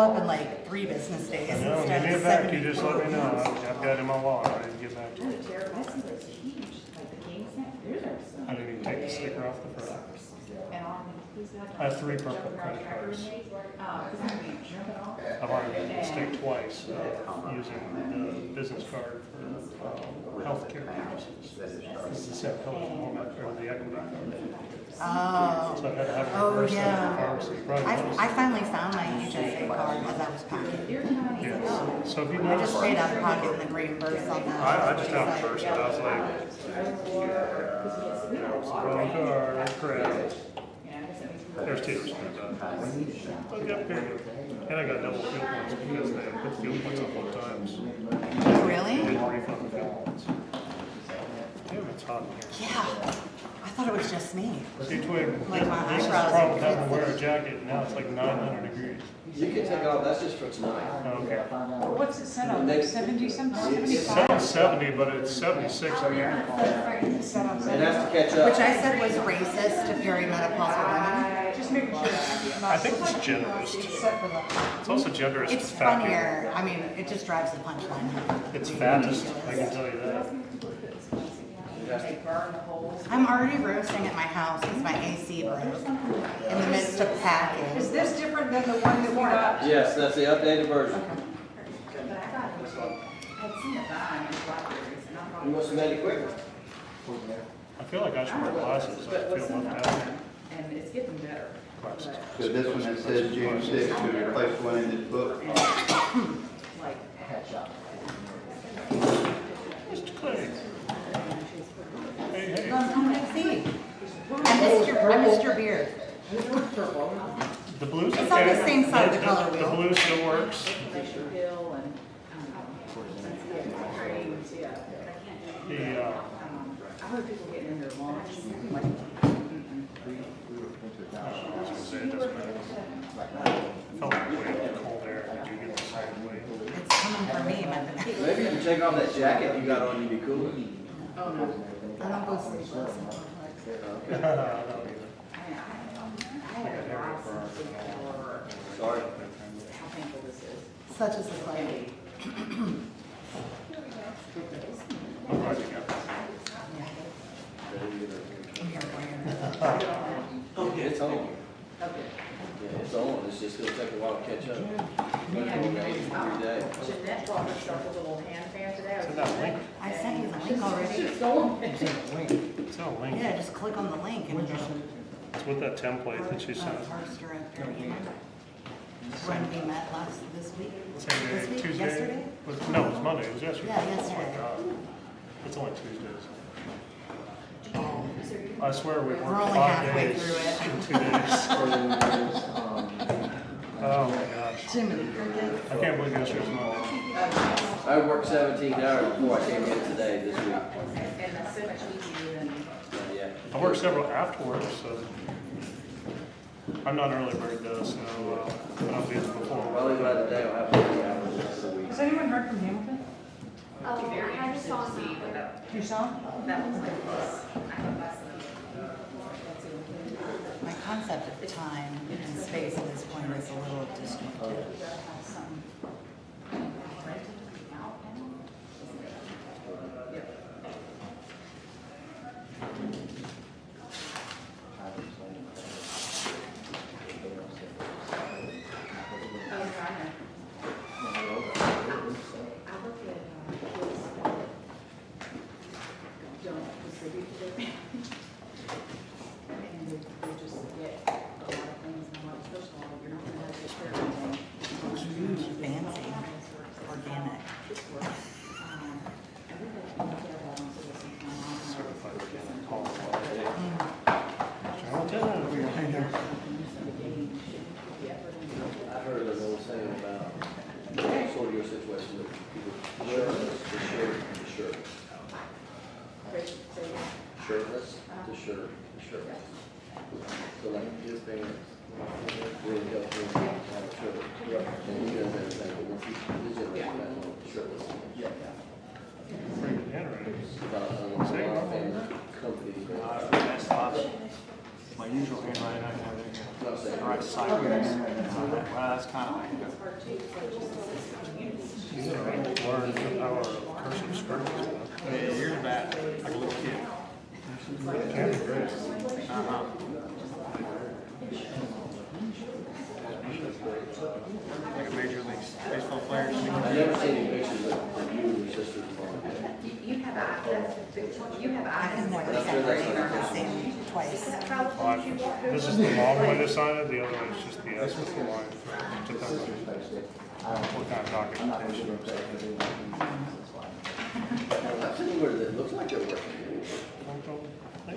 up in like 3 business days I know, instead get of it back, 70. you just let me know. I've got it in my wallet, I didn't get back to it. I didn't even take the sticker off the front. I have 3 purple credit cards. I've already made the mistake twice, using the business card for healthcare purposes. It's the same color as the home or the equity card. Oh, So I had to have a oh reverse that yeah. at the pharmacy. Probably noticed I it. finally found my HSA card as I was packing. Yes. So if you I notice, just paid out of pocket and then reimbursed on that. I just have it first, and I was like, wrong card, crap. There's tears. I got paid. And I got double fuel points because they put fuel points up both times. Really? Didn't refund the fuel points. Damn, it's hot in here. Yeah. I thought it was just me. See, Twig, Like my this is the eyebrows problem are having to wear a jacket, and now it's like 900 degrees. You can take it off, that's just for tonight. Okay. What's it set on, like 70 something, It 75? says 70, but it's 76 in here. It's set on It 70. has to catch up. Which I said was racist to perimenopausal women. Just making sure it's not. I think it's generous. Set for the. It's also generous. It's fat people. funnier. I mean, it just drives the punchline home. It's fattest, I can tell you that. I'm already roasting at my house because my AC broke in the midst of packing. Is this different than the one that we got? Yes, that's the updated version. You must have made it quicker. I feel like I should wear glasses, so I feel left out. And it's getting better. Glasses. So this one that says June 6th to replace one in this book. Like, Mr. Clay. Hey, hey. Come and see. I missed your beard. The blue's okay. It's on the same side of the color wheel. The blue still works. inflammation pill and, creams, yeah. The, I've heard people getting in their lunch, like, I was gonna say it doesn't matter. I felt like way cold air. Did you get the same way? It's coming for me, man. Maybe you can take off that jacket you got on, you'd be cooler. oh no. I don't go sleepless. I don't either. I had a license for Sorry. how painful this is. Such is the life. I'm glad you got that. I'm here for you. It's on. Okay. Yeah, it's on, it's just gonna take a while to catch up. Jeanette brought herself a little hand fan today. Send that link. I sent you the link already. She's stolen it. It's on a link. Yeah, just click on the link and it'll. It's with that template that you sent. First director email. When we met this week. Same day, This week? Tuesday? Yesterday? No, it was Monday, it was yesterday. Yeah, yesterday. Oh my God. It's only Tuesdays. I swear we worked We're only 5 halfway days through it. in 2 days. Oh my gosh. Jiminy Cricket. I can't believe yesterday's Monday. I worked 17 hours before I came in today, this week. And that's so much easier than. Yeah. I worked several afterwards, so I'm not an early bird though, so I'll be there before. Probably by the day I'll have 40 hours this week. Has anyone heard from Hamilton? Very I just interested saw to see, him. but You saw? that was like this. I thought that's My concept of time and space at this point is a little disjointed. don't distribute to their family. And they just get a lot of things, and well, first of all, you're not gonna have to share everything. Fancy, organic. Certified organic call. Hamilton. I heard an old saying about sort of your situation, that shirtless to shirt to shirt. Shirtless to shirt to shirt. So like his parents really helped him have a shirt. And he does everything, but once he's just shirtless. Pretty good handwriting. About a lot of family companies. That's awesome. My usual handwriting, I have it here. Not saying right side. Well, that's kind of like, You know, learn the power of cursive script. you're that, like a little kid. Can be great. Uh-huh. Like a major league baseball player. I've never seen any pictures of you and your sister's mom. You have eyes, you have I eyes. can never separate our seen twice. Well, this is the long way to sign it, the other one is just the S with the line. What kind of documentation? I've seen where it looks like they're working. I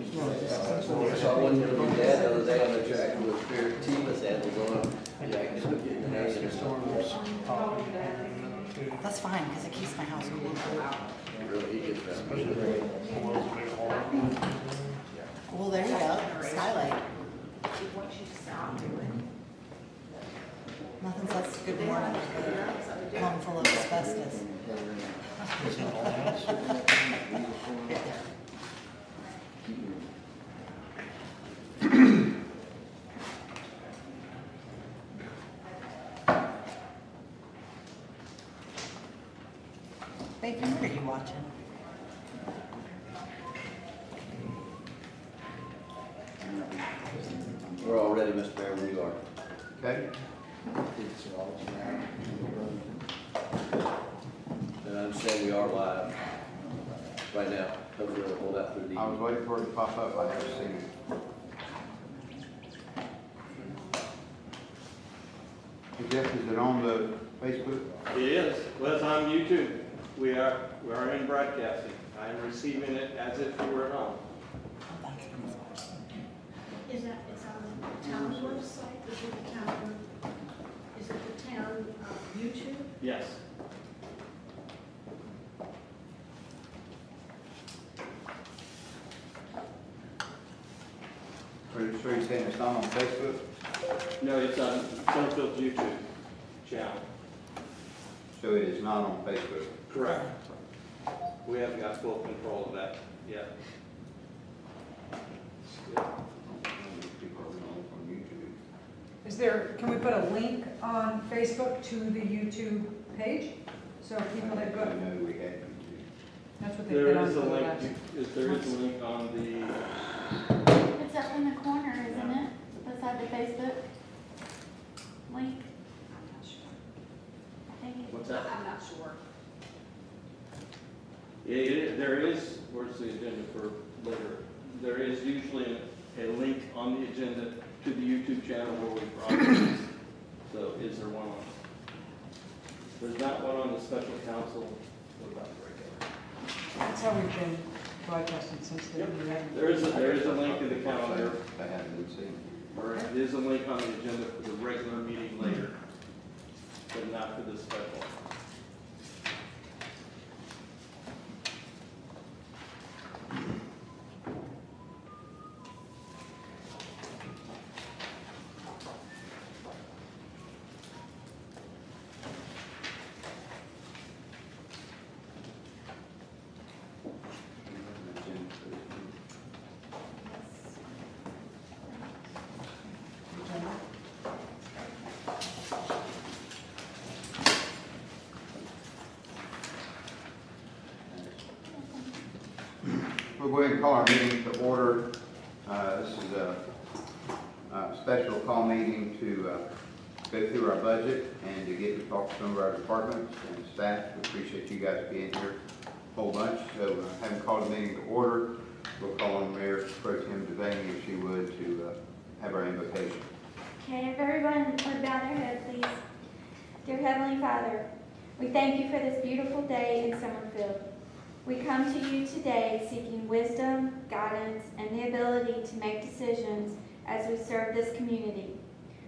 saw one with your dad the other day on the track with Spirit Tiva's had was on. Yeah, I can still get your name in it. That's fine, because it keeps my house moving. Really, he gets that. Well, there you go, skylight. Nothing says good morning like a home full of asbestos. Bacon, what are you watching? We're all ready, Mr. Mayor, when you are. Okay? And I understand we are live right now. Hopefully we'll hold out through the. I was waiting for it to pop up, I never seen it. Hey, Jeff, is it on the Facebook? It is. Well, it's on YouTube. We are in broadcasting. I am receiving it as if we were at home. Is that, it's on the town website, is it the town, is it the town YouTube? Yes. So you're saying it's not on Facebook? No, it's on Summerfield's YouTube channel. So it is not on Facebook? Correct. We haven't got full control of that yet. People are on YouTube. Is there, can we put a link on Facebook to the YouTube page? So people that I go, didn't know we had YouTube. that's what they There put on is for a the link. last. There is a link on the. It's up in the corner, isn't it? Beside the Facebook link. I'm not sure. I think it- What's that? I'm not sure. There is. Where's the agenda for later? There is usually a link on the agenda to the YouTube channel where we broadcast. So is there one on? There's not one on the special council. What about the regular? That's how we've been broadcasting since the. Yep. There is a link in the calendar, I haven't been seeing it. or it is a link on the agenda for the regular meeting later, but not for the special. We'll go ahead and call our meeting to order. This is a special call meeting to go through our budget and to get to talk to some of our departments and staff. We appreciate you guys being here a whole bunch. So having called the meeting to order, we'll call on Mayor Pro Tem Devaney, if she would, to have our invocation. Okay, if everyone would bow their head, please. Dear Heavenly Father, we thank you for this beautiful day in Summerfield. We come to you today seeking wisdom, guidance, and the ability to make decisions as we serve this community.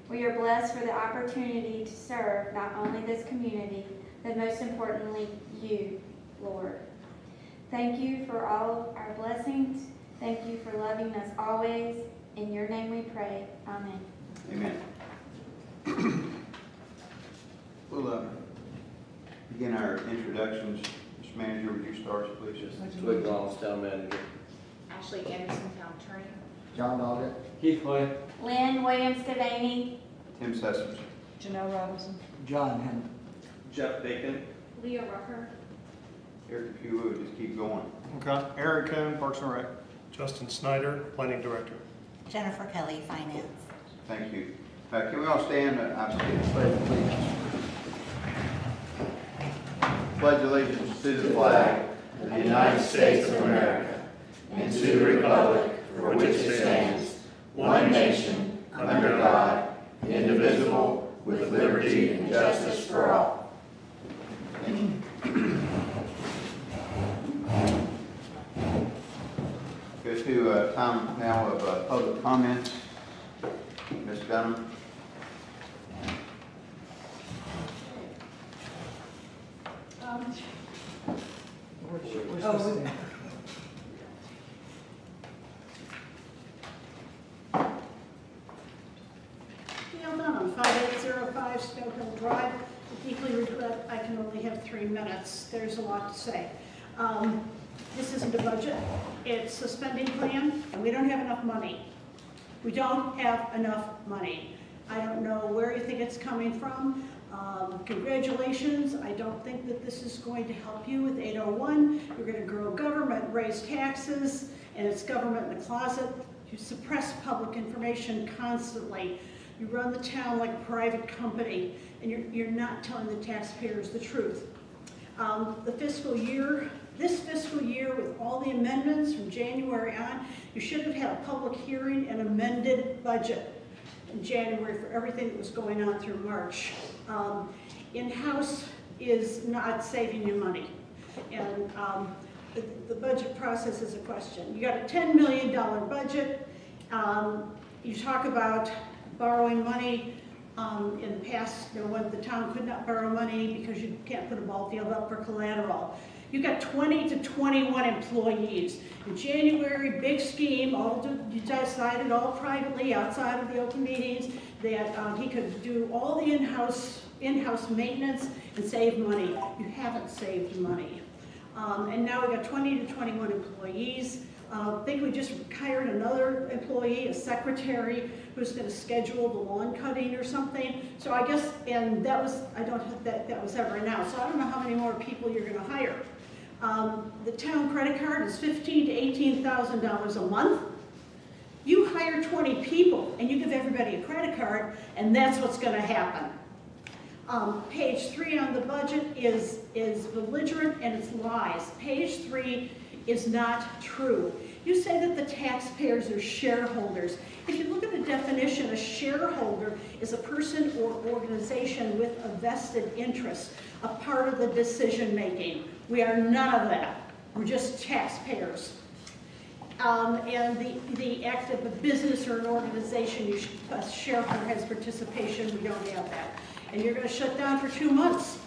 We are blessed for the opportunity to serve not only this community, but most importantly, you, Lord. Thank you for all our blessings. Thank you for loving us always. In your name we pray. Amen. Amen. We'll begin our introductions. Mr. Manager, would you start, please? Twig Long's town manager. Ashley Anderson, town attorney. John Doggett. Keith Clay. Lynn Williams Devaney, Tim Sessions. Janelle Robinson. John Henry. Jeff Bacon. Leah Rucker, Eric, if you would, just keep going. Okay, Eric Coon, Parks and Rec. Justin Snyder, Planning Director. Jennifer Kelly, Finance. Thank you. Can we all stand? I stand. Pledge allegiance. Pledge allegiance to the flag of the United States of America and to the republic for which it stands, one nation, under God, indivisible, with liberty and justice for all. Go to a time now of public comments. Ms. Dunham. Gail Dunham, 5805 Stowe Hill Drive. I deeply regret I can only have 3 minutes. There's a lot to say. This isn't a budget. It's a spending plan, and we don't have enough money. We don't have enough money. I don't know where you think it's coming from. Congratulations. I don't think that this is going to help you with 801. You're going to grow government, raise taxes, and it's government in the closet. You suppress public information constantly. You run the town like a private company, and you're not telling the taxpayers the truth. This fiscal year, with all the amendments from January on, you should have had a public hearing and amended budget in January for everything that was going on through March. In-house is not saving you money, and the budget process is a question. You got a $10 million budget. You talk about borrowing money. In the past, when the town could not borrow money because you can't put a ball field up for collateral. You got 20 to 21 employees. In January, big scheme, you decided all privately outside of the open meetings that he could do all the in-house maintenance and save money. You haven't saved money. And now we got 20 to 21 employees. I think we just hired another employee, a secretary, who's going to schedule the lawn cutting or something. So I guess, and that was, I don't think that was ever announced. So I don't know how many more people you're going to hire. The town credit card is $15,000 to $18,000 a month. You hire 20 people and you give everybody a credit card, and that's what's going to happen. Page 3 on the budget is belligerent and it's lies. Page 3 is not true. You say that the taxpayers are shareholders. If you look at the definition, a shareholder is a person or organization with a vested interest, a part of the decision making. We are none of that. We're just taxpayers. And the act of a business or an organization, a shareholder has participation. We don't have that. And you're going to shut down for 2 months.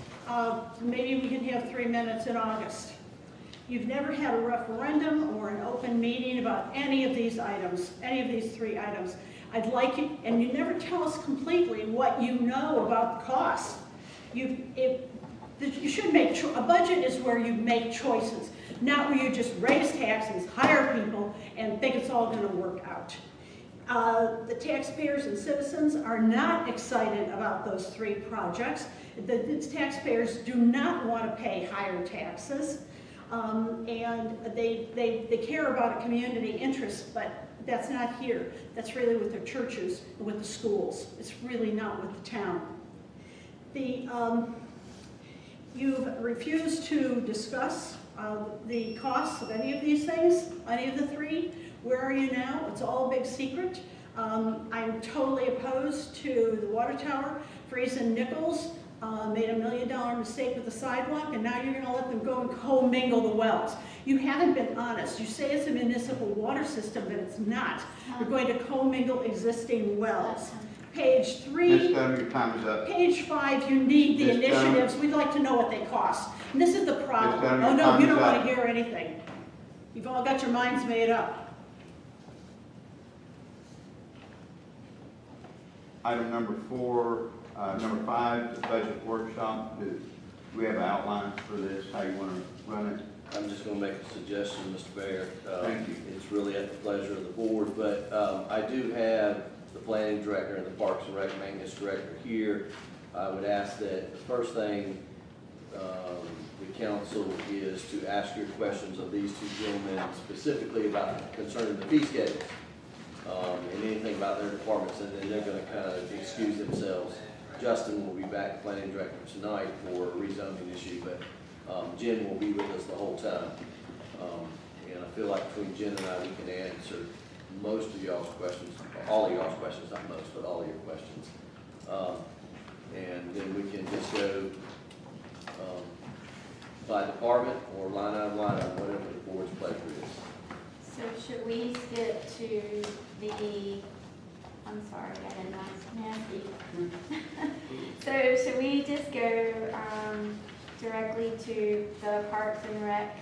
Maybe we can have 3 minutes in August. You've never had a referendum or an open meeting about any of these items, any of these 3 items. I'd like you, and you never tell us completely what you know about the cost. You should make, a budget is where you make choices, not where you just raise taxes, hire people, and think it's all going to work out. The taxpayers and citizens are not excited about those 3 projects. The taxpayers do not want to pay higher taxes. And they care about a community interest, but that's not here. That's really with the churches and with the schools. It's really not with the town. You've refused to discuss the costs of any of these things, any of the 3. Where are you now? It's all a big secret. I'm totally opposed to the water tower. Friesen Nichols made a $1 million mistake with the sidewalk, and now you're going to let them go and co-mingle the wells. You haven't been honest. You say it's a municipal water system, but it's not. You're going to co-mingle existing wells. Page 3. Ms. Dunham, your time is up. Page 5, you need the Ms. initiatives. Dunham. We'd like to know what they cost. And this is the problem. Ms. Dunham, Oh your no, time you is don't want up. to hear anything. You've all got your minds made up. Item number 4, number 5, the budget workshop. Do we have an outline for this, how you want to run it? I'm just gonna make a suggestion, Mr. Mayor. Thank you. It's really at the pleasure of the board, but I do have the planning director and the Parks and Rec maintenance director here. I would ask that the first thing the council is to ask your questions of these two gentlemen specifically about concerning the fee schedules and anything about their departments, and then they're gonna kind of excuse themselves. Justin will be back, planning director, tonight for a rezoning issue, but Jen will be with us the whole time. And I feel like between Jen and I, we can answer most of y'all's questions, all of y'all's questions, not most, but all of your questions. And then we can just go by department or line item, whatever the board's pleasure is. So should we skip to the, I'm sorry, I didn't ask nasty. So should we just go directly to the Parks and Rec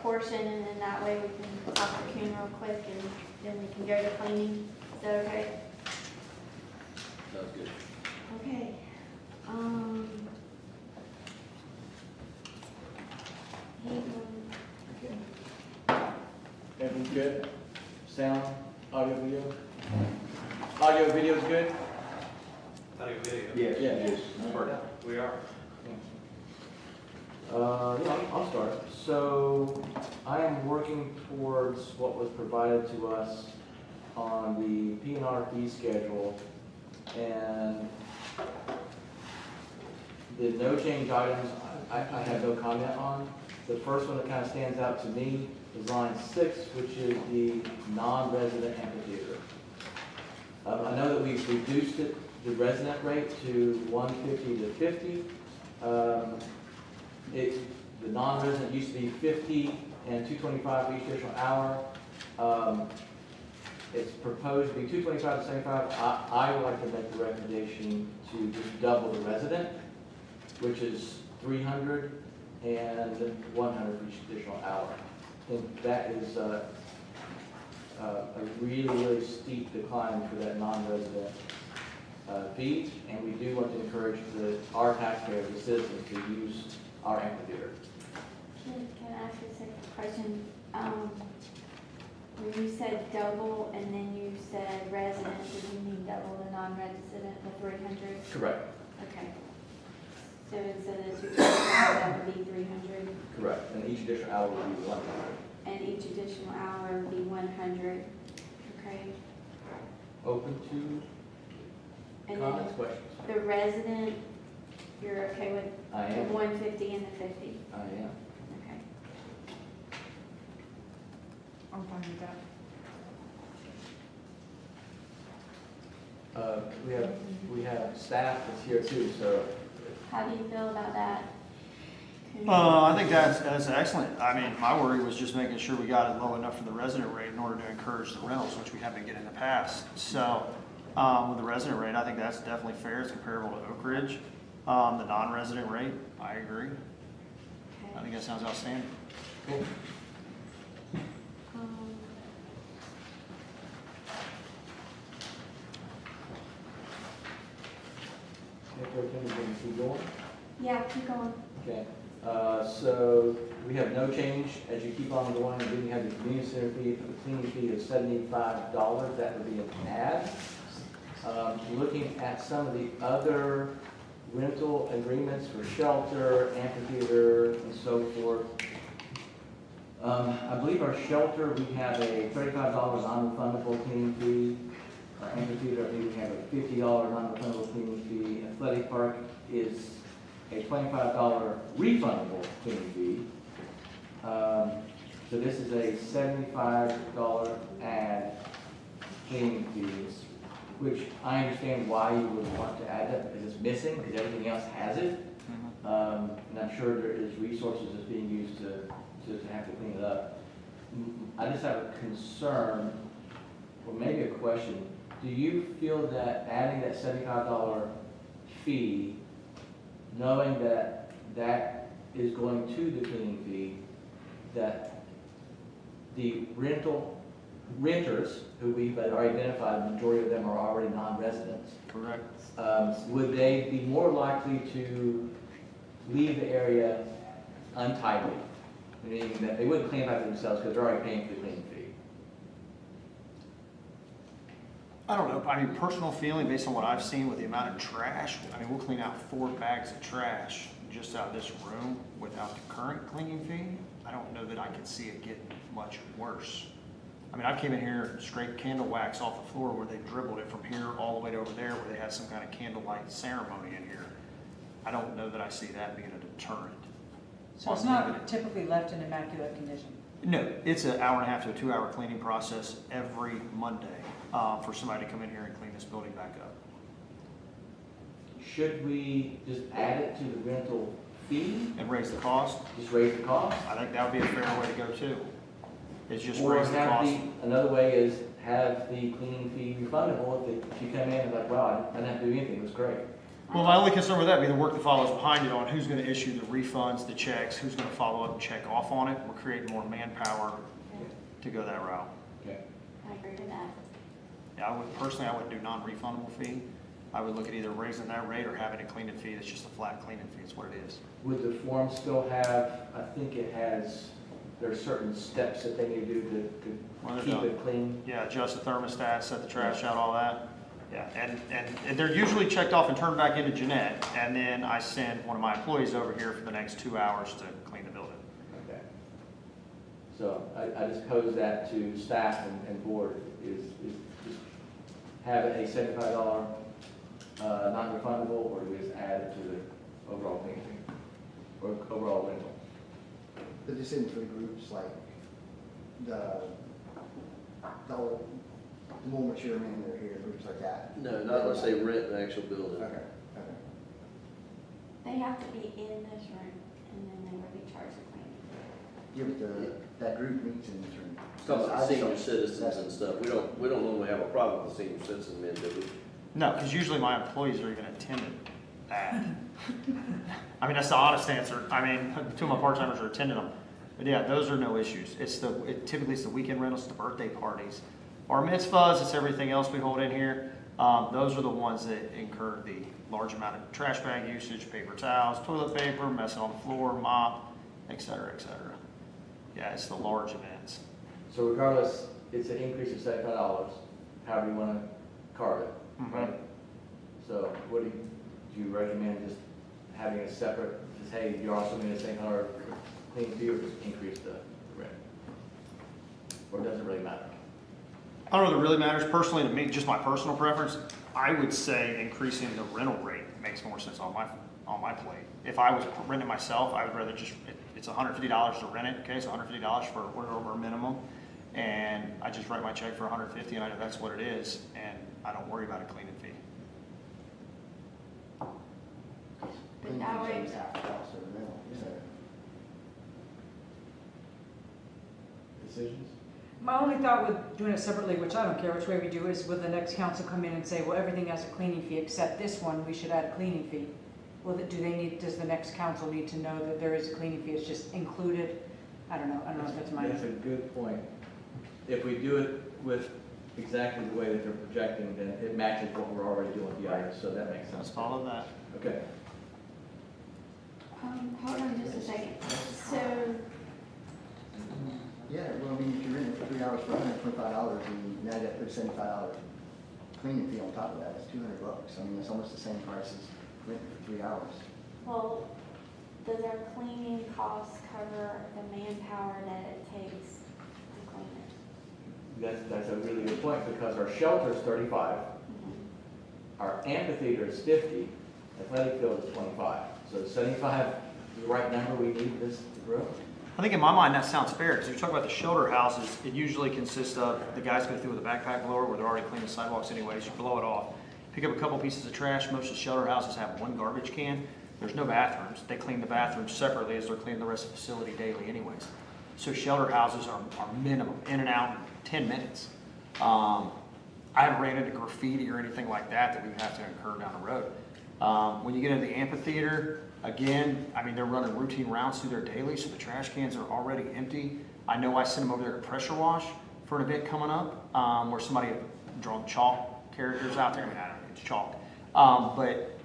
portion, and then that way we can talk to Coon real quick, and then we can go to cleaning? Is that okay? Sounds good. Okay. Everything good? Sound, audio, video? Audio, video is good? Audio video. Yes, Yeah. yes. We are. Yeah, I'll start. So I am working towards what was provided to us on the P&R fee schedule, and the no change items I have no comment on. The first one that kind of stands out to me is line 6, which is the non-resident amphitheater. I know that we've reduced it, the resident rate to 150 to 50. The non-resident used to be 50 and 225 for each additional hour. It's proposed to be 225 to 75. I would like to make the recommendation to just double the resident, which is 300 and 100 for each additional hour. I think that is a really, really steep decline for that non-resident fee, and we do want to encourage our taxpayers, the citizens, to use our amphitheater. Can I ask you a second question? When you said double and then you said resident, did you mean double the non-resident, the 300? Correct. Okay. So instead of 200, that would be 300, Correct. And each additional hour will be 100. and each additional hour would be 100. Okay. Open to And comments, then questions? the resident, you're okay with I the am. 150 and the 50? I am. Okay. I'm fine with that. We have staff that's here too, so. How do you feel about that? I think that's excellent. I mean, my worry was just making sure we got it low enough for the resident rate in order to encourage the rentals, which we haven't get in the past. So, with the resident rate, I think that's definitely fair. It's comparable to Oak Ridge. The non-resident rate, I agree. I think that sounds outstanding. Cool. Keep going? Yeah, keep going. Okay, so we have no change as you keep on going, and then you have the community center fee for the cleaning fee of $75, that would be an add. Looking at some of the other rental agreements for shelter, amphitheater, and so forth. I believe our shelter, we have a $35 non-refundable cleaning fee. Our amphitheater, I think we have a $50 non-refundable cleaning fee. Athletic park is a $25 refundable cleaning fee. So this is a $75 add cleaning fees, which I understand why you would want to add that, because it's missing, because everything else has it. And I'm sure there is resources that's being used to have to clean it up. I just have a concern, or maybe a question. Do you feel that adding that $75 fee, knowing that that is going to the cleaning fee, that the renters, who we've already identified, the majority of them are already non-residents. Correct. Would they be more likely to leave the area untidy, meaning that they wouldn't clean up after themselves because they're already paying for the cleaning fee. I don't know, I mean, personal feeling based on what I've seen with the amount of trash, I mean, we'll clean out 4 bags of trash just out of this room without the current cleaning fee. I don't know that I could see it getting much worse. I mean, I came in here, scraped candle wax off the floor where they dribbled it from here all the way to over there where they had some kind of candlelight ceremony in here. I don't know that I see that being a deterrent. So it's not typically left in immaculate condition? No, it's an 1.5 to a 2 hour cleaning process every Monday for somebody to come in here and clean this building back up. Should we just add it to the rental fee? And raise the cost? Just raise the cost? I think that would be a fair way to go too. Is just Or raise the have cost. another way is have the cleaning fee refundable if you come in and like, wow, I didn't have to do anything, it was great. Well, my only concern with that would be the work that follows behind it on who's going to issue the refunds, the checks, who's going to follow up and check off on it. We're creating more manpower to go that route. Okay. I agree with that. Yeah, I would personally, I would do non-refundable fee. I would look at either raising that rate or having a cleaning fee that's just a flat cleaning fee. It's what it is. Would the form still have, I think it has, there are certain steps that they need to do Well, to they're keep it clean? Yeah, adjust the thermostat, set the trash out, all that. Yeah, and they're usually checked off and turned back into Jeanette, and then I send one of my employees over here for the next 2 hours to clean the building. Okay. So I just pose that to staff and board is just have it a $75 non-refundable, or do we just add it to the overall cleaning fee or overall rental? But this isn't for groups like the more mature men that are here, groups like that. No, not unless they rent the actual building. Okay. They have to be in this room, and then they will be charged a cleaning. Yeah, but that group meets in this room. Talking about senior citizens and stuff, we don't normally have a problem with senior citizen men, do we? No, because usually my employees are even attending that. I mean, that's the honest answer. I mean, 2 of my part-timers are attending them. But yeah, those are no issues. Typically it's the weekend rentals, the birthday parties. Bar mitzvahs, it's everything else we hold in here. Those are the ones that incur the large amount of trash bag usage, paper towels, toilet paper, messing on the floor, mop, et cetera, et cetera. Yeah, it's the large events. So regardless, it's an increase of $75, however you want to carve it, right? So what do you recommend, just having a separate, just, hey, you're also going to say $100 clean fee, or just increase the rent? Or does it really matter? I don't know if it really matters personally to me, just my personal preference. I would say increasing the rental rate makes more sense on my plate. If I was renting myself, I would rather just, it's $150 to rent it, okay, it's $150 for whatever minimum, and I just write my check for $150 and I know that's what it is, and I don't worry about a cleaning fee. But that way, Decisions? My only thought with doing it separately, which I don't care which way we do, is will the next council come in and say, well, everything has a cleaning fee except this one, we should add a cleaning fee? Well, does the next council need to know that there is a cleaning fee, it's just included? I don't know if that's my. That's a good point. If we do it with exactly the way that they're projecting, then it matches what we're already doing with the others, so that makes sense. Let's follow that. Okay. hold on just a second. So, Yeah, well, I mean, if you're renting for 3 hours for $125, and now you got to put $75 cleaning fee on top of that, it's $200. I mean, it's almost the same price as renting for 3 hours. well, does our cleaning costs cover the manpower that it takes to clean it? That's a really good point, because our shelter is 35, our amphitheater is 50, athletic field is 25. So 75 is the right number we need this to grow? I think in my mind that sounds fair, because if you talk about the shelter houses, it usually consists of, the guys go through with a backpack blower where they're already cleaning sidewalks anyways, you blow it off. Pick up a couple pieces of trash. Most of the shelter houses have one garbage can. There's no bathrooms. They clean the bathrooms separately as they're cleaning the rest of the facility daily anyways. So shelter houses are minimum, in and out in 10 minutes. I haven't ran into graffiti or anything like that we would have to incur down the road. When you get into the amphitheater, again, I mean, they're running routine rounds through their daily, so the trash cans are already empty. I know I sent them over there to pressure wash for an event coming up, where somebody had drawn chalk characters out there. I mean, I don't know, it's chalk. But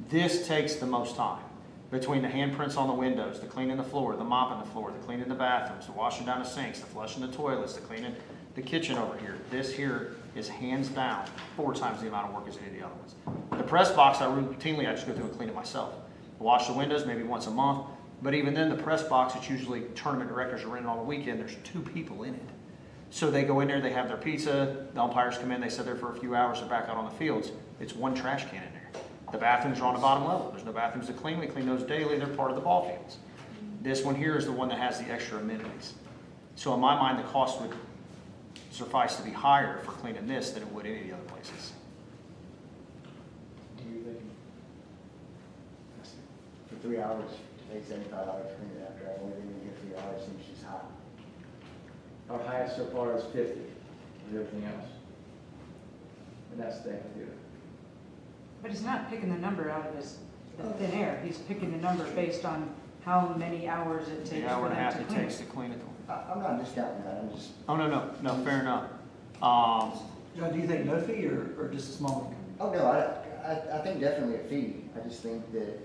this takes the most time. Between the handprints on the windows, the cleaning the floor, the mopping the floor, the cleaning the bathrooms, the washing down the sinks, the flushing the toilets, the cleaning the kitchen over here. This here is hands down 4 times the amount of work as any of the other ones. The press box, I just go through and clean it myself. Wash the windows maybe once a month, but even then the press box, it's usually tournament directors are in on the weekend, there's 2 people in it. So they go in there, they have their pizza, the umpires come in, they sit there for a few hours, they're back out on the fields. It's 1 trash can in there. The bathrooms are on the bottom level. There's no bathrooms to clean. We clean those daily. They're part of the ball fields. This one here is the one that has the extra amenities. So in my mind, the cost would suffice to be higher for cleaning this than it would any of the other places. Do you think? For 3 hours, to pay $75 to clean it after I've only been in here 3 hours seems just high. Our highest so far is 50 with everything else. And that's the theater. But he's not picking the number out of the thin air. He's picking the number based on how many hours it takes The for hour and a them half to it clean. takes to clean it. I'm not discounting that, I'm just, Oh, no, fair enough. John, do you think no fee or just a small one? oh no, I think definitely a fee. I just think that,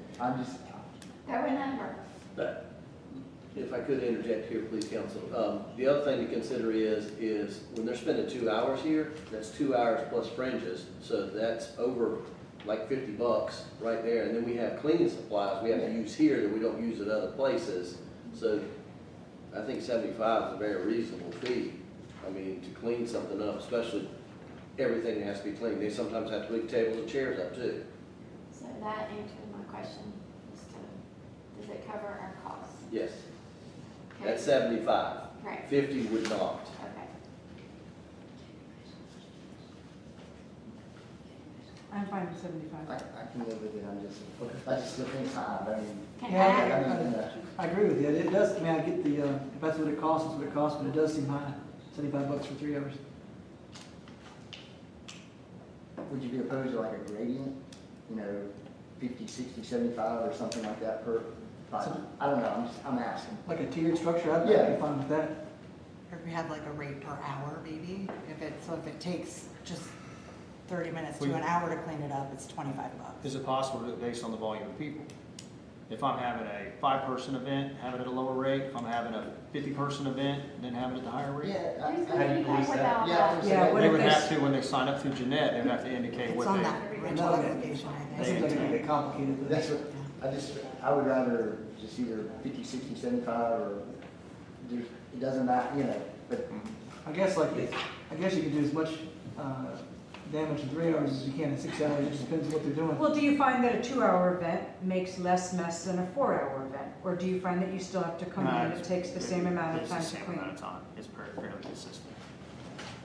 Throw a number. But if I could interject here, please, council. The other thing to consider is when they're spending 2 hours here, that's 2 hours plus fringes. So that's over like $50 right there. And then we have cleaning supplies we have to use here that we don't use at other places. So I think 75 is a very reasonable fee. I mean, to clean something up, especially everything that has to be cleaned. They sometimes have to leave tables and chairs up too. So that answers my question. Does it cover our costs? Yes, Okay. that's 75. Right. 50 would not. Okay. I'm fine with 75. I can live with it, I just still think it's high, but I mean, Can Yeah, I- I agree with you. It does, I mean, I get the, if that's what it costs, it's what it costs, but it does seem high. $75 for 3 hours. would you be opposed to like a gradient? You know, 50, 60, 75 or something like that per, I don't know, I'm asking. Like a tiered structure, I'd Yeah. be fine with that. Or we have like a rate per hour maybe, so if it takes just 30 minutes to an hour to clean it up, it's $25. Is it possible to do it based on the volume of people? If I'm having a 5-person event, have it at a lower rate. If I'm having a 50-person event, then have it at the higher rate. Yeah, Who's How gonna do you do that police that? without Yeah, us? Yeah, what They if would they have to, when they sign up through Jeanette, they would have to indicate It's what on they. that rental No, application, That I seems think. like it could get complicated. but- that's what, I would rather just either 50, 60, 75 or it doesn't matter, you know, but I guess you could do as much damage in 3 hours as you can in 6 hours. It just depends on what they're doing. Well, do you find that a 2-hour event makes less mess than a 4-hour event? Or do you find that you still have to come in and it takes the same amount of It's the time to same clean? amount of time. It's fairly consistent.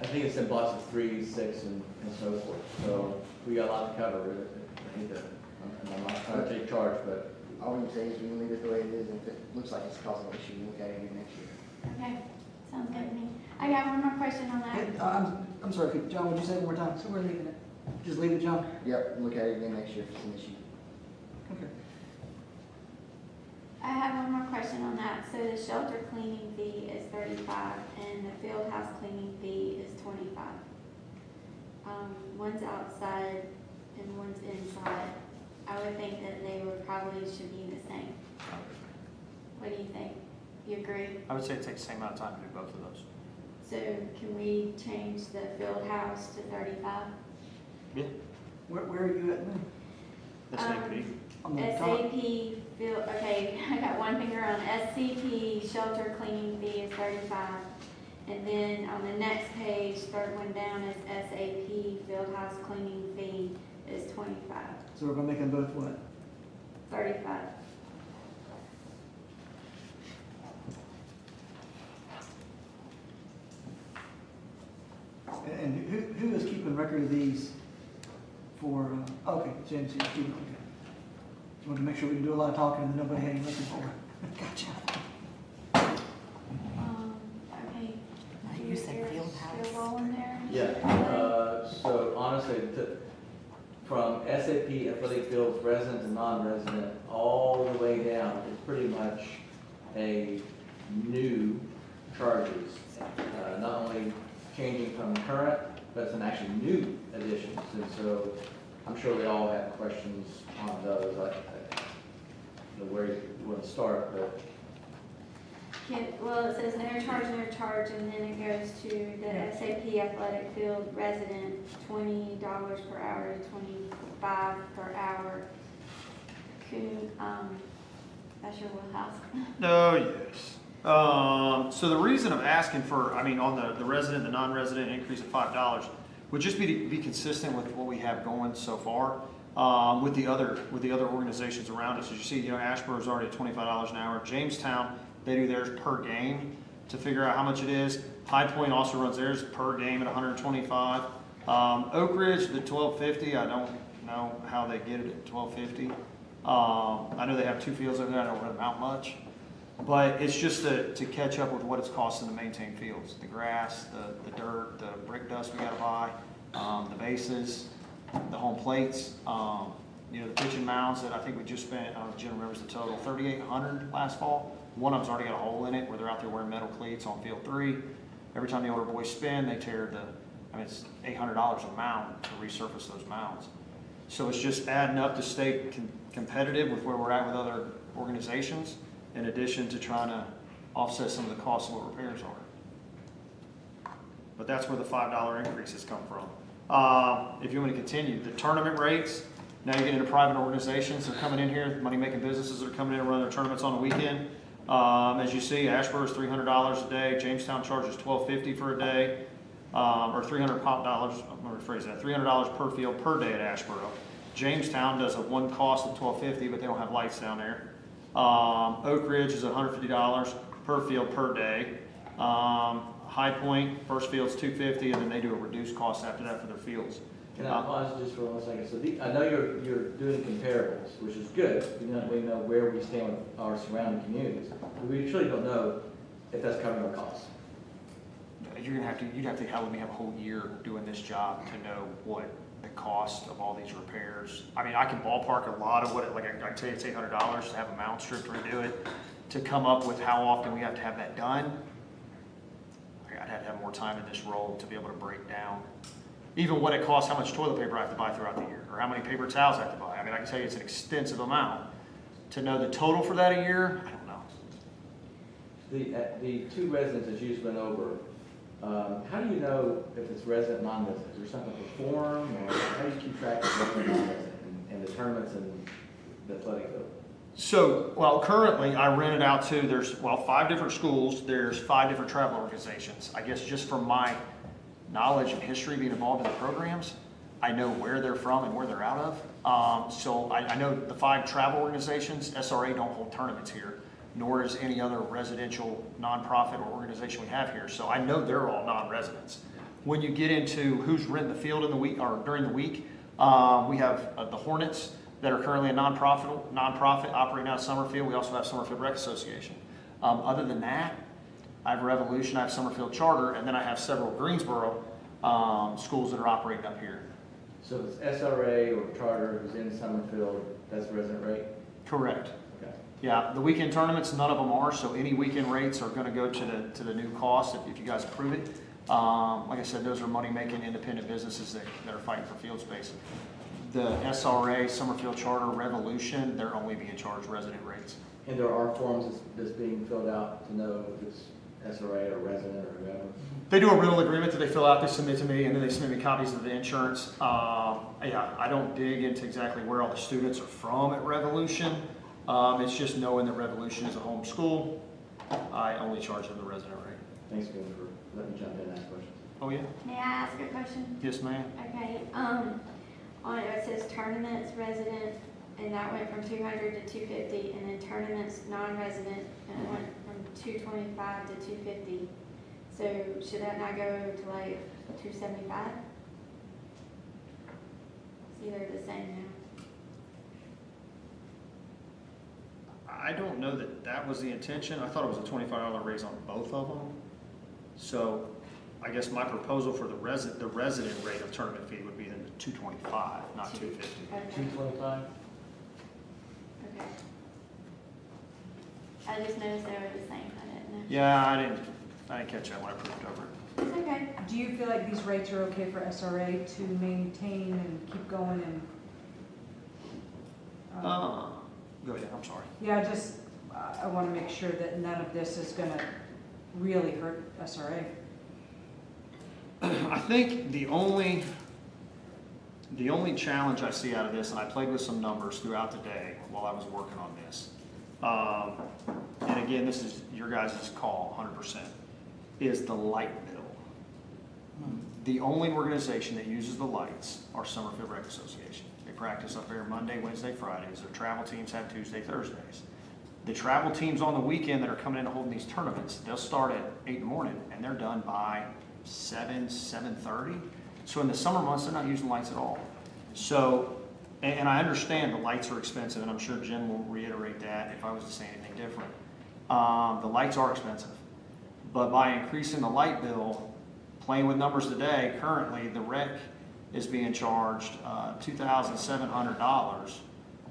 I think it's in blocks of 3, 6, and so forth. So we got a lot to cover. I need to, I'm not trying to take charge, but all we can say is we can leave it the way it is, and if it looks like it's causing an issue, we'll look at it again next year. Okay, sounds good to me. I got one more question on that. I'm sorry, John, would you say it one more time? So we're leaving it. Just leave it, John? Yep, we'll look at it again next year if it's an issue. Okay. I have one more question on that. So the shelter cleaning fee is 35 and the field house cleaning fee is 25. One's outside and one's inside. I would think that they would probably should be the same. What do you think? You agree? I would say it takes the same amount of time to do both of those. So can we change the field house to 35? Yeah. Where are you at now? The SAP. On the top? SAP field, okay, I got one finger on SCP shelter cleaning fee is 35. And then on the next page, third one down is SAP field house cleaning fee is 25, So we're gonna make them both what? 35. And who is keeping record of these for, okay, James, you're keeping, okay. Just wanted to make sure we can do a lot of talking and nobody had any record for it. Gotcha. Okay. You said field house. Still rolling there? yeah. So honestly, from SAP athletic fields, resident and non-resident, all the way down, it's pretty much a new charges. Not only changing from current, but it's an actually new additions. And so I'm sure we all have questions on those. where you want to start, but Well, it says no charge, and then it goes to the SAP athletic field resident, $20 per hour to $25 per hour. That's your wheelhouse. Oh, yes. So the reason I'm asking for, I mean, on the resident, the non-resident increase of $5 would just be to be consistent with what we have going so far, with the other organizations around us. As you see, you know, Asheboro's already at $25 an hour. Jamestown, they do theirs per game to figure out how much it is. High Point also runs theirs per game at $125. Oak Ridge, the $12.50, I don't know how they get it at $12.50. I know they have 2 fields over there, I don't run them out much. But it's just to catch up with what it's costing to maintain fields. The grass, the dirt, the brick dust we gotta buy, the bases, the home plates, you know, the pitching mounds that I think we just spent, I don't know if Jim remembers the total, $3,800 last fall. One of them's already got a hole in it where they're out there wearing metal cleats on field 3. Every time the older boys spin, they tear it's $800 a mound to resurface those mounds. So it's just adding up to stay competitive with where we're at with other organizations, in addition to trying to offset some of the costs of what repairs are. But that's where the $5 increases come from. If you want me to continue, the tournament rates, now you get into private organizations that are coming in here, money-making businesses that are coming in and running their tournaments on the weekend. As you see, Asheboro is $300 a day, Jamestown charges $12.50 for a day, or $300 dollars, I'm going to rephrase that, $300 per field per day at Asheboro. Jamestown does a one cost of $12.50, but they don't have lights down there. Oak Ridge is $150 per field per day. High Point, first field's $250, and then they do a reduced cost after that for their fields. can I pause just for 1 second? So I know you're doing comparables, which is good. We know where we stand with our surrounding communities. But we truly don't know if that's covering our costs. You'd have to have me have a whole year doing this job to know what the cost of all these repairs. I mean, I can ballpark a lot of what it, like I can tell you it's $800 to have a mount strip to redo it. To come up with how often we have to have that done, I'd have to have more time in this role to be able to break down even what it costs, how much toilet paper I have to buy throughout the year, or how many paper towels I have to buy. I mean, I can tell you it's an extensive amount. To know the total for that a year, I don't know. The 2 residents that you just went over, how do you know if it's resident, non-resident? Is there something to form, or how do you keep track of resident, non-resident, and the tournaments and the athletic field? So, well, currently I rent it out to, there's, 5 different schools, there's 5 different travel organizations. I guess just from my knowledge and history being involved in the programs, I know where they're from and where they're out of. So I know the 5 travel organizations, SRA don't hold tournaments here, nor is any other residential nonprofit or organization we have here. So I know they're all non-residents. When you get into who's renting the field in the week or during the week, we have the Hornets that are currently a nonprofit operating out of Summerfield. We also have Summerfield Rec Association. Other than that, I have Revolution, I have Summerfield Charter, and then I have several Greensboro schools that are operating up here. So if it's SRA or Charter who's in Summerfield, that's the resident rate? Correct. Okay. Yeah, the weekend tournaments, none of them are, so any weekend rates are going to go to the new cost if you guys approve it. Like I said, those are money-making independent businesses that are fighting for field space. The SRA, Summerfield Charter, Revolution, they're only being charged resident rates. And there are forms that's being filled out to know if it's SRA or resident or whoever? They do a rental agreement that they fill out, they submit to me, and then they submit me copies of the insurance. Yeah, I don't dig into exactly where all the students are from at Revolution. It's just knowing that Revolution is a home school. I only charge them the resident rate. Thanks again for letting me jump in and ask questions. Oh, yeah? May I ask a question? Yes, ma'am. Okay, on it says tournaments resident, and that went from 200 to 250, and then tournaments non-resident, and it went from 225 to 250. So should that not go to like 275? It's either the same now. I don't know that was the intention. I thought it was a $25 raise on both of them. So I guess my proposal for the resident rate of tournament fee would be then the $225, not $250. Okay. $225? Okay. I just noticed they were the same. I didn't know. Yeah, I didn't catch that when I proved over it. It's okay. Do you feel like these rates are okay for SRA to maintain and keep going and? Go ahead, I'm sorry. Yeah, I want to make sure that none of this is going to really hurt SRA. I think the only challenge I see out of this, and I played with some numbers throughout the day while I was working on this, and again, this is your guys' call, 100%, is the light bill. The only organization that uses the lights are Summerfield Rec Association. They practice up there Monday, Wednesday, Fridays. Their travel teams have Tuesday, Thursdays. The travel teams on the weekend that are coming in and holding these tournaments, they'll start at 8 in the morning and they're done by 7:30. So in the summer months, they're not using lights at all. So, and I understand the lights are expensive, and I'm sure Jen will reiterate that if I was to say anything different. The lights are expensive, but by increasing the light bill, playing with numbers today, currently the rec is being charged $2,700,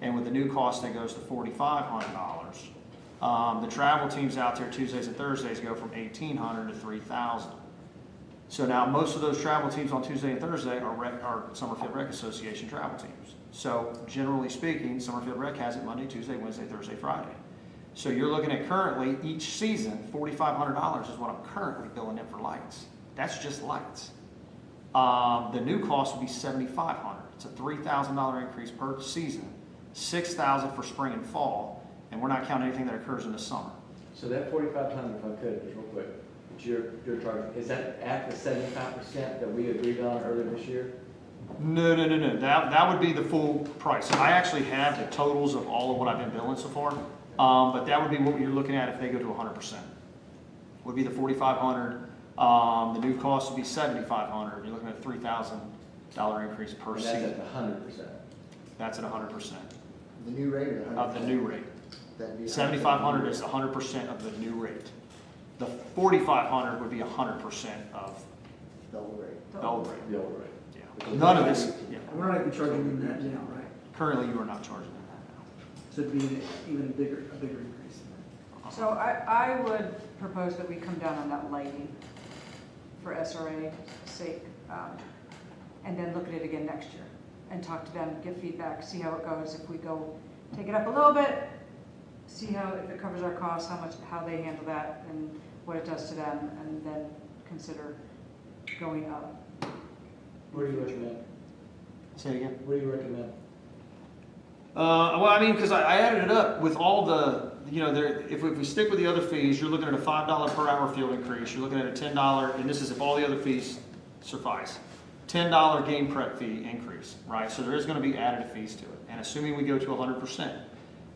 and with the new cost that goes to $4,500. The travel teams out there Tuesdays and Thursdays go from $1,800 to $3,000. So now most of those travel teams on Tuesday and Thursday are Summerfield Rec Association travel teams. So generally speaking, Summerfield Rec has it Monday, Tuesday, Wednesday, Thursday, Friday. So you're looking at currently each season, $4,500 is what I'm currently billing in for lights. That's just lights. The new cost would be $7,500. It's a $3,000 increase per season, $6,000 for spring and fall, and we're not counting anything that occurs in the summer. So that 4,500, if I could, just real quick, that you're charging, is that at the 75% that we agreed on earlier this year? No. That would be the full price. I actually have the totals of all of what I've been billing so far, but that would be what you're looking at if they go to 100%. Would be the $4,500. The new cost would be $7,500. You're looking at a $3,000 increase per And season. that's at 100%. That's at 100%. The new rate or 100%? Of the new rate. That'd be 7,500 is 100% of the new rate. The 4,500 would be 100% of the old rate. the old rate. The old rate. Yeah. None of this, yeah. We're not even charging them that now, right? Currently, you are not charging them that now. So it'd be even a bigger increase. So I would propose that we come down on that lighting for SRA's sake, and then look at it again next year and talk to them, get feedback, see how it goes. If we go take it up a little bit, see if it covers our costs, how they handle that and what it does to them, and then consider going up. What do you recommend? Say it again. What do you recommend? Well, I mean, because I added it up with all the, if we stick with the other fees, you're looking at a $5 per hour field increase. You're looking at a $10, and this is if all the other fees suffice, $10 game prep fee increase, right? So there is going to be additive fees to it. And assuming we go to 100%,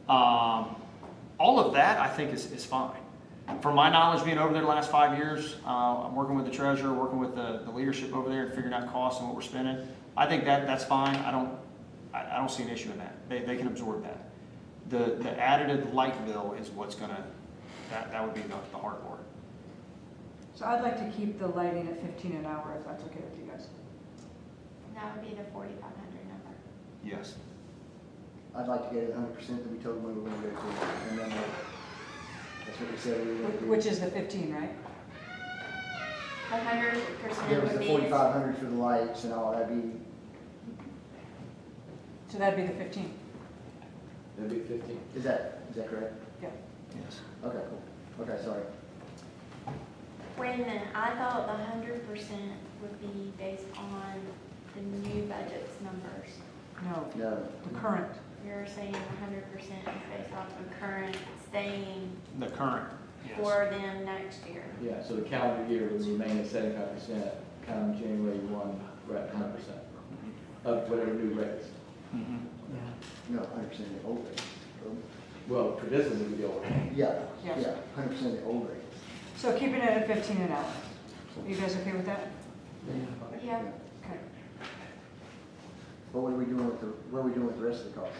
all of that I think is fine. From my knowledge being over there the last 5 years, I'm working with the treasurer, working with the leadership over there and figuring out costs and what we're spending. I think that's fine. I don't see an issue in that. They can absorb that. The additive light bill is what's gonna, that would be the hard part. So I'd like to keep the lighting at 15 an hour if that's okay with you guys. And that would be the 4,500 number. Yes. I'd like to get it 100% that we told them we were going to go to. And then that's what we said we were going to do. Which is the 15, right? The 100% There was would the be. 4,500 for the lights and all, that'd be, So that'd be the 15. That'd be 15. is that correct? Yeah. Yes. Okay, cool. Okay, sorry. Wait a minute, I thought the 100% would be based on the new budget's numbers. No, No. the current. You're saying 100% is based off the current staying The current, yes. for them next year. Yeah, so the calendar year would remain at 75%, come January 1, we're at 100% of whatever new rates. Mhm. No, 100% of the old rates. Well, for business, it would be over. Yeah, Yes. yeah, 100% of the old rates. So keeping it at 15 an hour. Are you guys okay with that? Yeah. Okay. But what are we doing with the rest of the costs?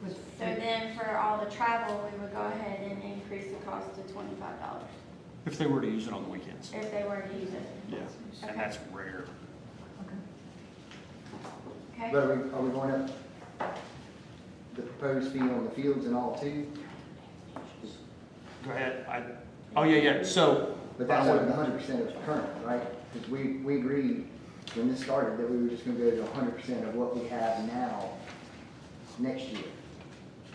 With- So then for all the travel, we would go ahead and increase the cost to $25 If they were to use it on the weekends. if they were to use it. Yeah. Okay. And that's rare. Okay? But are we going up the proposed fee on the fields and all too? Go ahead. Oh, yeah. So. But that's over the 100% of current, right? Because we agreed when this started that we were just gonna go to 100% of what we have now next year.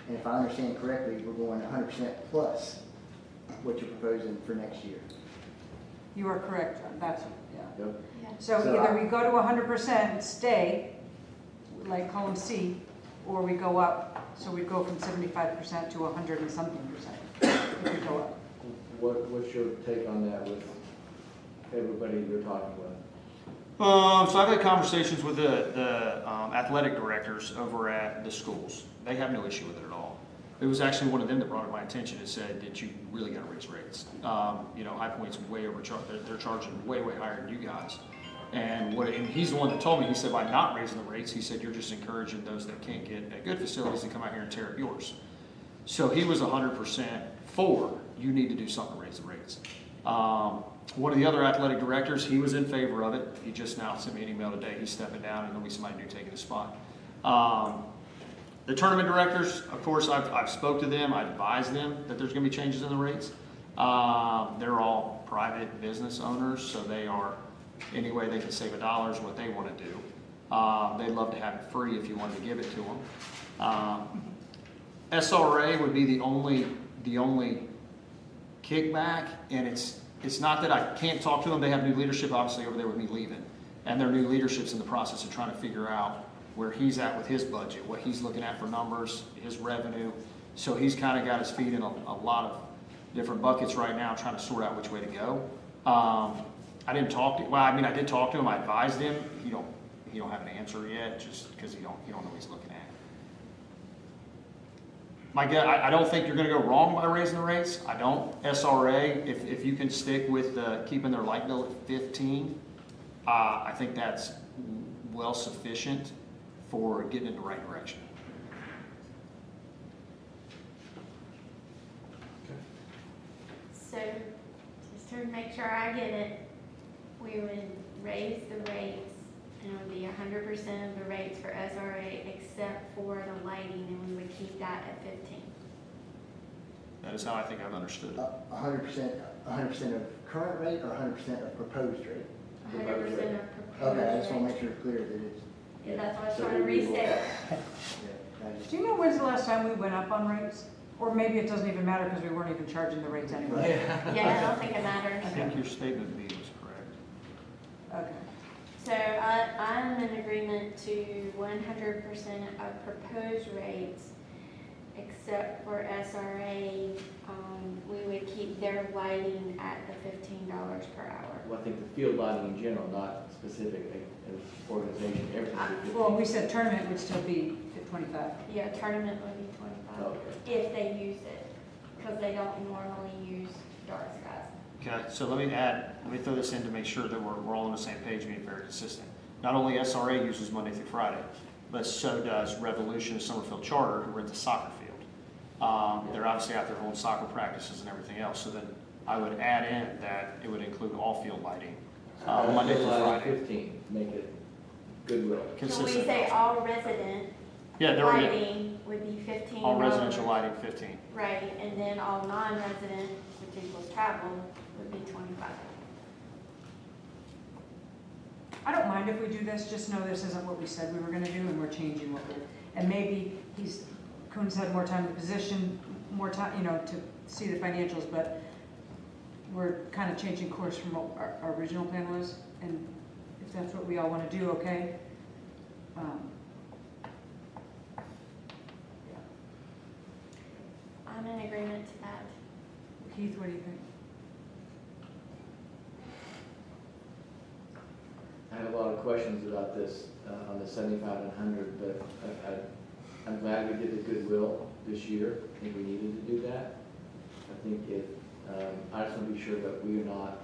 And if I understand correctly, we're going 100% plus what you're proposing for next year. You are correct, John, that's, yeah. Yep. So So either we go to 100% and stay, like column C, or we go up, so we go from 75% to 100 and something percent, if we go up. What's your take on that with everybody you're talking with? So I've had conversations with the athletic directors over at the schools. They have no issue with it at all. It was actually one of them that brought it to my attention and said that you really got to raise rates. High Point's way overcharged. They're charging way higher than you guys. And he's the one that told me, he said, by not raising the rates, he said, you're just encouraging those that can't get at good facilities to come out here and tear up yours. So he was 100% for, you need to do something to raise the rates. One of the other athletic directors, he was in favor of it. He just now sent me an email today. He's stepping down and there'll be somebody new taking his spot. The tournament directors, of course, I've spoke to them. I advised them that there's going to be changes in the rates. They're all private business owners, so they are, any way they can save $1 is what they want to do. They'd love to have it free if you wanted to give it to them. SRA would be the only kickback, and it's not that I can't talk to them. They have new leadership, obviously, over there with me leaving, and their new leadership's in the process of trying to figure out where he's at with his budget, what he's looking at for numbers, his revenue. So he's kind of got his feet in a lot of different buckets right now, trying to sort out which way to go. I didn't talk to, well, I mean, I did talk to him. I advised him. He don't have an answer yet, just because he don't know what he's looking at. My guess, I don't think you're going to go wrong by raising the rates. I don't. SRA, if you can stick with keeping their light bill at 15, I think that's well sufficient for getting in the right direction. So, just to make sure I get it, we would raise the rates, and it would be 100% of the rates for SRA except for the lighting, and we would keep that at 15. That is how I think I've understood it. 100% of current rate or 100% of proposed rate? 100% of proposed Okay, I just want to rate. make sure it's clear that it's. Yeah, that's why I was trying to restate. Yeah, I just- Do you know when's the last time we went up on rates? Or maybe it doesn't even matter because we weren't even charging the rates anyway. Yeah, I don't think it matters. I think your statement to me was correct. Okay. So I'm in agreement to 100% of proposed rates, except for SRA, we would keep their lighting at the $15 per hour. Well, I think the field lighting in general, not specific organization, everything would be 15. Well, we said tournament would still be at 25. Yeah, tournament would be 25, Okay. if they use it, because they don't normally use dark skies. Okay, so let me throw this in to make sure that we're all on the same page, being very consistent. Not only SRA uses Monday through Friday, but so does Revolution Summerfield Charter, who rents a soccer field. They're obviously out there holding soccer practices and everything else, so then I would add in that it would include all field lighting, Monday through Friday. 15, make it goodwill. So we Consistent. say all resident Yeah, there we go. lighting would be $15. All residential lighting, 15. Right, and then all non-resident, which equals travel, would be 25. I don't mind if we do this, just know this isn't what we said we were gonna do, and we're changing what we're, and maybe Coon's had more time in the position, more time, to see the financials, but we're kind of changing course from what our original plan was, and if that's what we all wanna do, okay? I'm in agreement to that. Keith, what do you think? I have a lot of questions about this on the 75 and 100, but I'm glad we did the goodwill this year. I think we needed to do that. I think I just want to be sure that we are not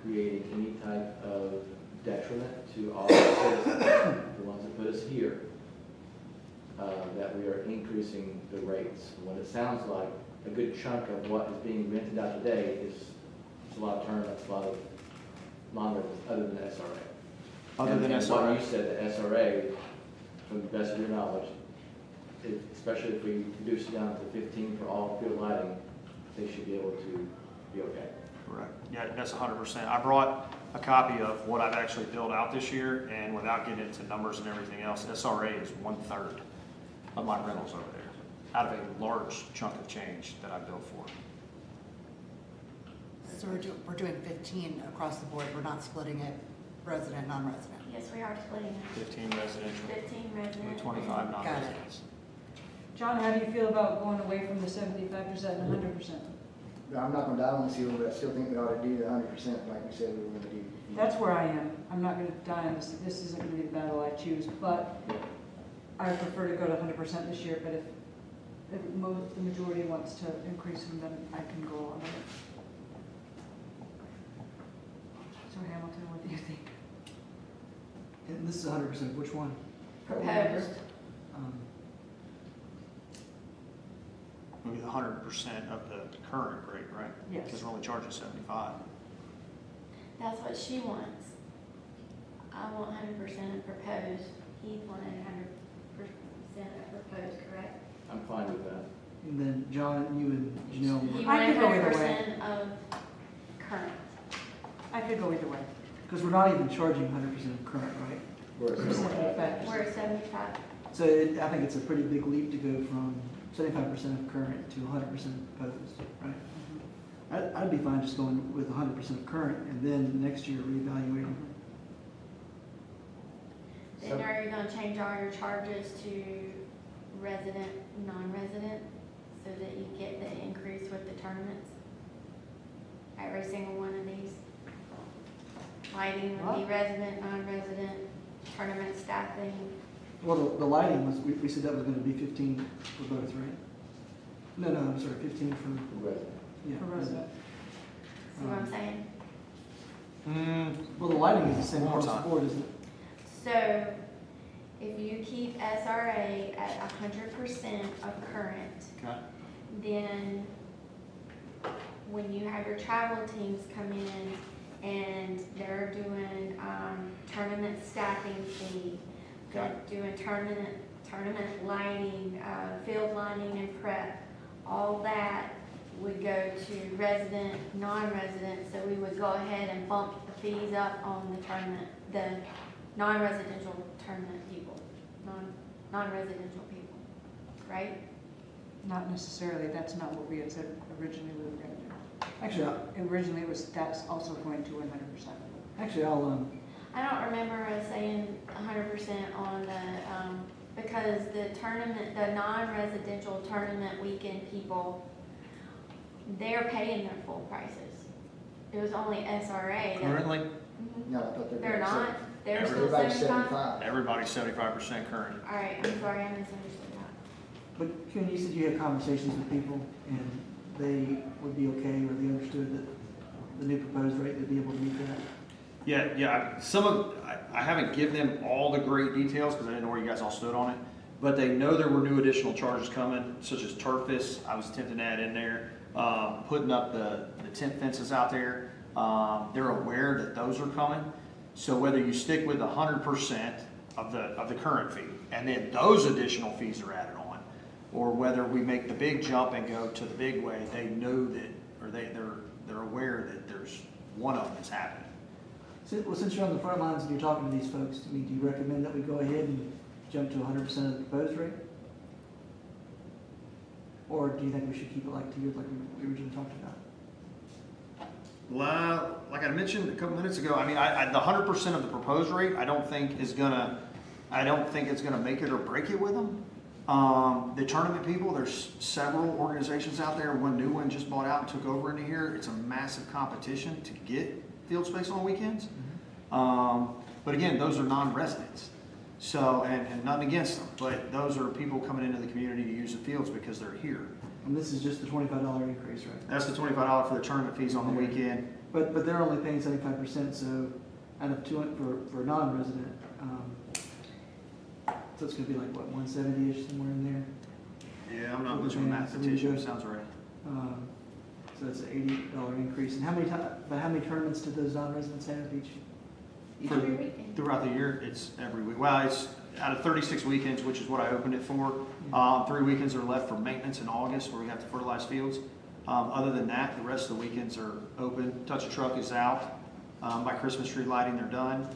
creating any type of detriment to all the citizens, the ones that put us here, that we are increasing the rates. What it sounds like, a good chunk of what is being rented out today is a lot of tournaments, a lot of non-residents, other than SRA. Other than And SRA. what you said, the SRA, from the best of your knowledge, especially if we reduce it down to 15 for all field lighting, they should be able to be okay. Correct. Yeah, that's 100%. I brought a copy of what I've actually built out this year, and without getting into numbers and everything else, SRA is 1/3. of my rentals over there, out of a large chunk of change that I bill for. So we're doing 15 across the board, we're not splitting it resident, non-resident. Yes, we are splitting it. 15 residential, 15 resident. 25 non-residents. John, how do you feel about going away from the 75% and 100%? I'm not gonna die on this hill, but I still think we ought to do the 100% like we said we were gonna do. That's where I am. I'm not gonna die on this. This isn't gonna be the battle I choose, but I prefer to go to 100% this year, but if the majority wants to increase them, then I can go on with it. So Hamilton, what do you think? And this is 100%, which one? Proposed. Maybe 100% of the current rate, right? Yes. Because we're only charging 75. That's what she wants. I want 100% of proposed. He wanted 100% of proposed, correct? I'm fine with that. And then John, you and Janelle, He were- I wanted could go either way. 100% of current. I could go either way. because we're not even charging 100% of current, right? We're at 75. We're at 75. So I think it's a pretty big leap to go from 75% of current to 100% proposed, right? I'd be fine just going with 100% of current and then next year reevaluating. Then are you gonna change all your charges to resident, non-resident, so that you get the increase with the tournaments? Every single one of these? Lighting would be resident, non-resident, tournament staffing. Well, the lighting was, we said that was gonna be 15 for both, right? No, I'm sorry, 15 for, Resident. yeah. For resident. See what I'm saying? Well, the lighting is the same One more across the time. board, isn't it? So, if you keep SRA at 100% of current, Okay. then when you have your travel teams come in and they're doing tournament staffing fee, they're doing tournament lighting, field lighting and prep, all that would go to resident, non-resident, so we would go ahead and bump the fees up on the tournament, the non-residential tournament people, non-residential people, right? Not necessarily, that's not what we had said originally we were gonna do. Actually, Originally it was, that's also going to 100%. actually, I'll, I don't remember us saying 100% on the, because the tournament, the non-residential tournament weekend people, they're paying their full prices. It was only SRA that. Currently, Mhm. No, I thought they were. They're not? They're still Everybody's 75? everybody's 75% current. All right, I'm sorry, I misunderstood that. but Ken, you said you had conversations with people and they would be okay, or they understood that the new proposed rate would be able to meet that? Yeah, I haven't given them all the great details because I didn't know where you guys all stood on it. But they know there were new additional charges coming, such as turfus. I was attempting to add in there, putting up the tent fences out there. They're aware that those are coming. So whether you stick with 100% of the current fee, and then those additional fees are added on, or whether we make the big jump and go to the big way, they know that, or they're aware that there's one of them that's happening. Well, since you're on the front lines and you're talking to these folks, do you recommend that we go ahead and jump to 100% of the proposed rate? Or do you think we should keep it like tiered, like we originally talked about? Like I mentioned a couple minutes ago, I mean, the 100% of the proposed rate, I don't think it's gonna make it or break it with them. The tournament people, there's several organizations out there. One new one just bought out and took over into here. It's a massive competition to get field space on weekends. But again, those are non-residents. So, and nothing against them, but those are people coming into the community to use the fields because they're here. And this is just the $25 increase, right? That's the $25 for the tournament fees on the weekend. But they're only paying 75%, so out of 200 for a non-resident, so it's gonna be like, what, 170-ish, somewhere in there? Yeah, I'm not much of a mathematician, sounds right. So it's an $80 increase. And how many tournaments do those non-residents have each? Every weekend. Throughout the year, it's every week. Well, it's out of 36 weekends, which is what I opened it for. 3 weekends are left for maintenance in August, where we have to fertilize fields. Other than that, the rest of the weekends are open. Touch a Truck is out. By Christmas tree lighting, they're done.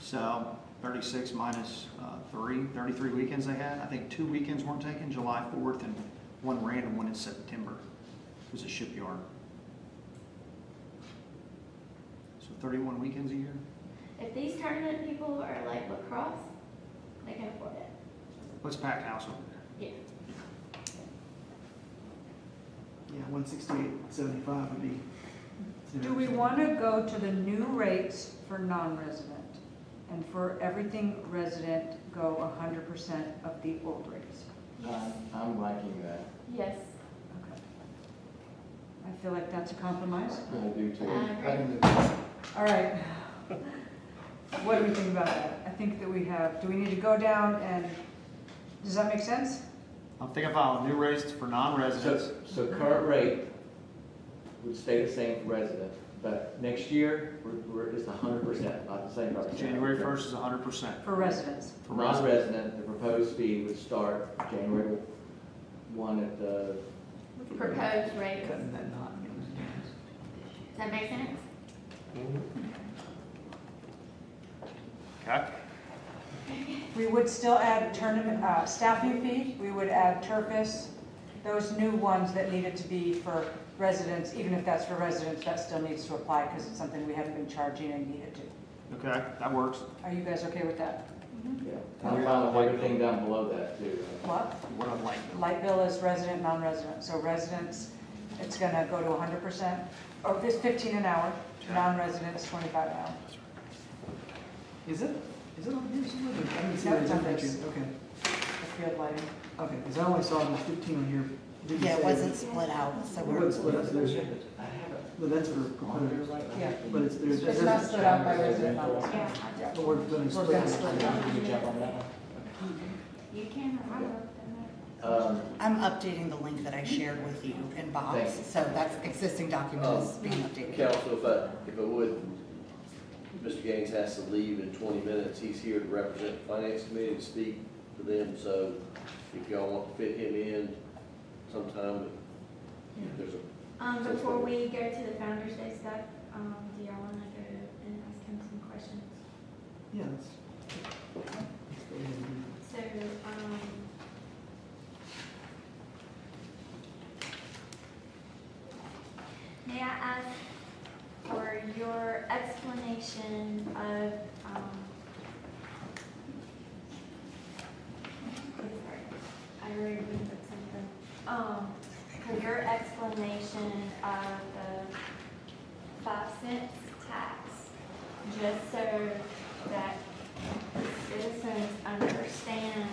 So 36 minus 33 weekends they had. I think 2 weekends weren't taken, July 4th, and one random one in September. It was a shipyard. So 31 weekends a year. If these tournament people are like lacrosse, they can afford it. What's packed house over there? Yeah. Yeah, 168.75 would be. Do we want to go to the new rates for non-resident? And for everything resident, go 100% of the old rates? I'm liking that. Yes. Okay. I feel like that's a compromise. I do too. I agree. All right. What do we think about that? I think that we have, do we need to go down and, does that make sense? I'm thinking about new rates for non-residents. So current rate would stay the same for resident, but next year, we're just 100%, not the same. January 1st is 100%. For residents? For residents. Non-resident, the proposed fee would start January 1 at the. Proposed rates. Cutting that knot. Does that make sense? Okay. We would still add tournament, staffing fee, we would add turfus, those new ones that needed to be for residents, even if that's for residents, that still needs to apply because it's something we haven't been charging and needed to. Okay, that works. Are you guys okay with that? Yeah, I'm fine with everything down below that too. What? What on light bill? Light bill is resident, non-resident, so residents, it's gonna go to 100%, or it's 15 an hour, non-residents, 25 an hour. Is it on here somewhere? I didn't see No, it it's in on the this. Okay, The field lighting. okay, because I only saw there's 15 on here. Didn't Yeah, it say- wasn't split out, so It we're. wasn't split out, so there's, but that's for proposers. Yeah. But there's. It's not split out by resident, non-resident. Yeah. But we're gonna We're split gonna it. split it out. You can, I will. I'm updating the link that I shared with you in Bob's, Thanks. so that's existing document is being updated. Council, if I would, Mr. Gaines has to leave in 20 minutes. He's here to represent the Finance Committee to speak for them, so if y'all want to fit him in sometime, if there's a. Before we go to the Founder's Day stuff, do y'all want to go and ask him some questions? Yeah, let's go ahead and do So, may I ask for your explanation of, I already remembered something. For your explanation of the 5 cents tax, just so that citizens understand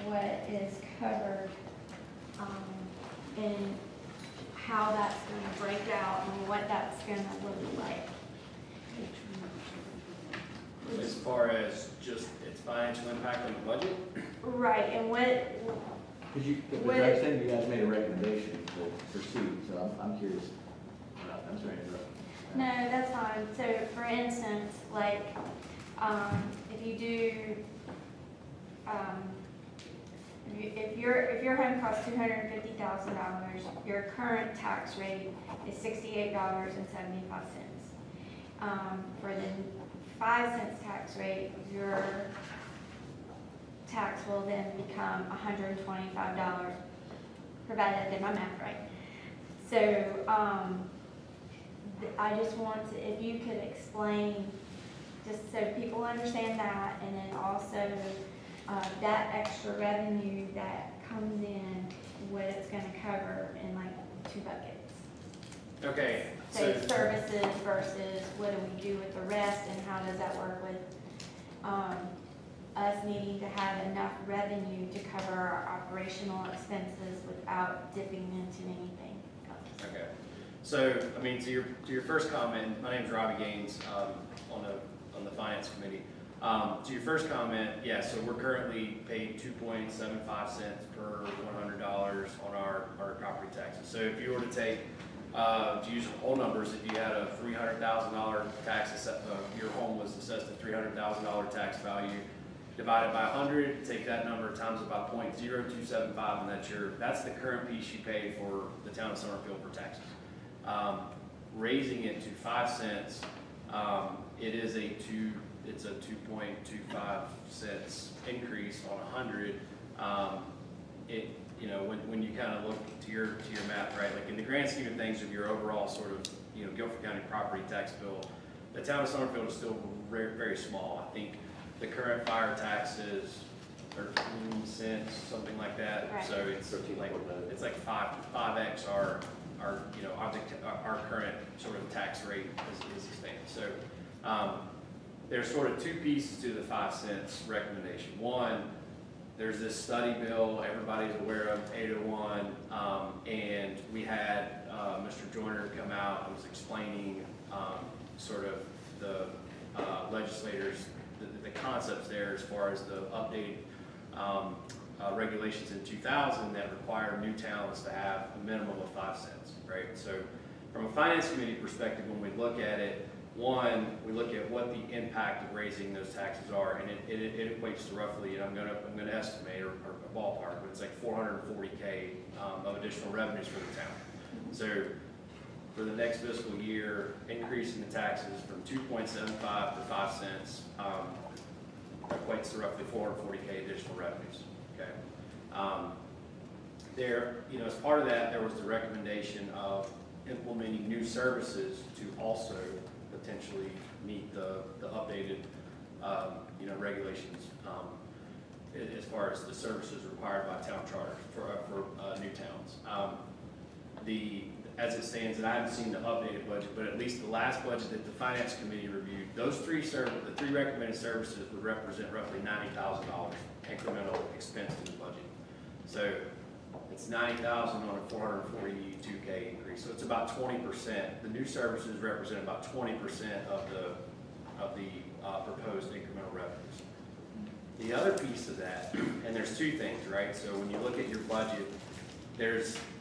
what is covered, and how that's gonna break out and what that's gonna look like. As far as just its financial impact on the budget? Right, and what, Because as What- I said, you guys made a recommendation to proceed, so I'm curious. I'm sorry to interrupt. no, that's fine. So for instance, like, if you do, if your home costs $250,000, your current tax rate is $68.75. For the 5 cents tax rate, your tax will then become $125, provided I did my math right. So, I just want to, if you could explain, just so people understand that, and then also that extra revenue that comes in, what it's gonna cover in like 2 buckets. Okay, Say so, services versus what do we do with the rest, and how does that work with us needing to have enough revenue to cover our operational expenses without dipping into anything else? okay. So, I mean, to your first comment, my name's Robbie Gaines, on the Finance Committee. To your first comment, yeah, so we're currently paid 2.75 cents per $100 on our property taxes. So if you were to take, to use whole numbers, if you had a $300,000 tax, your home was assessed a $300,000 tax value, divided by 100, take that number times about 0.0275, and that's the current piece you pay for the town of Summerfield for taxes. Raising it to 5 cents, it's a 2.25 cents increase on 100. It, you know, when you kind of look to your map, right, like in the grand scheme of things of your overall sort of, you know, Guilford County property tax bill, the town of Summerfield is still very, very small. I think the current fire tax is 13 cents, something like that. Right. So it's like 5x our you know, our current sort of tax rate is expanded. So there's sort of two pieces to the 5 cents recommendation. One, there's this study bill everybody's aware of, 801, and we had Mr. Joyner come out and was explaining sort of the legislators, the concepts there as far as the updated regulations in 2000 that require new towns to have a minimum of 5 cents, right? So from a finance committee perspective, when we look at it, one, we look at what the impact of raising those taxes are, and it equates to roughly, and I'm gonna estimate or ballpark, but it's like 440K of additional revenues for the town. So for the next fiscal year, increasing the taxes from 2.75 to 5 cents equates to roughly 440K additional revenues. Okay. There, you know, as part of that, there was the recommendation of implementing new services to also potentially meet the updated, you know, regulations as far as the services required by town charters for new towns. As it stands, and I haven't seen the updated budget, but at least the last budget that the finance committee reviewed, those the three recommended services would represent roughly $90,000 incremental expense to the budget. So it's 90,000 on a 442K increase. So it's about 20%. The new services represent about 20% of the proposed incremental revenues. The other piece of that, and there's two things, right? So when you look at your budget,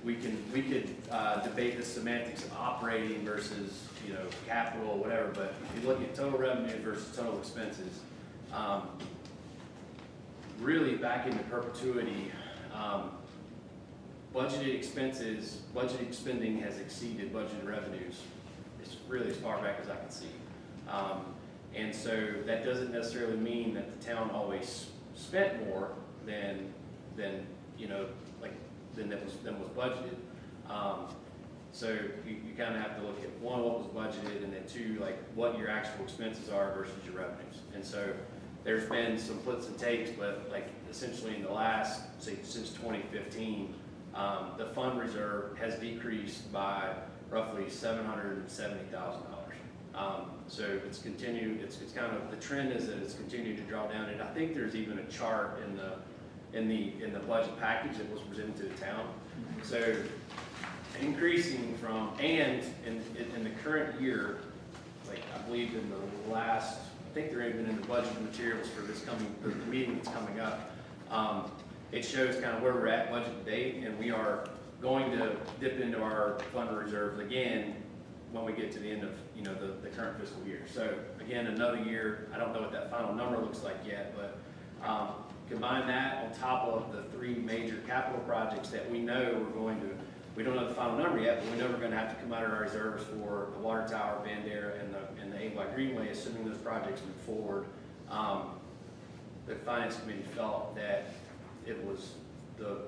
we could debate the semantics of operating versus, you know, capital, whatever. But if you look at total revenues versus total expenses, really back into perpetuity, budgeted spending has exceeded budgeted revenues. It's really as far back as I can see. And so that doesn't necessarily mean that the town always spent more than you know, like than was budgeted. So you kind of have to look at one, what was budgeted, and then two, like what your actual expenses are versus your revenues. And so there's been some puts and takes, but like essentially in the last, say, since 2015, the fund reserve has decreased by roughly $770,000. So it's continued. It's kind of, the trend is that it's continued to draw down, and I think there's even a chart in the budget package that was presented to the town. So increasing from, and in the current year, like I believe in the last, I think they're even in the budget materials for this the meeting that's coming up. It shows kind of where we're at budget to date, and we are going to dip into our fund reserves again when we get to the end of, you know, the current fiscal year. So again, another year. I don't know what that final number looks like yet, but combine that on top of the three major capital projects that we know we don't know the final number yet, but we know we're going to have to come out of our reserves for the water tower, Bandera, and the A-Block Greenway, assuming those projects move forward. The finance committee felt that it was the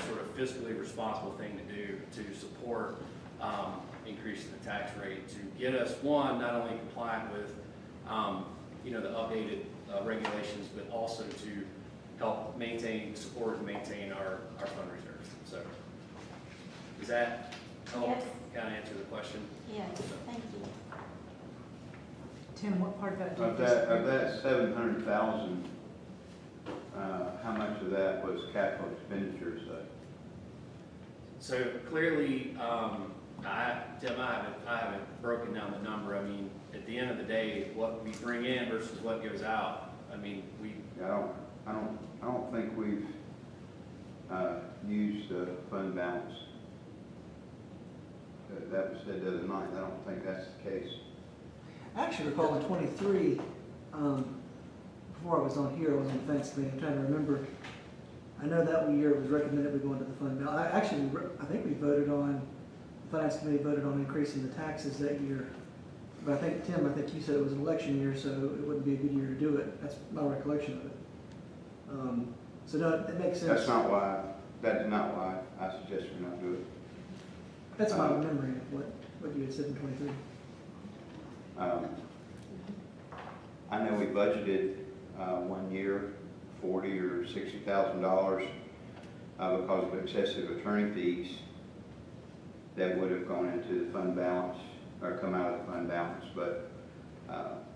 sort of fiscally responsible thing to do to support increasing the tax rate to get us, one, not only compliant with you know, the updated regulations, but also to help support and maintain our fund reserve. So does that help kind of answer the question? Yes, thank you. Tim, what part of that? Of that 700,000, how much of that was capital expenditures? So clearly, Tim, I haven't broken down the number. I mean, at the end of the day, what we bring in versus what goes out. I mean, I don't think we've used the fund balance. That was said the other night. I don't think that's the case. I actually recall in '23, before I was on here, I was on the fence committee. I'm trying to remember. I know that year it was recommended we go into the fund balance. I think we voted on, the finance committee voted on increasing the taxes that year. But I think, Tim, I think you said it was an election year, so it wouldn't be a good year to do it. That's my recollection of it. So no, it makes sense. That is not why I suggest we not do it. That's my memory of what you had said in 23. I know we budgeted, 1 year, $40,000 or $60,000, because of excessive attorney fees that would have gone into the fund balance, or come out of the fund balance, but,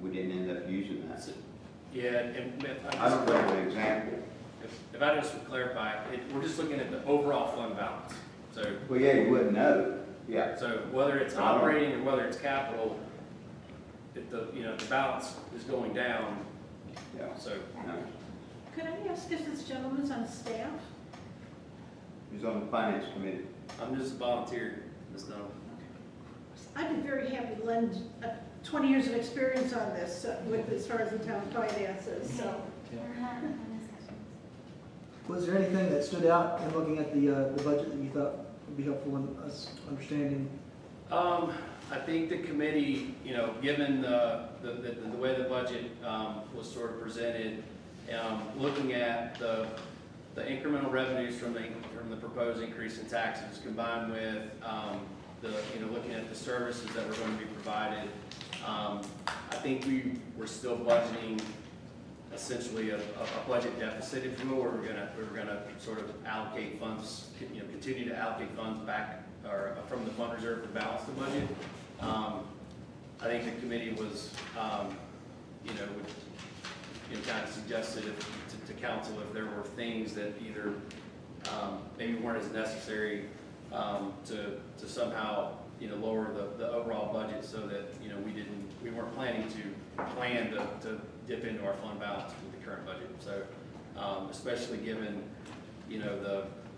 we didn't end up using that. Yeah, and I don't know an example. if I just clarify, we're just looking at the overall fund balance. So, Well, yeah, you wouldn't know, yeah. so whether it's operating or whether it's capital, if the balance is going down, Yeah. so. No. Could I ask if this gentleman's on staff? He's on the finance committee. I'm just a volunteer, Ms. Dunham. I'd be very happy to lend 20 years of experience on this, with as far as the town finances, so. Was there anything that stood out in looking at the budget that you thought would be helpful in us understanding? I think the committee, given the way the budget was sort of presented, looking at the incremental revenues from the proposed increase in taxes combined with looking at the services that were going to be provided, I think we were still budgeting essentially a budget deficit, if you will, where we were gonna sort of allocate funds, continue to allocate funds back or from the fund reserve to balance the budget. I think the committee was, kind of suggested to council if there were things that either maybe weren't as necessary to somehow lower the overall budget so that we weren't planning to dip into our fund balance with the current budget. So especially given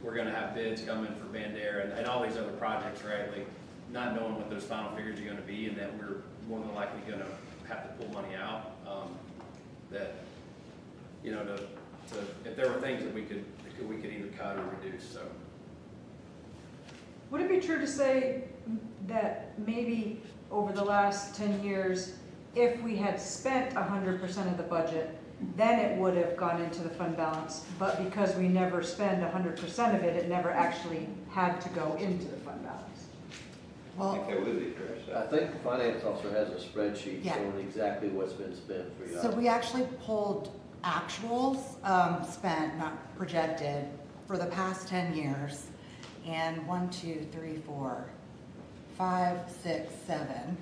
we're going to have bids coming for Bandera and all these other projects, right? Like not knowing what those final figures are going to be, and that we're more than likely going to have to pull money out. That if there were things that we could either cut or reduce. So Would it be true to say that maybe over the last 10 years, if we had spent 100% of the budget, then it would have gone into the fund balance, but because we never spend 100% of it, it never actually had to go into the fund balance? I Well, think that would be addressed. I think the finance officer has a spreadsheet Yeah. showing exactly what's been spent for you. so we actually pulled actuals, spent, not projected, for the past 10 years. And 1, 2, 3, 4, 5, 6, 7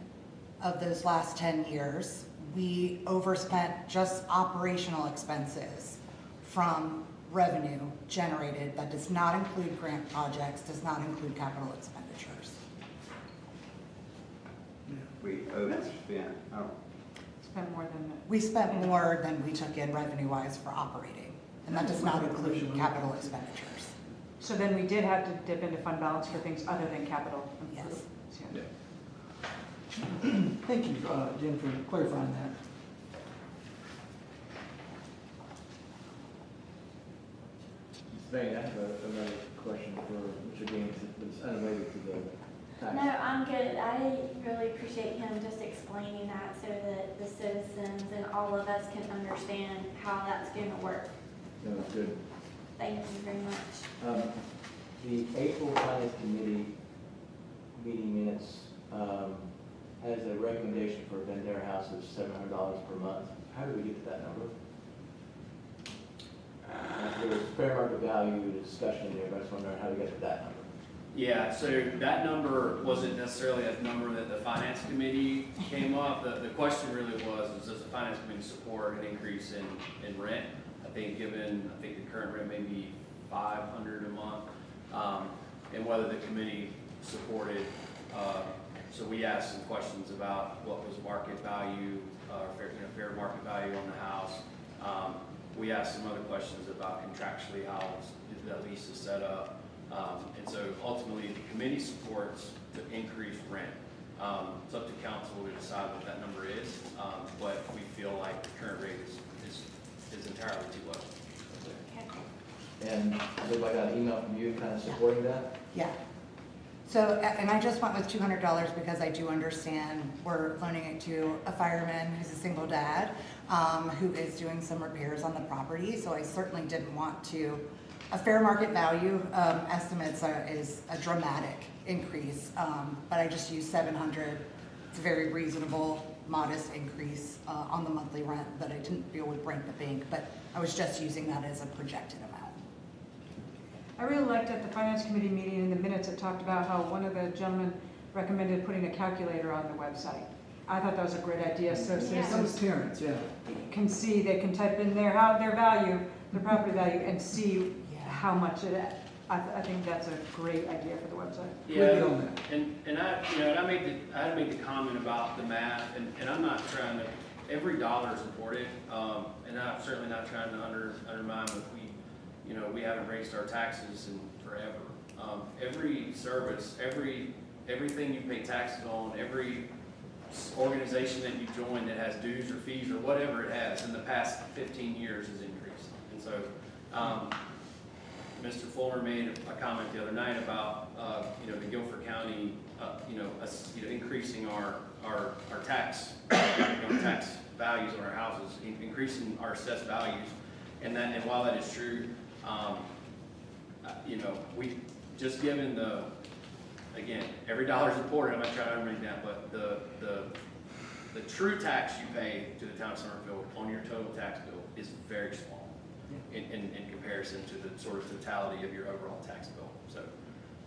of those last 10 years, we overspent just operational expenses from revenue generated. That does not include grant projects, does not include capital expenditures. We overspent. Spent more than We spent more than we took in revenue-wise for operating, and that does not include capital expenditures. So then we did have to dip into fund balance for things other than capital Yes. improvements. Yeah. Thank you, Jen, for clarifying that. Spain, I have another question for Mr. Gaines, it's unrelated to the tax. No, I'm good. I really appreciate him just explaining that so that the citizens and all of us can understand how that's going to work. No, it's good. Thank you very much. The April Finance Committee meeting minutes has a recommendation for a Bandera house of $700 per month. How do we get to that number? There was fair market value discussion there, but I was wondering how we get to that number. yeah, so that number wasn't necessarily a number that the finance committee came up. The question really was, does the finance committee support an increase in rent? I think the current rent may be $500 a month, and whether the committee supported. So we asked some questions about what was market value, fair market value on the house. We asked some other questions about contractually how the lease is set up. And so ultimately the committee supports the increased rent. It's up to council to decide what that number is, but we feel like the current rate is entirely too low. Okay. And I believe I got an email from you kind of supporting that? Yeah. So, and I just went with $200 because I do understand we're loaning it to a fireman who's a single dad, who is doing some repairs on the property. So I certainly didn't want to, a fair market value estimates is a dramatic increase, but I just used 700. It's a very reasonable, modest increase on the monthly rent that I didn't feel would break the bank, but I was just using that as a projected amount. I really liked at the finance committee meeting in the minutes, it talked about how one of the gentlemen recommended putting a calculator on the website. I thought that was a great idea, so Some citizens parents, yeah. can see, they can type in their value, their property value, and see how much it is. I think that's a great idea for the website. We'll get on that. And I, you know, and I had made the comment about the math, and I'm not trying to, every dollar is important, and I'm certainly not trying to undermine what you know, we haven't raised our taxes in forever. Every service, everything you pay taxes on, every organization that you join that has dues or fees or whatever it has in the past 15 years has increased. And so, Mr. Fuller made a comment the other night about, you know, the Guilford County, you know, increasing our tax, tax values on our houses, increasing our assessed values, and while that is true, you know, we just given the, again, every dollar is important. I'm not trying to bring that, but the true tax you pay to the town of Summerfield on your total tax bill is very small in comparison to the sort of totality of your overall tax bill. So,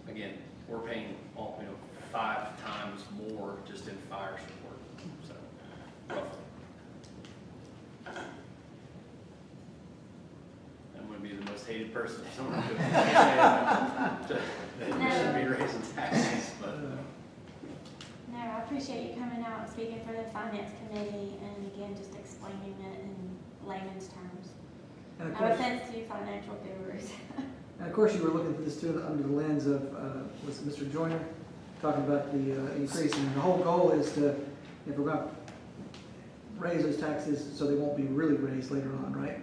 again, we're paying, you know, 5 times more just in fire support. So, roughly. I'm going to be the most hated person in Summerfield. We shouldn't be raising taxes, but. No, I appreciate you coming out and speaking for the finance committee and again, just explaining it in layman's terms. And of No course, offense to you financial gurus. and of course, you were looking at this too under the lens of, was it Mr. Joyner, talking about the increase. And the whole goal is to, if we're going to raise those taxes so they won't be really raised later on, right?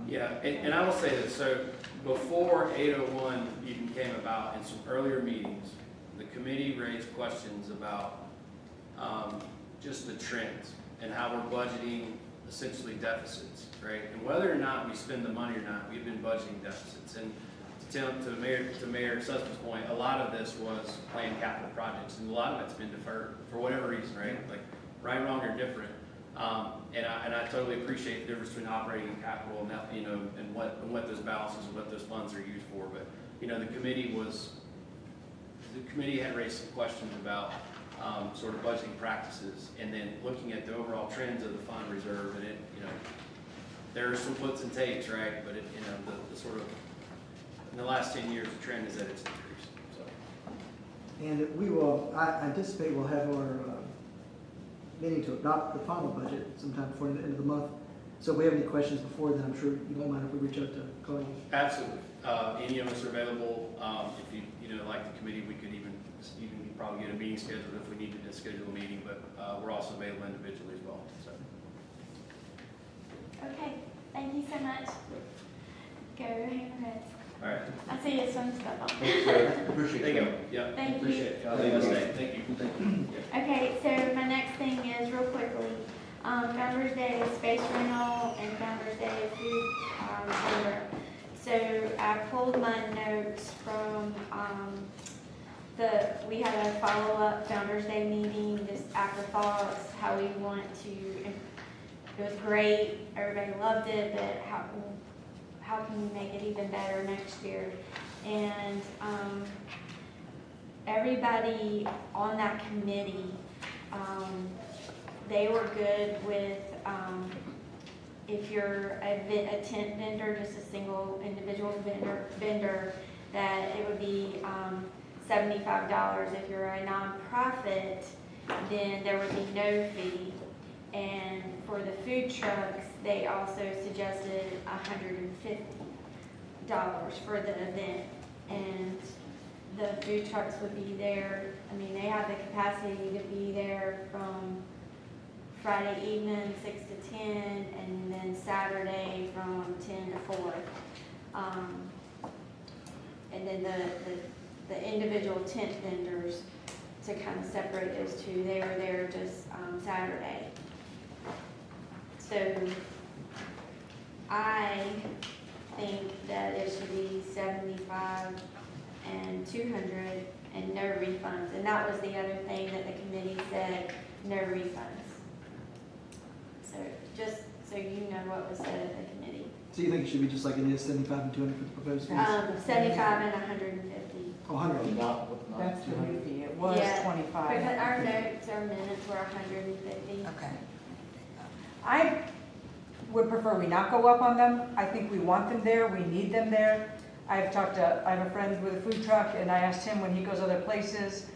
Yeah, and I will say this, so before 801 even came about, in some earlier meetings, the committee raised questions about just the trends and how we're budgeting essentially deficits, right? And whether or not we spend the money or not, we've been budgeting deficits. And to Mayor Sussman's point, a lot of this was planned capital projects, and a lot of it's been deferred for whatever reason, right? Like right, wrong, or different. And I totally appreciate the difference between operating and capital, and that, you know, and what those balances and what those funds are used for. But you know, the committee had raised some questions about sort of budgeting practices, and then looking at the overall trends of the fund reserve, and it, you know, there are some puts and takes, right? But it, you know, the sort of in the last 10 years, the trend is that it's decreased. So. And we will, I anticipate we'll have our meeting to adopt the final budget sometime before the end of the month. So if we have any questions before then, I'm sure you won't mind if we reach out to Chloe. Absolutely. Any of us are available. If you know, like the committee, we could even probably get a meeting scheduled if we needed to schedule a meeting, but we're also available individually as well. So. Okay, thank you so much. Go Hammerheads. All right. I see you swing stuff on. Thanks, sir. Appreciate There you it. go. Yeah. Thank you. Appreciate it. Y'all leave us today. Thank you. Thank you. Okay, so my next thing is real quickly, Founders Day space rental and Founders Day food order. So I pulled my notes from we had a follow-up Founders Day meeting, just afterthoughts, how we want to, it was great, everybody loved it, but how can we make it even better next year? And everybody on that committee, they were good with if you're a tent vendor, just a single individual vendor, that it would be $75. If you're a nonprofit, then there would be no fee. And for the food trucks, they also suggested $150 for the event. And the food trucks would be there, I mean, they have the capacity to be there from Friday evening, 6 to 10, and then Saturday from 10 to 4. And then the the individual tent vendors to kind of separate those two. They were there just Saturday. So I think that it should be 75 and 200 and no refunds. And that was the other thing that the committee said, no refunds. So just so you know what was said at the committee. So you think it should be just like it is, 75 and 200 for the proposed fees? 75 and 150. Oh, 100. Not That's the 200. new fee, it was Yeah, 25. Because our notes, our minutes were 150. Okay. I would prefer we not go up on them. I think we want them there, we need them there. I have a friend with a food truck, and I asked him when he goes other places,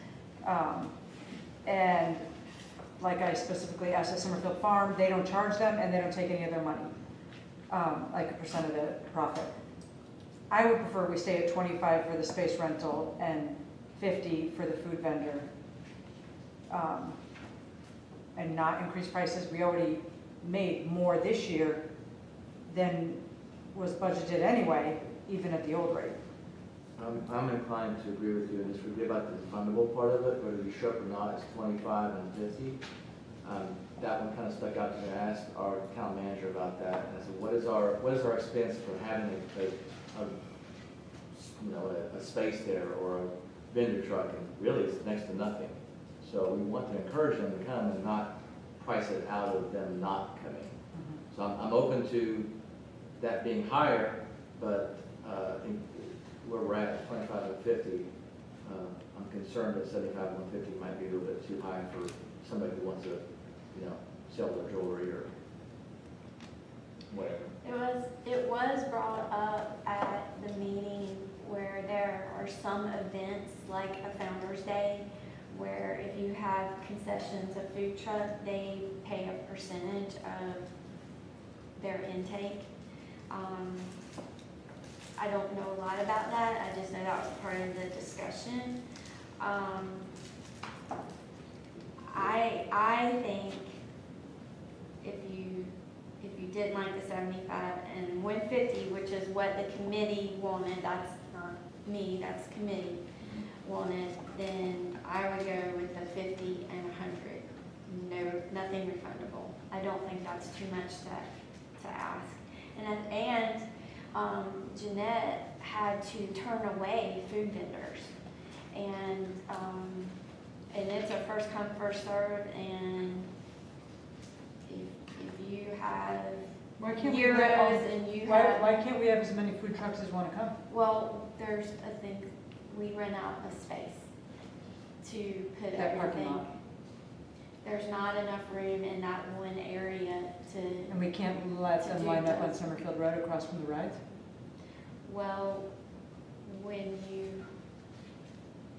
and like I specifically asked at Summerfield Farm, they don't charge them and they don't take any of their money, like a percent of the profit. I would prefer we stay at 25 for the space rental and 50 for the food vendor, and not increase prices. We already made more this year than was budgeted anyway, even at the old rate. I'm inclined to agree with you, and just forget about the fundable part of it, whether you show up or not, it's 25 and 50. That one kind of stuck out to me. I asked our town manager about that, and I said, what is our expense for having a space there or a vendor truck? And really, it's next to nothing. So we want to encourage them to come and not price it out of them not coming. So I'm open to that being higher, but I think where we're at 25 and 50, I'm concerned that 75 and 150 might be a little bit too high for somebody who wants to, sell their jewelry or whatever. It was brought up at the meeting where there are some events like a Founder's Day where if you have concessions, a food truck, they pay a percentage of their intake. I don't know a lot about that. I just know that was part of the discussion. I think if you didn't like the 75 and 150, which is what the committee wanted, that's not me, that's committee wanted, then I would go with the 50 and 100. Nothing refundable. I don't think that's too much to ask. And Jeanette had to turn away food vendors, and it's a first come first serve. And if you have Why can't we euros and you have why can't we have as many food trucks as want to come? well, there's a thing, we rent out a space to put That parking everything. lot. There's not enough room in that one area to, And we can't let them line up on Summerfield Road across from the rides? well,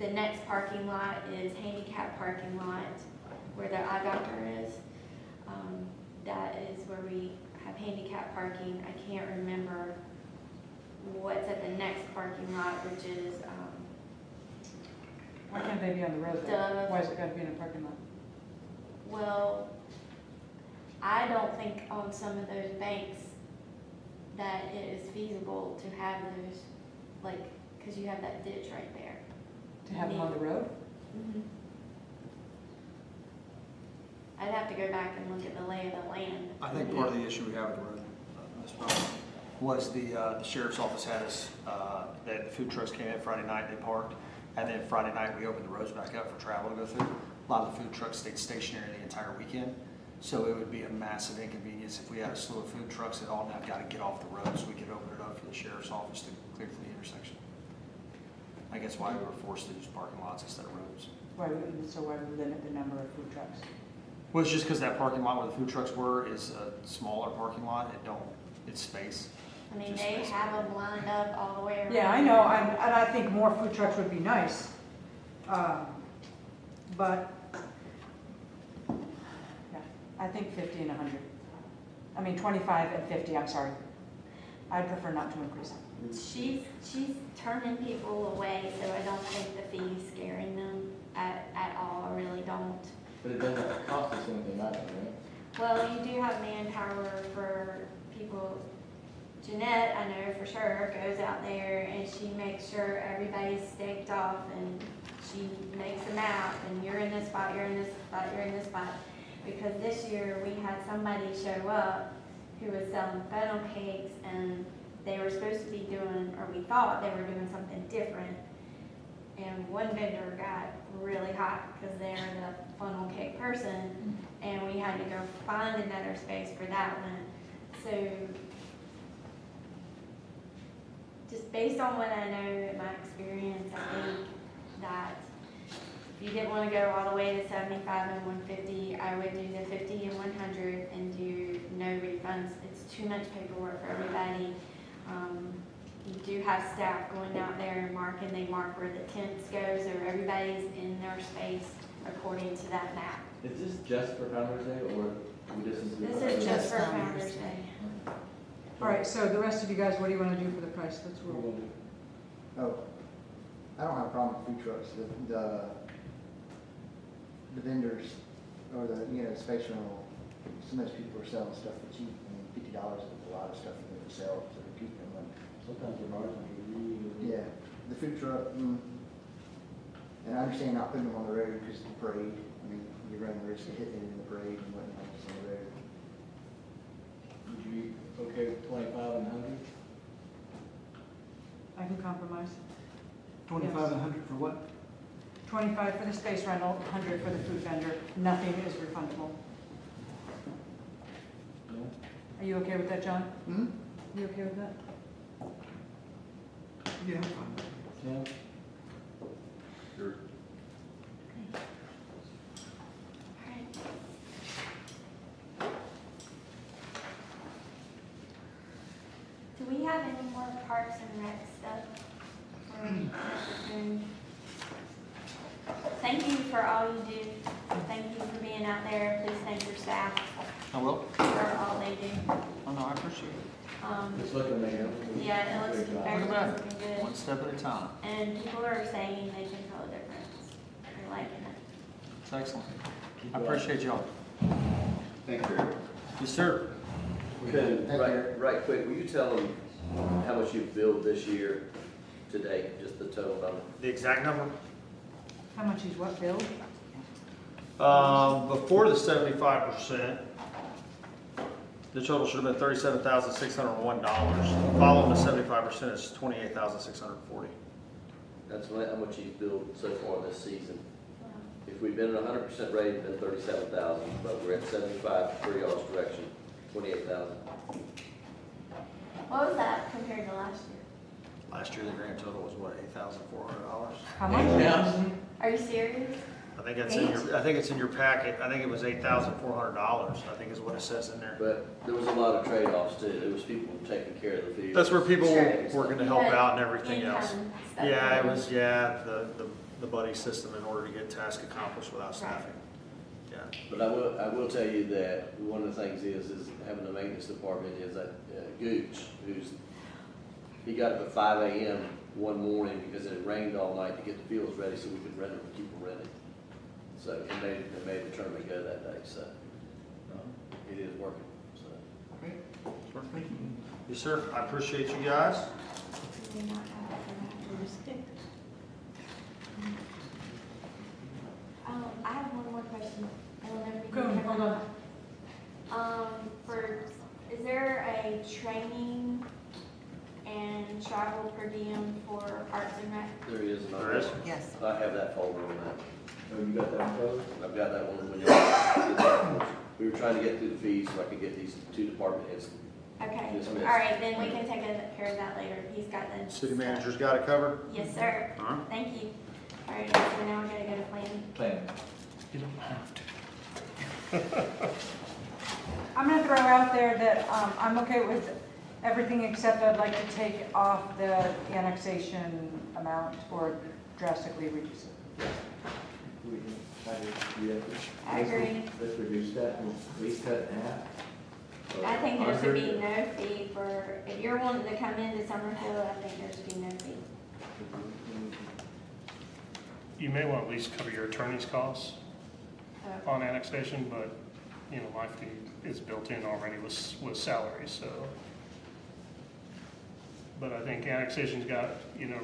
the next parking lot is handicap parking lot where the eye doctor is. That is where we have handicap parking. I can't remember what's at the next parking lot, which is, Why can't they be on the road then? Dove. Why has it got to be in a parking lot? well, I don't think on some of those banks that it is feasible to have those, like, because you have that ditch right there. To have them on the road? Mhm. I'd have to go back and look at the lay of the land. I think part of the issue we have with the road, Ms. Brown, was the sheriff's office had us, that food trucks came in Friday night, they parked, and then Friday night, we opened the roads back up for travel to go through. A lot of the food trucks stayed stationary the entire weekend, so it would be a massive inconvenience if we had a slew of food trucks that all now got to get off the road so we could open it up for the sheriff's office to clear through the intersection. I guess why we were forced to use parking lots instead of roads. Why would we limit the number of food trucks? Well, it's just because that parking lot where the food trucks were is a smaller parking lot, it's space. I mean, Just they space. have them lined up all the way around. Yeah, I know, and I think more food trucks would be nice. But, yeah, I think 50 and 100. I mean, 25 and 50, I'm sorry. I'd prefer not to increase it. She's turning people away, so I don't think the fee's scaring them at all. I really don't. But it doesn't cost us anything either, right? Well, you do have manpower for people Jeanette, I know for sure, goes out there and she makes sure everybody's staked off and she makes a map and you're in this spot, you're in this spot, you're in this spot. Because this year we had somebody show up who was selling funnel cakes and they were supposed to be doing, or we thought they were doing something different. And one vendor got really hot because they're the funnel cake person and we had to go find another space for that one. So just based on what I know in my experience, I think that if you didn't want to go all the way to 75 and 150, I would do the 50 and 100 and do no refunds. It's too much paperwork for everybody. You do have staff going out there and marking. They mark where the tents go, so everybody's in their space according to that map. Is this just for Founder's Day, or we just include? This is just for Founder's Day. All right, so the rest of you guys, what do you want to do for the price? Let's roll. Oh, I don't have a problem with food trucks. The vendors, or the, space rental, some of those people are selling stuff for cheap. I mean, $50 is a lot of stuff for them to sell, so they're keeping them. Sometimes the margins are really. Yeah, the food truck, and I understand not putting them on the road because of the parade. I mean, you run the risk of hitting it in the parade and whatnot on the road. Would you be okay with 25 and 100? I can compromise. 25 and 100 for what? 25 for the space rental, 100 for the food vendor. Nothing is refundable. No? Are you okay with that, John? Hmm? You okay with that? Yeah, I'm fine. Tim? Sure. Alright. Do we have any more parks and rec stuff? Thank you for all you do. Thank you for being out there. Please thank your staff I will. for all they do. Oh, no, I appreciate it. It's looking amazing. Yeah, it looks, Look at everything's that. looking good. One step at a time. And people are saying they can tell a difference. They're liking it. It's excellent. I appreciate y'all. Thank you. Yes, sir. Okay, right quick, will you tell them how much you've billed this year to date, just the total number? The exact number? How much is what, Bill? Before the 75%, the total should have been $37,601. Following the 75% is $28,640. That's how much you've billed so far this season. If we'd been at 100% rate, it'd been 37,000, but we're at 75 for y'all's direction, 28,000. What was that compared to last year? Last year, the grand total was what, $8,400? How much? Yeah. Are you serious? I think it's in your, I think it's in your packet. I think it was $8,400, I think is what it says in there. But there was a lot of trade-offs too. There was people taking care of the field. That's where people Sure. were gonna help out and everything else. Income stuff. Yeah, it was, the buddy system in order to get tasks accomplished without staffing. Yeah. But I will tell you that one of the things is having the maintenance department is that Gooch, he got up at 5 a.m. one morning because it rained all night to get the fields ready so we could rent them and keep them rented. So it made the tournament go that day, so it is working, so. Okay. Yes, sir. I appreciate you guys. Do we not have that for that? I have one more question. I don't know if we Go, can hold cover on. is there a training and travel per diem for Parks and Rec? There is. And There is? Yes. I have that folder on that. Oh, you got that covered? I've got that one when y'all, we were trying to get through the fees so I could get these two department heads. Okay, Dismissed. all right, then we can take care of that later. He's got the. City manager's got it covered? Yes, sir. All right. Thank you. All right, so now we're gonna go to planning. Plan. You don't have to. I'm gonna throw out there that I'm okay with everything except I'd like to take off the annexation amount or drastically reduce it. I agree. Let's reduce that, and at least cut it in half. I think there should be no fee for, if you're wanting to come into Summerfield, I think there should be no fee. You may want to at least cover your attorney's costs So, on annexation, but, my fee is built in already with salary, so But I think annexation's got,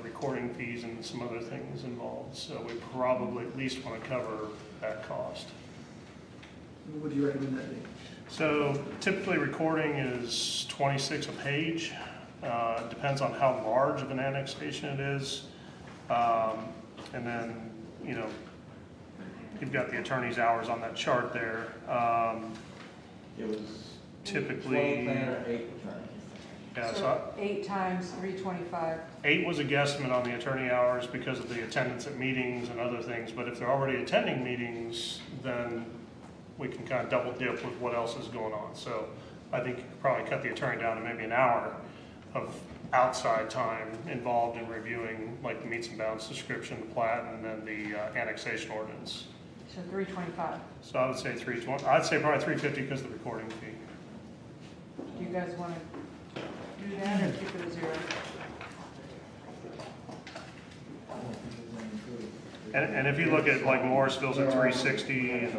recording fees and some other things involved, so we probably at least want to cover that cost. What would you recommend that be? So typically recording is 26 a page. Depends on how large of an annexation it is. And then, you've got the attorney's hours on that chart there. It was Typically, 12 planner, 8 attorney. yeah, So 8 times 325. 8 was a guesstimate on the attorney hours because of the attendance at meetings and other things, but if they're already attending meetings, then we can kind of double dip with what else is going on. So I think you could probably cut the attorney down to maybe an hour of outside time involved in reviewing like the meets and bounds description, the plat, and then the annexation ordinance. So 325. So I would say 320, I'd say probably 350 because of the recording fee. Do you guys want to do that or keep it at 0? And if you look at like Morrisville's at 360, and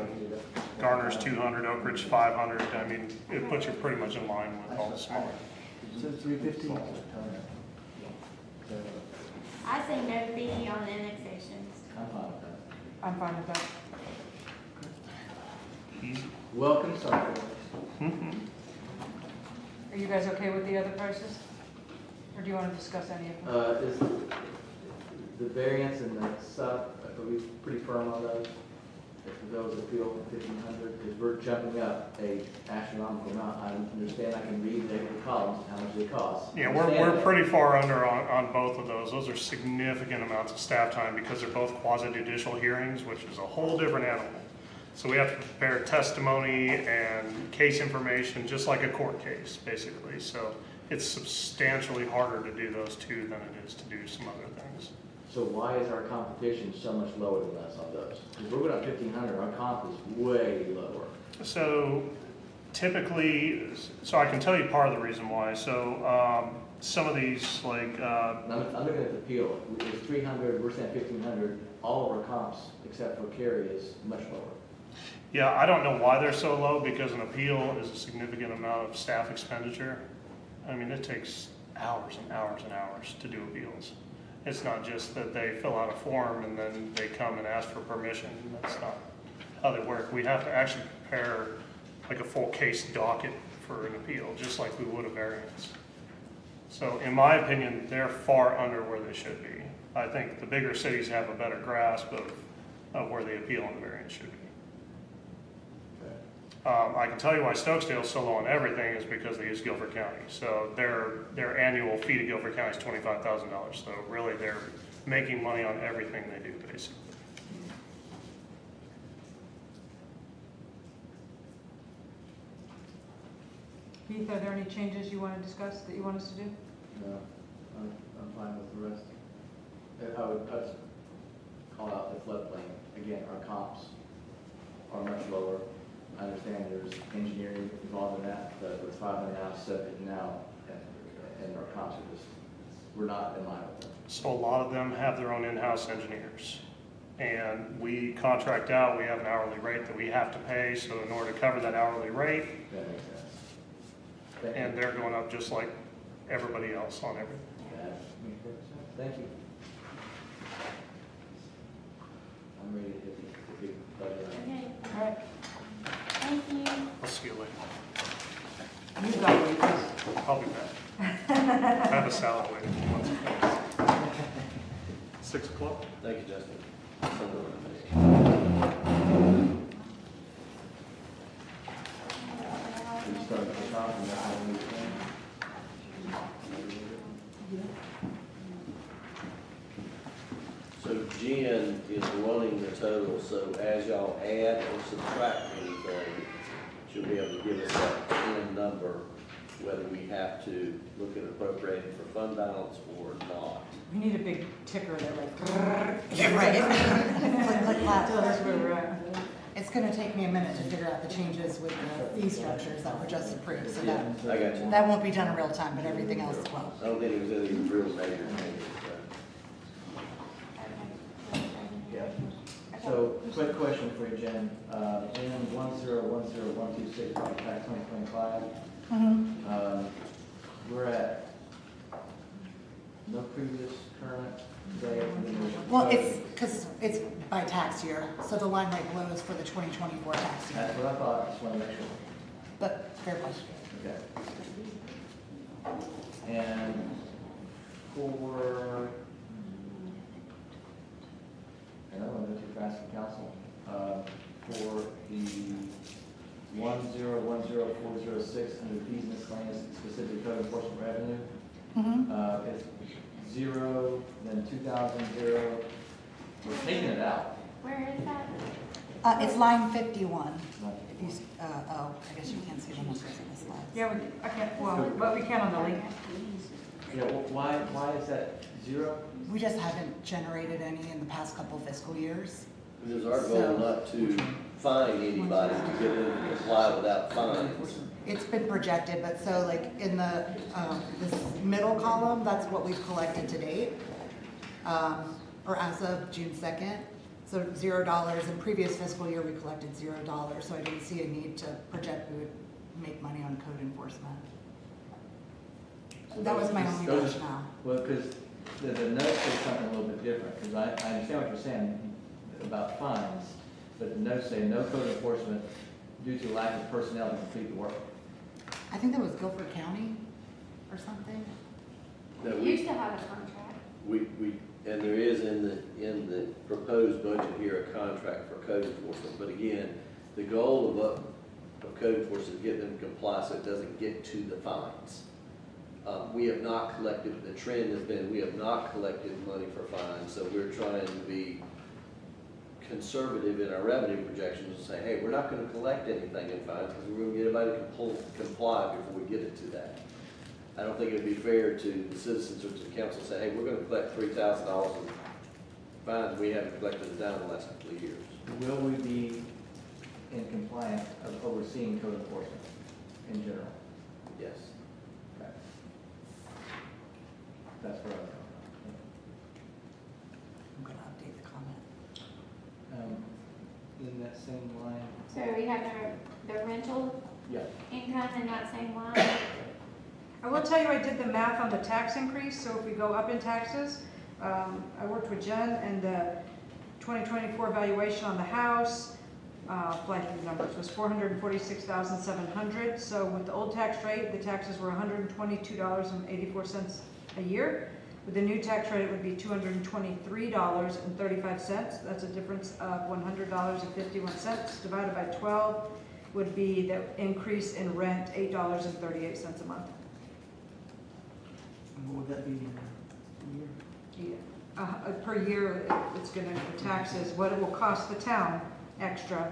Garner's 200, Oak Ridge 500, I mean, it puts you pretty much in line with all the smaller. So 350? I say no fee on annexations. I'm fine with that. I'm fine with that. Easy. Welcome, Summerfield. Are you guys okay with the other prices? Or do you want to discuss any of them? Is the variance and the sub, are we pretty firm on those? If those appeal from 1,500, because we're jumping up a astronomical amount. I understand, I can read the columns, how much they cost. Yeah, we're pretty far under on both of those. Those are significant amounts of staff time because they're both quasi-judicial hearings, which is a whole different animal. So we have to prepare testimony and case information, just like a court case, basically. So it's substantially harder to do those two than it is to do some other things. So why is our competition so much lower than us on those? Because we're going up 1,500, our comp is way lower. So typically, so I can tell you part of the reason why. So some of these, like, I'm looking at the appeal. It's 300, we're saying 1,500. All of our comps, except for Cary, is much lower. yeah, I don't know why they're so low because an appeal is a significant amount of staff expenditure. I mean, it takes hours and hours and hours to do appeals. It's not just that they fill out a form and then they come and ask for permission. That's not how they work. We have to actually prepare like a full case docket for an appeal, just like we would a variance. So in my opinion, they're far under where they should be. I think the bigger cities have a better grasp of where the appeal and the variance should be. I can tell you why Stokesdale's so low on everything is because they use Guilford County. So their annual fee to Guilford County is $25,000. So really they're making money on everything they do, basically. Keith, are there any changes you want to discuss that you want us to do? No, I'm fine with the rest. I would call out the floodplain. Again, our comps are much lower. I understand there's engineering involved in that, but with 500 now, 7 now, and our comps are just, we're not in line with them. So a lot of them have their own in-house engineers. And we contract out, we have an hourly rate that we have to pay. So in order to cover that hourly rate, That makes sense. and they're going up just like everybody else on everything. That makes perfect sense. Thank you. I'm ready to hit the big budget. Okay, All right. thank you. I'll see you later. You got it. I'll be back. I have a salad waiting for once. 6 o'clock? Thank you, Justin. We start at the top and that's how we move So Jen is running the total, so as y'all add or subtract anything, she'll be able to give us that end number, whether we have to look at appropriating for fund balance or not. We need a big ticker that like. Yeah, right. Click, click, clap. Tell us where we're at. It's gonna take me a minute to figure out the changes with the fee structures that were just approved, so that, I got you. that won't be done in real time, but everything else will. I don't think it was any real major changes, So, quick question for you, Jen. In 1010126, contract 2025, we're at no previous current day. Well, it's, because it's by tax year, so the line right below is for the 2024 tax year. That's what I thought, just want to make sure. But fair question. Okay. And for, and I don't want to go too fast for council, for the 1010406 under fees miscellaneous specific code enforcement revenue, it's 0, then 2000, 0. We're taking it out. Where is that? It's line 51. If you, oh, I guess you can't see the numbers in the slides. Yeah, I can't, well, but we can on the link. Yeah, well, why is that 0? We just haven't generated any in the past couple fiscal years. It is our goal not to fine anybody to get them to comply without fines. It's been projected, but so like in the, this middle column, that's what we've collected to date, or as of June 2nd. So $0. In previous fiscal year, we collected $0, so I didn't see a need to project we would make money on code enforcement. So That was my only those- rationale. Well, because the note says something a little bit different, because I understand what you're saying about fines, but the notes say no code enforcement due to lack of personnel to complete the work. I think that was Guilford County or something. No, We used to have a contract. And there is in the proposed budget here a contract for code enforcement, but again, the goal of code enforcement is get them to comply so it doesn't get to the fines. We have not collected, the trend has been, we have not collected money for fines, so we're trying to be conservative in our revenue projections and say, hey, we're not gonna collect anything in fines because we're gonna get everybody to comply before we get it to that. I don't think it'd be fair to the citizens or to the council to say, hey, we're gonna collect $3,000 in fines we haven't collected it down in the last couple of years. Will we be in compliance of overseeing code enforcement in general? Yes. Okay. That's where I'm gonna update the comment. in that same line. So we have the rental Yeah. income in that same line. I will tell you, I did the math on the tax increase, so if we go up in taxes, I worked with Jen, and the 2024 valuation on the house, like these numbers, was $446,700. So with the old tax rate, the taxes were $122.84 a year. With the new tax rate, it would be $223.35. That's a difference of $100.51. Divided by 12 would be the increase in rent, $8.38 a month. And what would that be a year? Per year, it's gonna, the taxes, what it will cost the town extra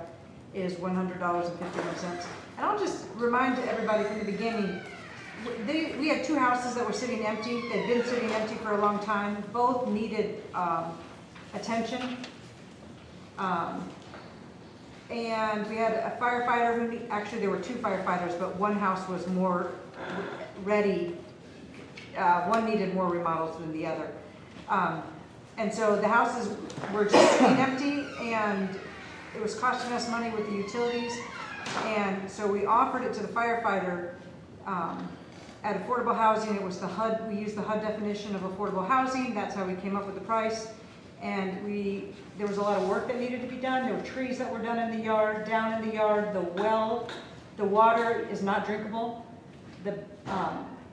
is $100.51. And I'll just remind everybody from the beginning, we had two houses that were sitting empty. They'd been sitting empty for a long time. Both needed attention. And we had a firefighter, actually there were two firefighters, but one house was more ready. One needed more remodels than the other. And so the houses were just sitting empty, and it was costing us money with the utilities. And so we offered it to the firefighter at affordable housing. It was the HUD, we used the HUD definition of affordable housing. That's how we came up with the price. And there was a lot of work that needed to be done. There were trees that were done in the yard, down in the yard. The water is not drinkable.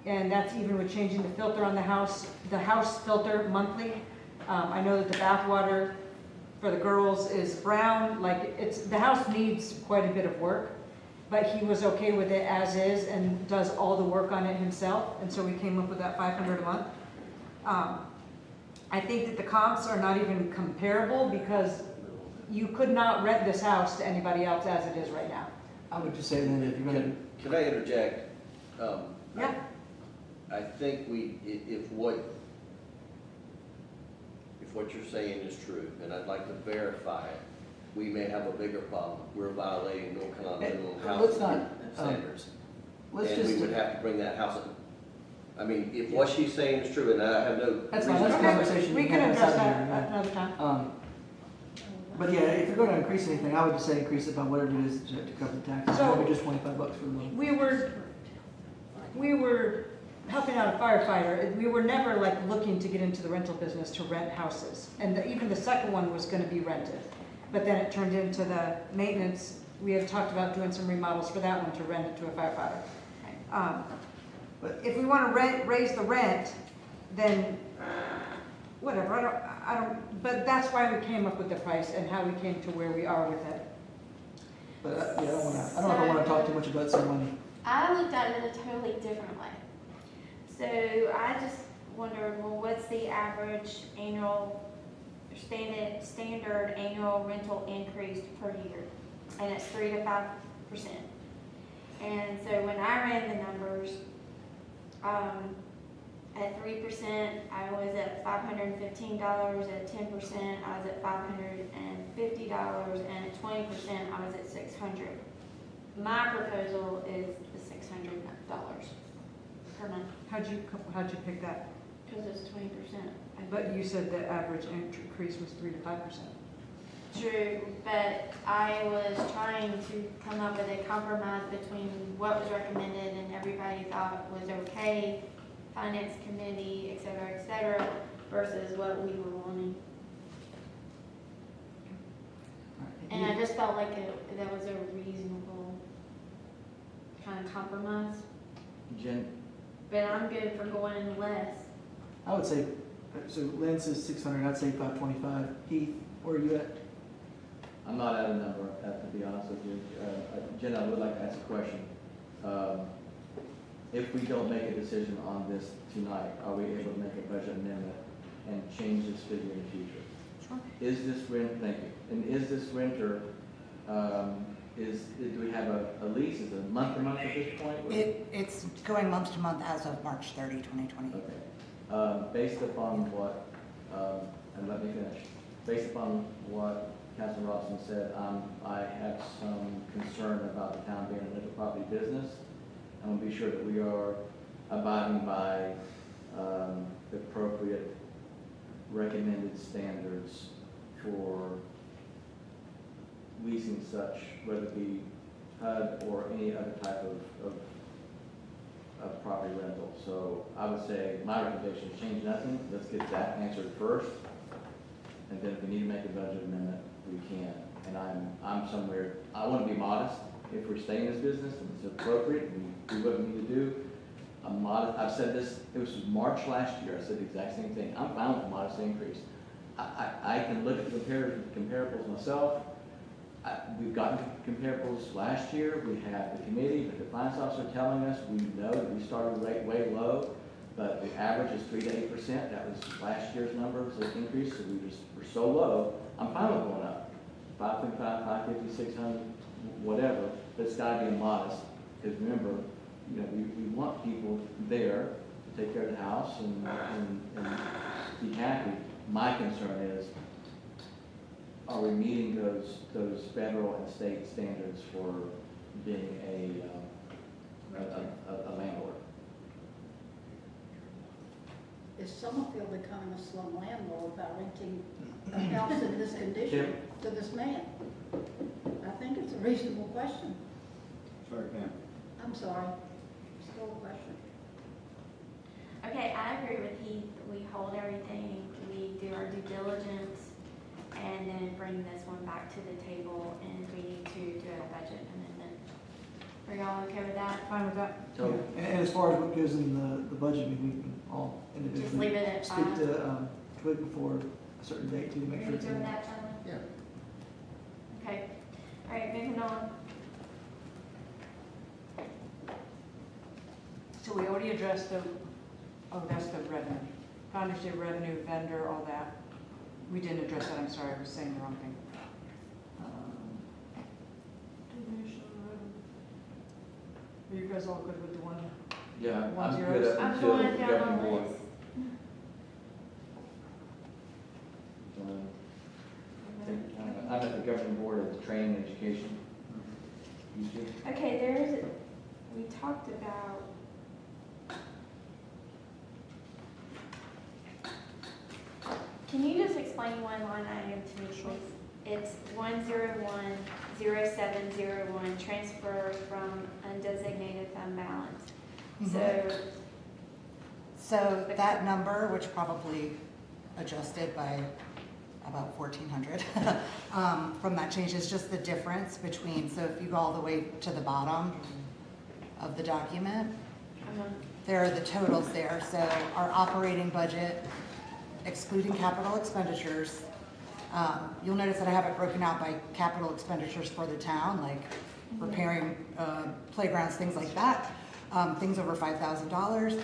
And that's even with changing the filter on the house filter monthly. I know that the bath water for the girls is brown. The house needs quite a bit of work, but he was okay with it as is and does all the work on it himself. And so we came up with that $500 a month. I think that the comps are not even comparable because you could not rent this house to anybody else as it is right now. I would just say that if you're gonna. Can I interject? Yeah. I think if what you're saying is true, and I'd like to verify it, we may have a bigger problem. We're violating North Carolina minimum Let's housing not, standards. Let's And we just, would have to bring that house in. I mean, if what she's saying is true, and I have no that's fine, reason that's a to- conversation. We we can have address outside that of here, another time. But yeah, if you're gonna increase anything, I would just say increase it by whatever it is to cover the taxes, So- maybe just $25 for a month. We were helping out a firefighter, we were never like looking to get into the rental business to rent houses. And even the second one was gonna be rented. But then it turned into the maintenance. We had talked about doing some remodels for that one to rent it to a firefighter. But if we wanna raise the rent, then whatever, I don't, but that's why we came up with the price and how we came to where we are with it. But, yeah, I don't know if I wanna talk too much about some money. I looked at it a totally different way. So I just wondered, well, what's the average annual, standard annual rental increase per year? And it's 3 to 5%. And so when I ran the numbers, at 3%, I was at $515. At 10%, I was at $550, and at 20%, I was at $600. My proposal is the $600 per month, How'd you pick that? because it's 20%. But you said the average increase was 3 to 5%. True, but I was trying to come up with a compromise between what was recommended and everybody thought was okay, finance committee, et cetera, versus what we were wanting. And I just felt like that was a reasonable kind of compromise. Jen, But I'm good for going less. I would say, so Lynn says 600, I'd say 525. Heath, where are you at? I'm not at a number, to be honest with you. Jen, I would like to ask a question. If we don't make a decision on this tonight, are we able to make a budget amendment and change this figure in the future? Sure. Is this rent, thank you, and is this renter, do we have a lease, is it month to month at this point? It's going month to month as of March 30, 2020. Okay. Based upon what, and let me finish, based upon what Councilman Robinson said, I have some concern about the town being a rental property business. I want to be sure that we are abiding by the appropriate recommended standards for leasing such, whether it be HUD or any other type of property rental. So I would say my recommendation is change nothing. Let's get that answered first. And then if we need to make a budget amendment, we can. And I'm somewhere, I want to be modest. If we're staying in this business and it's appropriate, we do what we need to do. I'm modest. I've said this, it was March last year, I said the exact same thing. I'm fine with a modest increase. I can look at the comparables myself. We've gotten comparables last year. We have the committee, but the finance officer telling us, we know that we started rate way low, but the average is 3 to 8%. That was last year's number, so the increase, so we're so low. I'm fine with going up. 525, 550, 600, whatever, but it's gotta be modest, because remember, you know, we want people there to take care of the house and be happy. My concern is, are we meeting those federal and state standards for being a landlord? Is Summerfield becoming a slum landlord by renting a house in this condition to this man? I think it's a reasonable question. Sorry, Pam. I'm sorry, still a question. Okay, I agree with Heath. We hold everything, we do our due diligence, and then bring this one back to the table, and we need to do a budget amendment. Are y'all okay with that? Fine with that? So, And as far as what goes in the budget, we can all individually. Just leave it at Speak 5. to Twig before a certain date too, to make Are sure you it's doing in there. that, Charlie? Yeah. Okay. All right, moving on. So we already addressed that's the revenue. Foundation revenue, vendor, all that. We didn't address that, I'm sorry, I was saying the wrong thing. Are you guys all good with the one? yeah, One I'm zeros? good up I'm until going the down governing the board. list. I'm at the governing board of training and education. You see? Okay, we talked about, can you just explain one line item to me, please? It's 1010701, transfer from undesignated fund balance. So So that number, which probably adjusted by about 1,400 from that change, is just the difference between, so if you go all the way to the bottom of the document, there are the totals there. So our operating budget, excluding capital expenditures, you'll notice that I have it broken out by capital expenditures for the town, like repairing playgrounds, things like that, things over $5,000,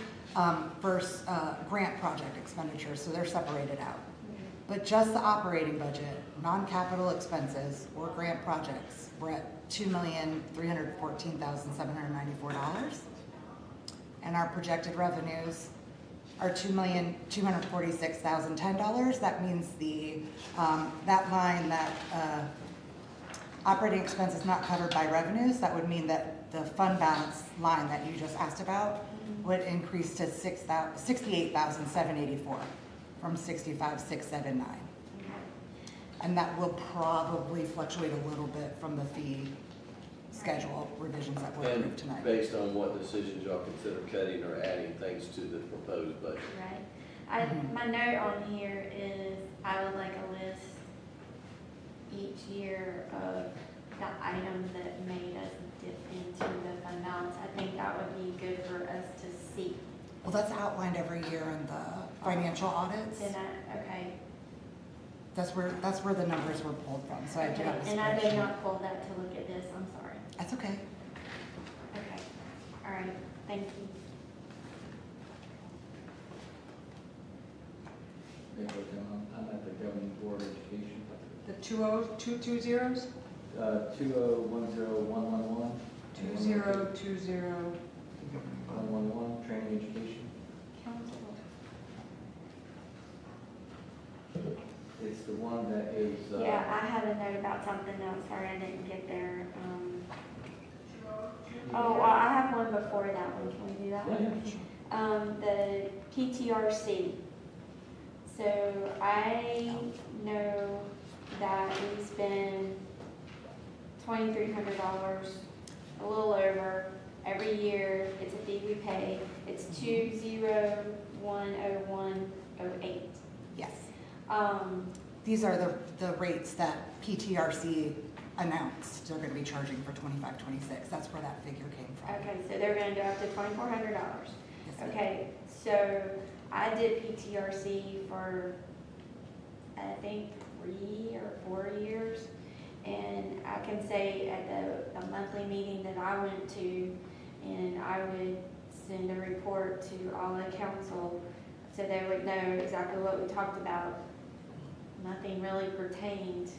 versus grant project expenditures, so they're separated out. But just the operating budget, non-capital expenses or grant projects, we're at $2,314,794. And our projected revenues are $2,246,010. That means that line, that operating expense is not covered by revenues. That would mean that the fund balance line that you just asked about would increase to $68,784 from $65,679. And that will probably fluctuate a little bit from the fee schedule revisions that were approved And tonight. based on what decisions y'all consider cutting or adding things to the proposed budget. Right. My note on here is I would like a list each year of the items that made us dip into the fund balance. I think that would be good for us to see. Well, that's outlined every year in the financial audits. Okay. That's where the numbers were pulled from, so I do have a And I did spreadsheet. not pull that to look at this, I'm sorry. That's okay. Okay, all right, thank you. I'm at the governing board of education. The 2 zeros? 2010111. 2020. 111, training education. Council. It's the one that is. Yeah, I had a note about something else, sorry I didn't get there. Oh, well, I have one before that one, can we do that one? The PTRC. So I know that we spend $2,300, a little over, every year. It's a fee we pay. It's 2010108. Yes. These are the rates that PTRC announced they're gonna be charging for 25-26. That's where that figure came from. Okay, so they're gonna go up to $2,400. Yes, ma'am. Okay, so I did PTRC for, I think, 3 or 4 years. And I can say at the monthly meeting that I went to, and I would send a report to all the council so they would know exactly what we talked about. Nothing really pertained.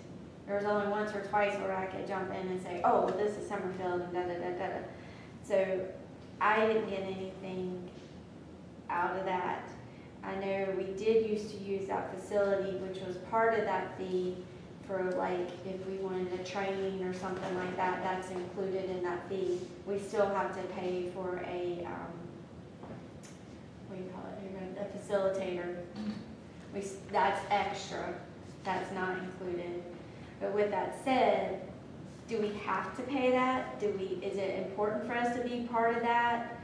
There was only once or twice where I could jump in and say, oh, well, this is Summerfield and da-da-da-da. So I didn't get anything out of that. I know we did used to use that facility, which was part of that fee for, like, if we wanted a training or something like that, that's included in that fee. We still have to pay for a, what do you call it, a facilitator. That's extra, that's not included. But with that said, do we have to pay that? Is it important for us to be part of that?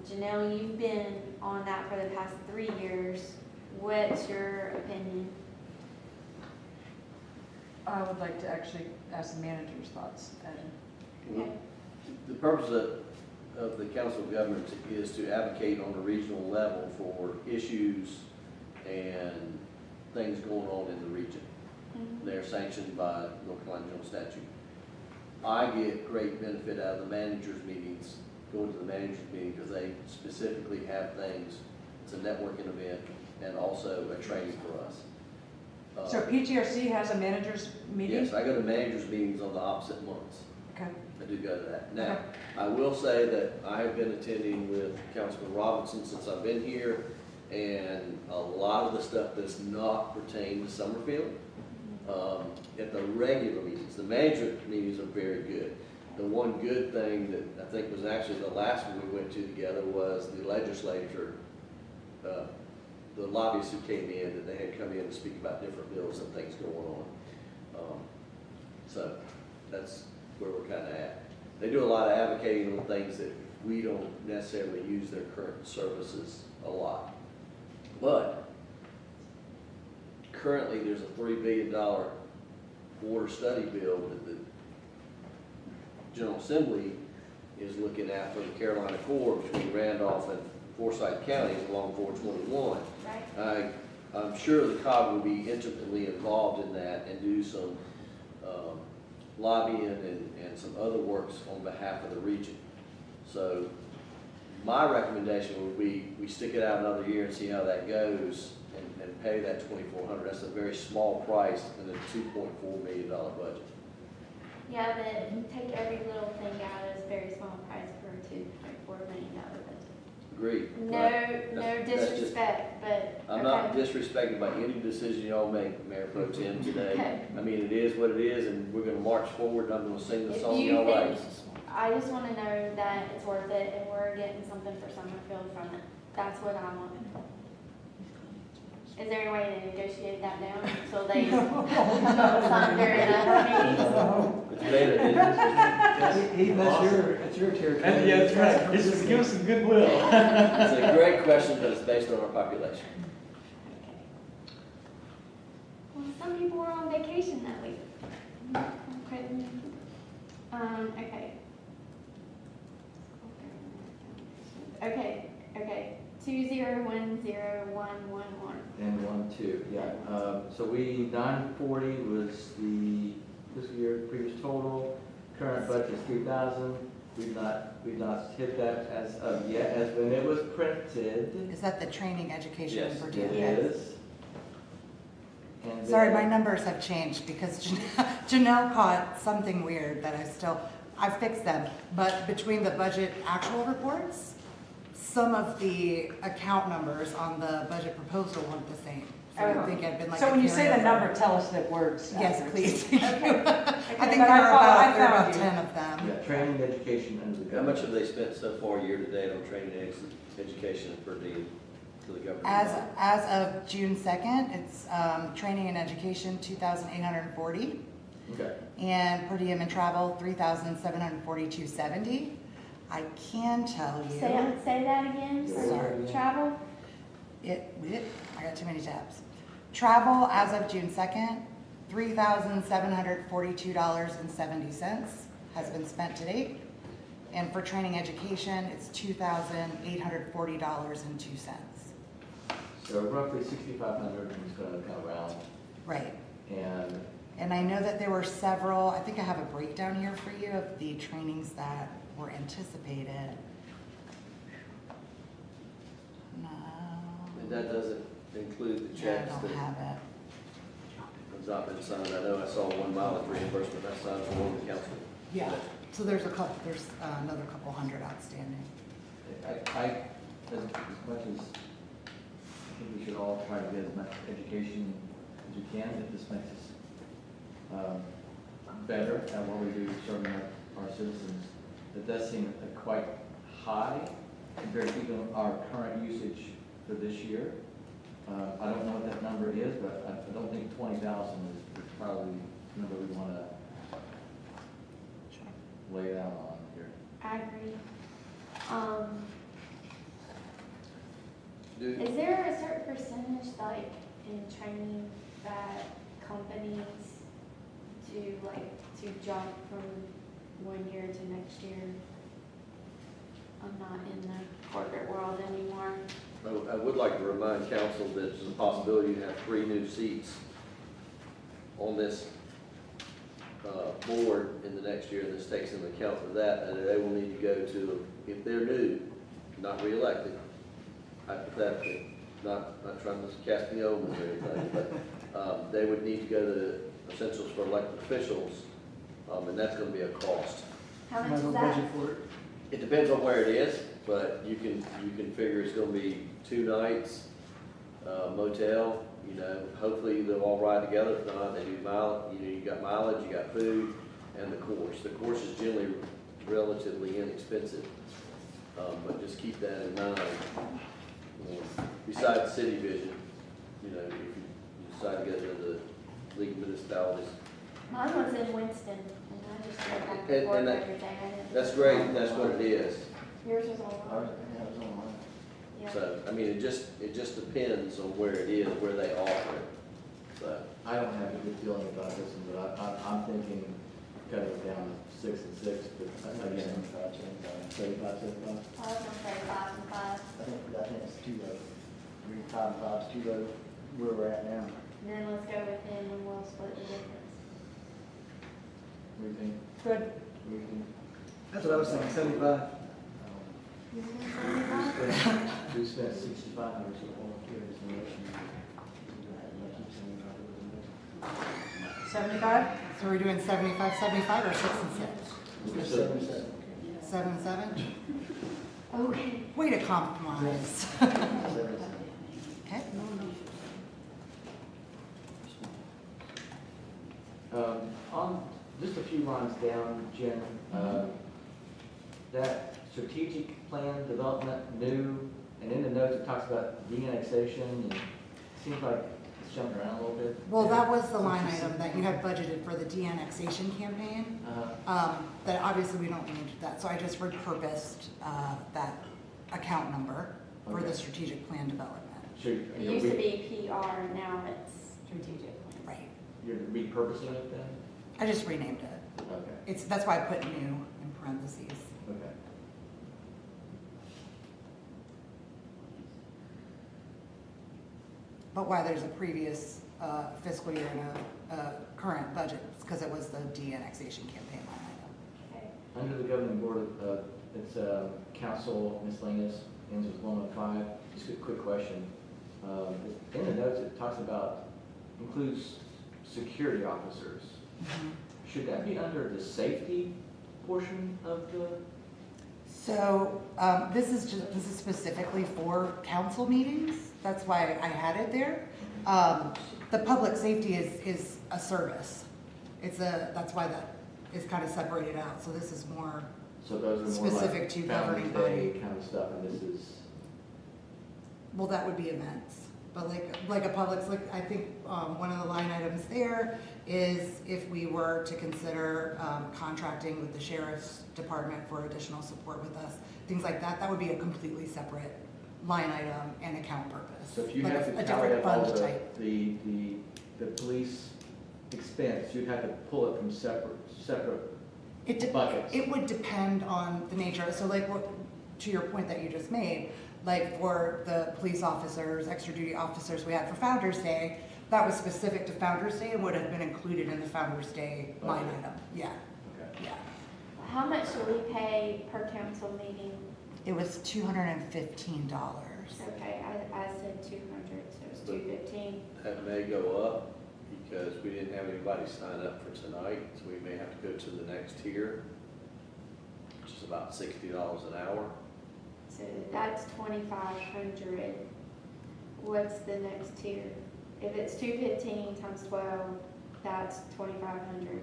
Janelle, you've been on that for the past 3 years. What's your opinion? I would like to actually ask the manager's thoughts. Okay. The purpose of the Council of Governments is to advocate on a regional level for issues and things going on in the region. They're sanctioned by North Carolina General Statute. I get great benefit out of the managers' meetings, going to the managers' meeting, because they specifically have things. It's a networking event and also a training for us. So PTRC has a manager's meeting? Yes, I go to managers' meetings on the opposite months. Okay. I do go to that. Now, Okay. I will say that I have been attending with Councilman Robinson since I've been here, and a lot of the stuff does not pertain to Summerfield. At the regular meetings, the management meetings are very good. The one good thing that I think was actually the last one we went to together was the legislature, the lobbyists who came in, that they had come in to speak about different bills and things going on. So that's where we're kind of at. They do a lot of advocating on things that we don't necessarily use their current services a lot. But currently, there's a $3 billion water study bill that the General Assembly is looking at for the Carolina Corps between Randolph and Forsyth counties along 421. Right. I'm sure the COG will be intimately involved in that and do some lobbying and some other works on behalf of the region. So my recommendation would be we stick it out another year and see how that goes and pay that $2,400. That's a very small price in a $2.4 million budget. Yeah, but you take every little thing out, it's a very small price for a $2.4 million budget. Agreed. No, Right. no That's just- disrespect, but. I'm not disrespected by any decision y'all make, Mayor Pro Tem, today. Okay. I mean, it is what it is, and we're gonna march forward, and I'm gonna sing the If song you y'all think, write. I just wanna know that it's worth it and we're getting something for Summerfield from it. That's what I want. Is there any way to negotiate that down so they thunder in our meetings? Heath, that's your territory. Yeah, that's right. Just give us some goodwill. It's a great question, but it's based on our population. Well, some people were on vacation that week. Okay. Okay. 2010111. And 1, 2, yeah. So 940 was the fiscal year previous total. Current budget is 3,000. We've not hit that as of yet, as when it was printed. Is that the training, education, Yes, and per It diem? is. And Sorry, then- my numbers have changed because Janelle caught something weird that I fixed them. But between the budget actual reports, some of the account numbers on the budget proposal weren't the same. So I think it'd been like. So a when you say the carryover. number, tell us the words. Yes, afterwards. please. Thank you. Okay. I think But there are found about you. 10 of them. Yeah, training, education, and the How much government. have they spent so far year to date on training, education, and per diem to the government? As of June 2nd, it's training and education, 2,840. Okay. And per diem and travel, 3,742.70. I can tell you. Say that again. Sorry. Travel. I got too many tabs. Travel as of June 2nd, $3,742.70 has been spent to date. And for training education, it's $2,840.02. So roughly 6,500 is going to come around. Right. And And I know that there were several, I think I have a breakdown here for you of the trainings that were anticipated. No. And that doesn't include the Yeah, I checks don't that have it. has not been signed. I know I saw 1 mileage reimbursement I signed for one of the council. Yeah, so there's another couple hundred outstanding. as much as, I think we should all try to get as much education as we can, if this makes us better at what we do serving our citizens. It does seem quite high compared to even our current usage for this year. I don't know what that number is, but I don't think 20,000 is probably the number we want to lay out on here. I agree. Do- Is there a certain percentage, like, in training that companies to jump from one year to next year? I'm not in the corporate world anymore. I would like to remind council that there's a possibility to have 3 new seats on this board in the next year, and this takes into account for that, and they will need to go to, if they're new, not reelected, hypothetically, not trying to cast the omens or anything, but they would need to go to essentials for elected officials, and that's gonna be a cost. How much Might as is well that? budget for it. It depends on where it is, but you can figure it's gonna be 2 nights, motel, hopefully they'll all ride together. If not, they do mileage, you got mileage, you got food, and the course. The course is generally relatively inexpensive, but just keep that in mind. Besides city vision, if you decide to go to the League of Municipalities. Mine was in Winston, and I just went back And- and forth and that- every day. I didn't- That's great, that's what it is. Yours was all Ours, right. yeah, it was online. Yeah. So, I mean, it just depends on where it is, where they offer it, so. I don't have a good feeling about this one, but I'm thinking cut it down to 6 and 6, but again, 75, 75. I was gonna say 5 and 5, I think it's too low. 5 and 5 is too low where we're at now. and then let's go with him and we'll split the difference. What do you think? Good. What do you think? That's what I was thinking, 75. You want 75? We spent 6,500 so all here is no issue. 75? So we're doing 75, 75, or 6 and 6? 77. 7 and 7? Okay. Way to compromise. 77. Okay. On just a few lines down, Jen, that strategic plan development new, and in the notes it talks about de-annexation, and it seems like it's jumping around a little bit. Well, that was the line item that you had budgeted for the de-annexation campaign. That obviously we don't need that, so I just repurposed that account number for the Okay. strategic plan development. Sure, It used to be PR, now it's strategic. Right. You're repurposing it then? I just renamed it. Okay, That's why I put new in parentheses. okay. But why there's a previous fiscal year and a current budget, it's because it was the de-annexation campaign line item. Okay. Under the governing board, it's council miscellaneous, ends with 105. Just a quick question. In the notes, it talks about, includes security officers. Should that be under the safety portion of the? So this is specifically for council meetings. That's why I had it there. The public safety is a service. That's why that is kind of separated out. So this is more So those are more specific like to Family governing Day body. kind of stuff, and this is, Well, that would be events. But like a public, like I think one of the line items there is if we were to consider contracting with the sheriff's department for additional support with us, things like that, that would be a completely separate line item and account purpose. so if you Like have a to tally different up all fund the, type. the police expense, you'd have to pull it from separate buckets. It would depend on the nature. So like to your point that you just made, like for the police officers, extra duty officers we had for Founder's Day, that was specific to Founder's Day and would have been included in the Founder's Day line Okay. item. Yeah, Okay. yeah. How much do we pay per council meeting? It was $215. Okay, I said 200, so it's 215. That may go up because we didn't have anybody sign up for tonight, so we may have to go to the next tier, which is about $60 an hour. So that's 2,500. What's the next tier? If it's 215 times 12, that's 2,500.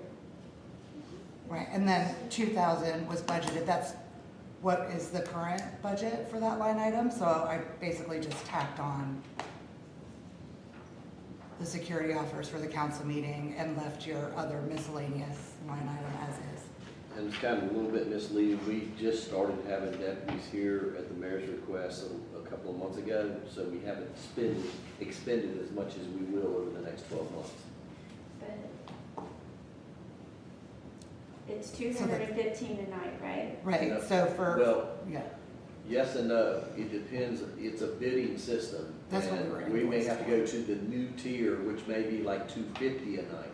Right, and then 2,000 was budgeted. That's what is the current budget for that line item. So I basically just tacked on the security offers for the council meeting and left your other miscellaneous line item as is. And it's kind of a little bit misleading. We just started having deputies here at the mayor's request a couple of months ago, so we haven't expended as much as we will over the next 12 months. But it's 215 a night, right? Right, Yeah. so for, Well, yeah, yes and no. It depends. It's a bidding system. That's what we and were we may invoiced have to for. go to the new tier, which may be like $250 a night,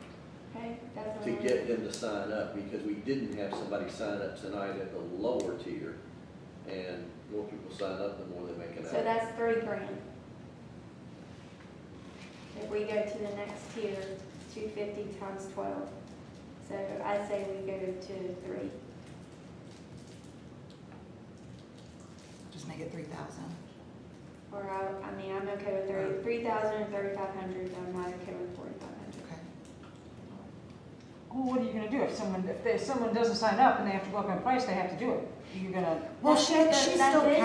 Okay, that's to all. get them to sign up, because we didn't have somebody sign up tonight at the lower tier. And the more people sign up, the more they make it out. So that's $3,000. If we go to the next tier, 250 times 12. So I say we go to 3. just make it 3,000. Or I mean, I'm okay with 3,000 and 3,500. I'm not okay with 4,500. Okay. Well, what are you gonna do if someone doesn't sign up and they have to go up in price, they have to do it? You're gonna, Well, That she's is still a-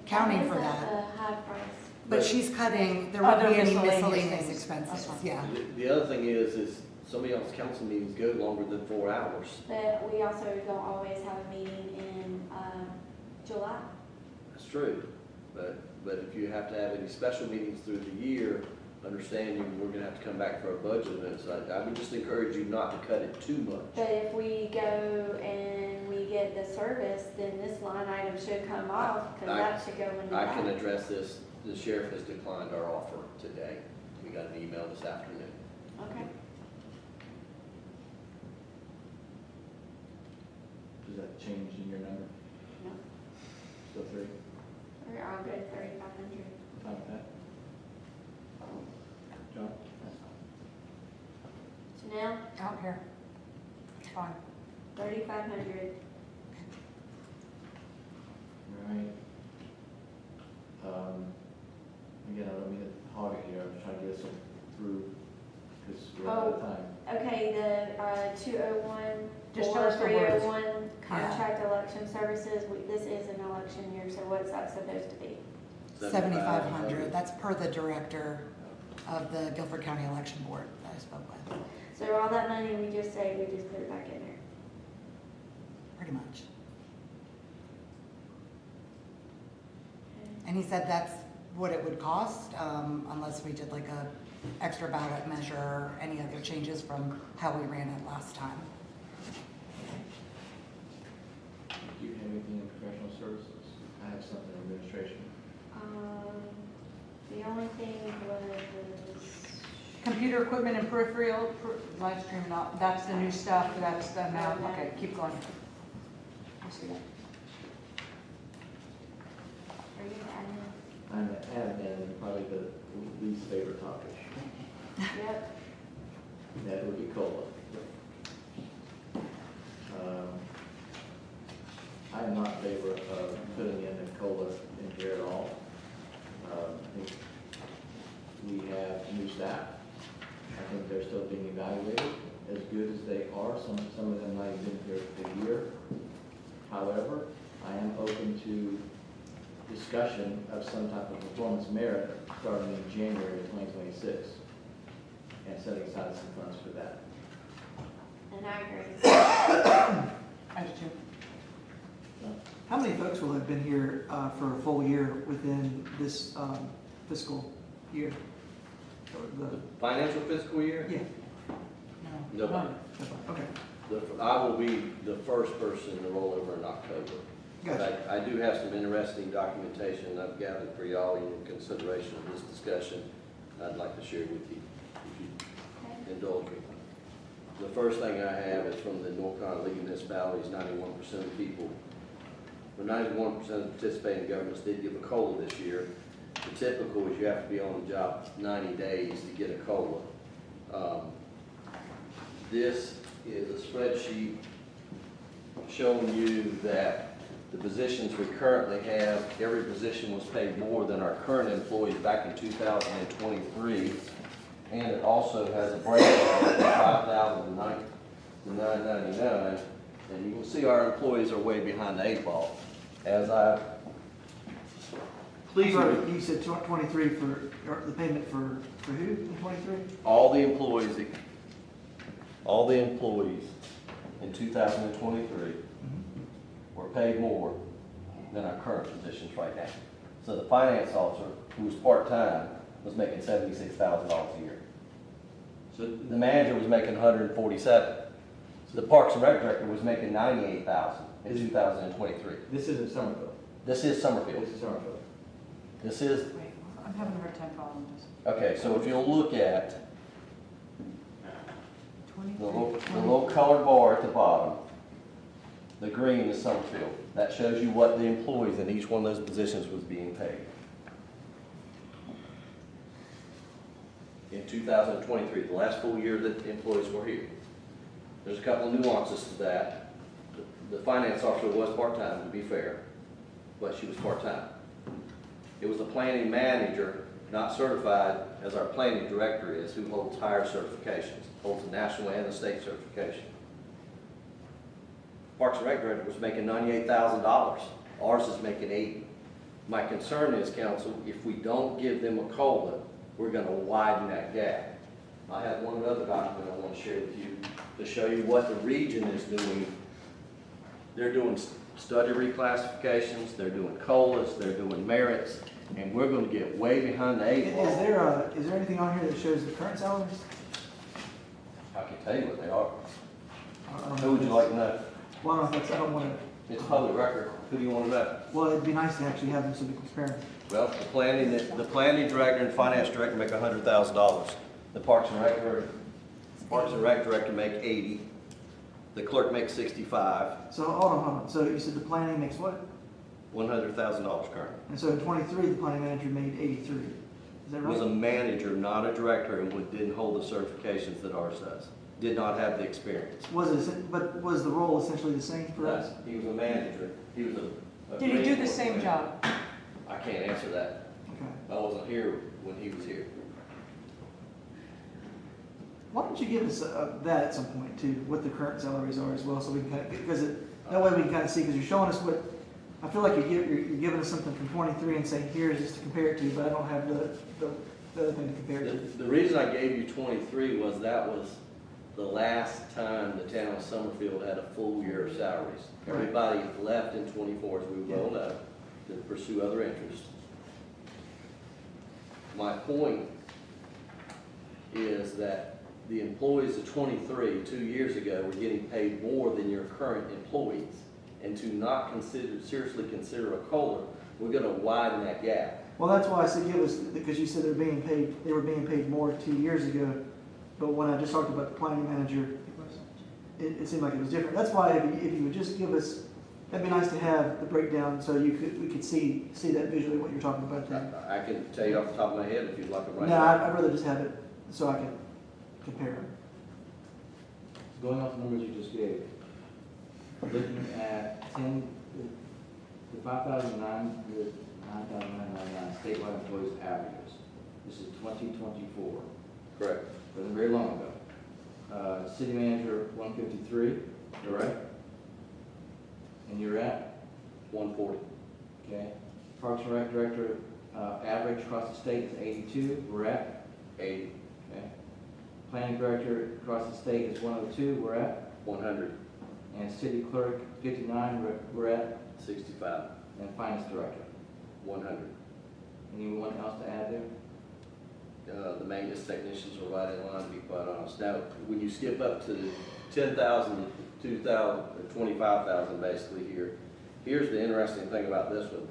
counting is for a- that. a high price. But she's cutting, there Other won't be any miscellaneous miscellaneous things. expenses, That's fine. yeah. The other thing is some of y'all's council meetings go longer than 4 hours. But we also don't always have a meeting in July. That's true. But if you have to have any special meetings through the year, understanding we're gonna have to come back for a budget event, so I would just encourage you not to cut it too much. But if we go and we get the service, then this line item should come off, because that should go into I can that. address this. The sheriff has declined our offer today. We got an email this afternoon. Okay. Does that change in your number? No, Still 3? we're all good, 3,500. Fine with that? John? Janelle, I don't care. It's fine. 3,500. Right. Again, I don't mean to hog it here, I'm just trying to get us through, because we're out of time. Okay, the 201, Just tell us the words. 301 contract election services, this is an election year, so what's that supposed to be? 7,500, that's per the director of the Guilford County Election Board that I spoke with, So all that money we just saved, we just put it back in there. pretty much. And he said that's what it would cost, unless we did like a extra ballot measure or any other changes from how we ran it last time. Do you have anything in professional services? I have something in administration. The only thing was, Computer equipment and peripheral, live stream, that's the new stuff, that's the amount, Okay. okay, keep going. I see that. are you adding? I'm an admin, and probably the least favorite topic. Yep, That would be COLA. I'm not in favor of putting in a COLA in here at all. I think we have new staff. I think they're still being evaluated as good as they are. Some of them might have been here for a year. However, I am open to discussion of some type of performance merit starting in January of 2026 and setting aside some funds for that. and I agree. I do too. How many folks will have been here for a full year within this fiscal year? Or The the- financial fiscal year? Yeah, No. Nobody. okay, I will be the first person to roll over in October. gotcha. But I do have some interesting documentation I've gathered for y'all in consideration of this discussion I'd like to share with you, if you indulge me. The first thing I have is from the North Carolina League of Municipalities, 91% of people, or 91% of participating governments did give a COLA this year. The typical is you have to be on the job 90 days to get a COLA. This is a spreadsheet showing you that the positions we currently have, every position was paid more than our current employees back in 2023. And it also has a breakdown from 5,000 to 999. And you can see our employees are way behind the 8 ball. As I I'm sorry, you said 23 for, or the payment for who in 23? all the employees in 2023 were paid more than our current positions right now. So the finance officer, who was part-time, was making $76,000 a year. So the manager was making $147,000. The Parks and Rec director was making $98,000 in 2023. This isn't Summerfield. This is Summerfield. This is Summerfield. This is, Wait, I'm having a hard time following this. okay, so if you'll look at 23, the little colored bar at the bottom, the green is Summerfield. That shows you what the employees in each one of those positions was being paid. In 2023, the last full year that the employees were here. There's a couple of nuances to that. The finance officer was part-time, to be fair, but she was part-time. It was the planning manager, not certified as our planning director is, who holds higher certifications, holds the national and the state certification. Parks and Rec director was making $98,000. Ours is making $80,000. My concern is, council, if we don't give them a COLA, we're gonna widen that gap. I have one other document I want to share with you to show you what the region is doing They're doing study reclassifications, they're doing COLAs, they're doing merits, and we're gonna get way behind the eight Is ball. is there anything on here that shows the current salaries? I can tell you what they are. I don't Who would you know. like to know? Well, I don't know if that's, I don't want to, It's public record. Who do you want to know? well, it'd be nice to actually have them so we can compare them. Well, the planning director and finance director make $100,000. The Parks and Rec director make 80. The clerk makes 65. So, hold on. So you said the planning makes what? $100,000 currently. And so in '23, the planning manager made 83. Is that Was a right? manager, not a director, and didn't hold the certifications that ours does. Did not have the experience. But was the role essentially the same for us? He was a manager. He was a Did he do green the board same manager. job? I can't answer that. Okay. I wasn't here when he was here. Why don't you give us that at some point too, what the current salaries are as well, so we can kind of, because that way we can kind of see, because you're showing us what, I feel like you're giving us something from '23 and saying, here's just to compare it to, but I don't have the other thing to compare it to. The reason I gave you 23 was that was the last time the town of Summerfield had a full year of salaries. Right. Everybody left in 24, as we well know, to pursue other interests. My point is that the employees of 23, 2 years ago, were getting paid more than your current employees. And to not seriously consider a COLA, we're gonna widen that gap. Well, that's why I said give us, because you said they were being paid more 2 years ago, but when I just talked about the planning manager, it seemed like it was different. That's why if you would just give us, that'd be nice to have the breakdown, so we could see that visually what you're talking about there. I can tell you off the top of my head if you'd like to write it No, down. I'd rather just have it so I can compare them. Going off the numbers you just gave, looking at the 9,999 statewide employees averages. This is 2024. Correct. Wasn't very long ago. City manager, 153, Correct. and you're at, 140. okay. Parks and Rec director, average across the state is 82, we're at, 80. okay. Planning director across the state is 102, we're at, 100. and city clerk, 59, we're at, 65. and finance director. 100. Anyone else to add there? The maintenance technicians are right in line, to be quite honest. Now, when you skip up to 10,000, 2,000, or 25,000 basically here, here's the interesting thing about this one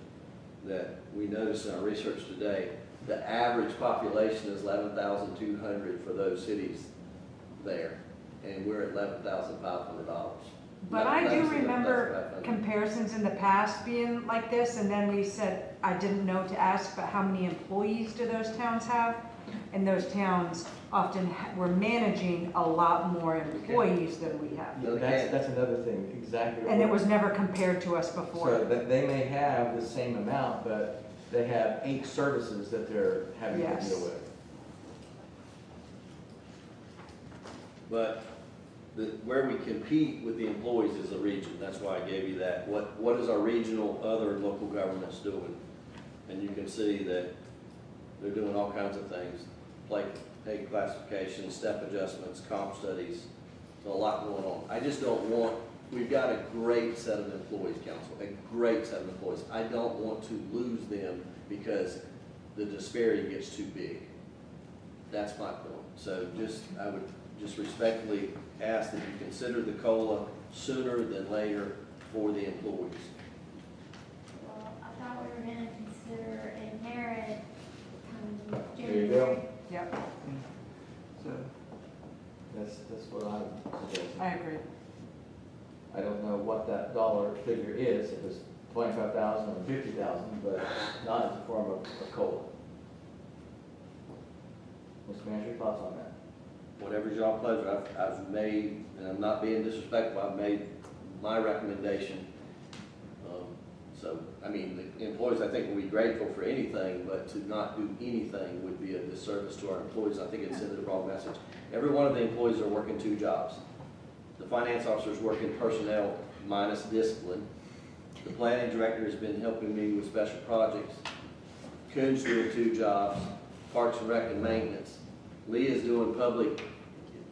that we noticed in our research today. The average population is 11,200 for those cities there, and we're at $11,500. But I do 11,500. remember comparisons in the past being like this, and then we said, I didn't know to ask, but how many employees do those towns have? And those towns often were managing a lot more employees than we have. No, they That's another thing, exactly. And it what- was never compared to us So before. that they may have the same amount, but they have 8 services that they're having to Yes. deal with. But where we compete with the employees is the region. That's why I gave you that. What is our regional other local governments doing? And you can see that they're doing all kinds of things, like pay classification, step adjustments, comp studies. There's a lot going on. I just don't want, we've got a great set of employees, council, a great set of employees. I don't want to lose them because the disparity gets too big. That's my point. So I would just respectfully ask that you consider the COLA sooner than later for the employees. Well, I thought we were gonna consider a merit come There you go. January. Yep, So, That's what I suggest. I agree. I don't know what that dollar figure is, if it's 25,000 or 50,000, but not as a form of a COLA. Mr. Manager, your thoughts on that? Whatever's y'all pleasure, I've made, and I'm not being disrespectful, I've made my recommendation. So, I mean, the employees, I think, will be grateful for anything, but to not do anything would be a disservice to our employees. I think it sends the wrong message. Every one of the employees are working 2 jobs. The finance officer's working personnel minus discipline. The planning director has been helping me with special projects. Coon's doing 2 jobs, Parks and Rec and maintenance. Leah's doing public,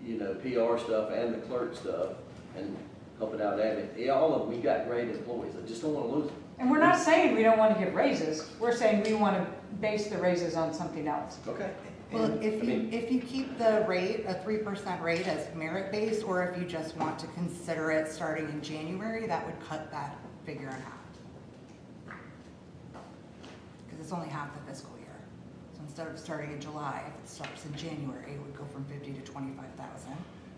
PR stuff and the clerk stuff. And helping out admin. Yeah, all of them, we got great employees, I just don't wanna lose them. And we're not saying we don't want to give raises, we're saying we want to base the raises on something else. Okay. Well, I mean- if you keep the rate, a 3% rate as merit-based, or if you just want to consider it starting in January, that would cut that figure in half. Because it's only half the fiscal year. So instead of starting in July, if it starts in January, it would go from 50 to 25,000.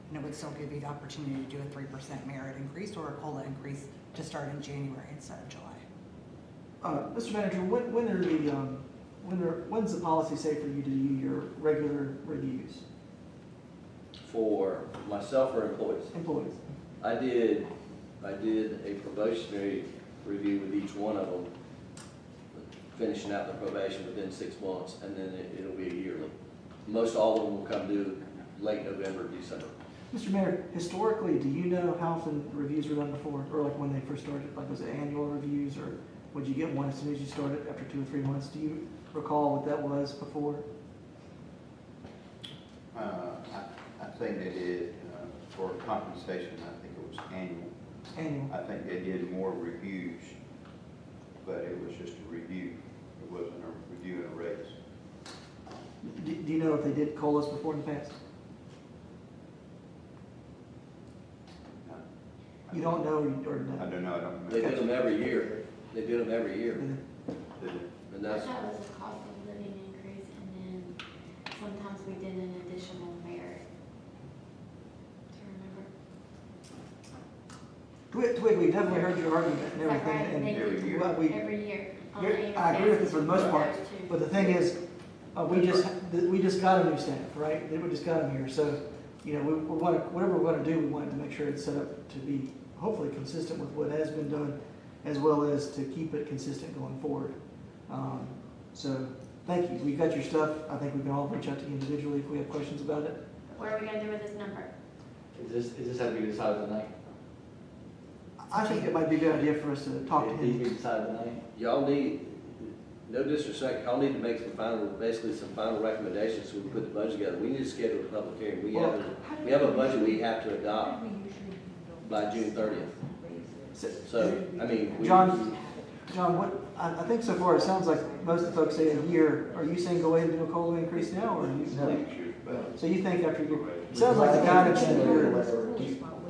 And it would still give you the opportunity to do a 3% merit increase or a COLA increase to start in January instead of July. Mr. Manager, when's the policy say for you to do your regular reviews? For myself or employees? Employees. I did a probationary review with each one of them, finishing out the probation within 6 months, and then it'll be a yearly. Most all of them will come due late November, December. Mr. Mayor, historically, do you know how often reviews were done before, or like when they first started? Like, was it annual reviews, or would you get one as soon as you started after 2 or 3 months? Do you recall what that was before? I think they did, for compensation, I think it was annual. Annual. I think they did more reviews, but it was just a review. It wasn't a review and a raise. Do you know if they did COLAs before in the past? No. You don't know, or I no? don't know, I don't They remember. do them every year. They do them every year. Did it? And That that's, was a cost of living increase, and then sometimes we did an additional merit. Do you remember? Twig, we definitely heard your argument and Is that right? everything. They every do year. But we, every year. on You're- an annual I agree with you basis for the most part, those two. but the thing is, we just got a new staff, right? We just got them here, so, you know, we want to, whatever we're going to do, we want to make sure it's set up to be hopefully consistent with what has been done, as well as to keep it consistent going forward. So, thank you. We've got your stuff. I think we can all reach out to you individually if we have questions about it. What are we gonna do with this number? Is this have to be decided tonight? I think it might be a good idea for us to talk to It needs to him. be decided tonight? y'all need, no disrespect, y'all need to make some final, basically some final recommendations so we can put the budget together. We need to schedule a public hearing. We have a budget we have to adopt by June 30th. So, I mean, John, what, I think so far it sounds like most of the folks say a year. Are you saying go ahead and do a COLA increase now, or are you? So you think after you, it sounds like the guidance that you're,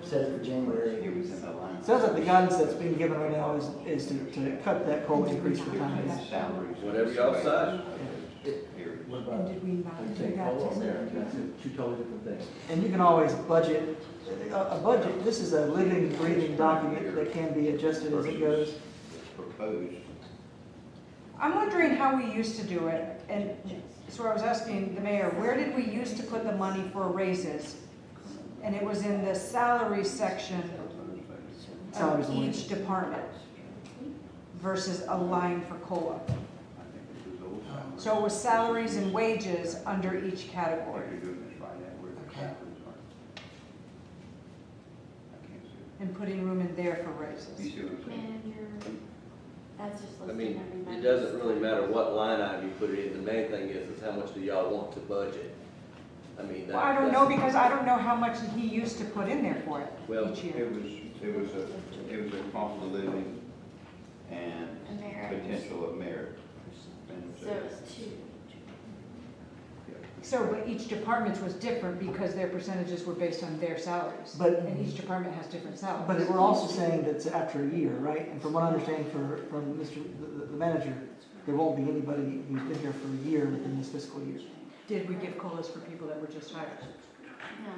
Set it for January. sounds like the guidance that's being given right now is to cut that COLA increase for time being. whatever y'all decide. What about, I'm saying COLA on there, that's two totally different things. And you can always budget, a budget, this is a living, breathing document that can be adjusted as it goes. Proposed. I'm wondering how we used to do it, and so I was asking the mayor, where did we used to put the money for raises? And it was in the salary section Salaries of and each wages. department versus a line for COLA. So it was salaries and wages under each category, Okay. and putting room in there for raises. Manager, that's just I listing mean, everybody. it doesn't really matter what line item you put it in. The main thing is how much do y'all want to budget? I mean, Well, I don't know, because I don't know how much he used to put in there for it Well, each year. It was a cost of living and A merit. potential of merit. So it was two. So, but each department was different because their percentages were based on their salaries. But- And each department has different salaries. But we're also saying that it's after a year, right? And from what I understand from the manager, there won't be anybody who's been here for a year within this fiscal year. Did we give COLAs for people that were just hired? No,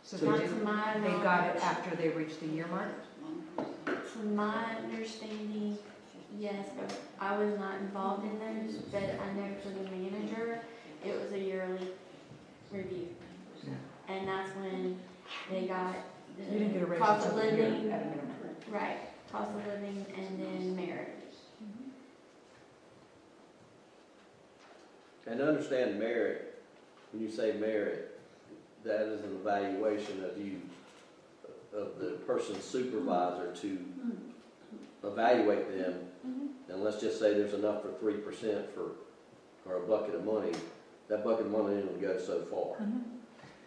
So So they not did, to my they got it knowledge. after they reached the year mark? To my understanding, yes, but I was not involved in those, but I know for the manager, it was a yearly review. Yeah. And that's when they got You didn't get a the raise cost of until the year living, at a minimum. right, cost of living and then merit. and understand merit, when you say merit, that is an evaluation of you, of the person's supervisor to evaluate them. And let's just say there's enough for 3% or a bucket of money. That bucket of money only goes so far.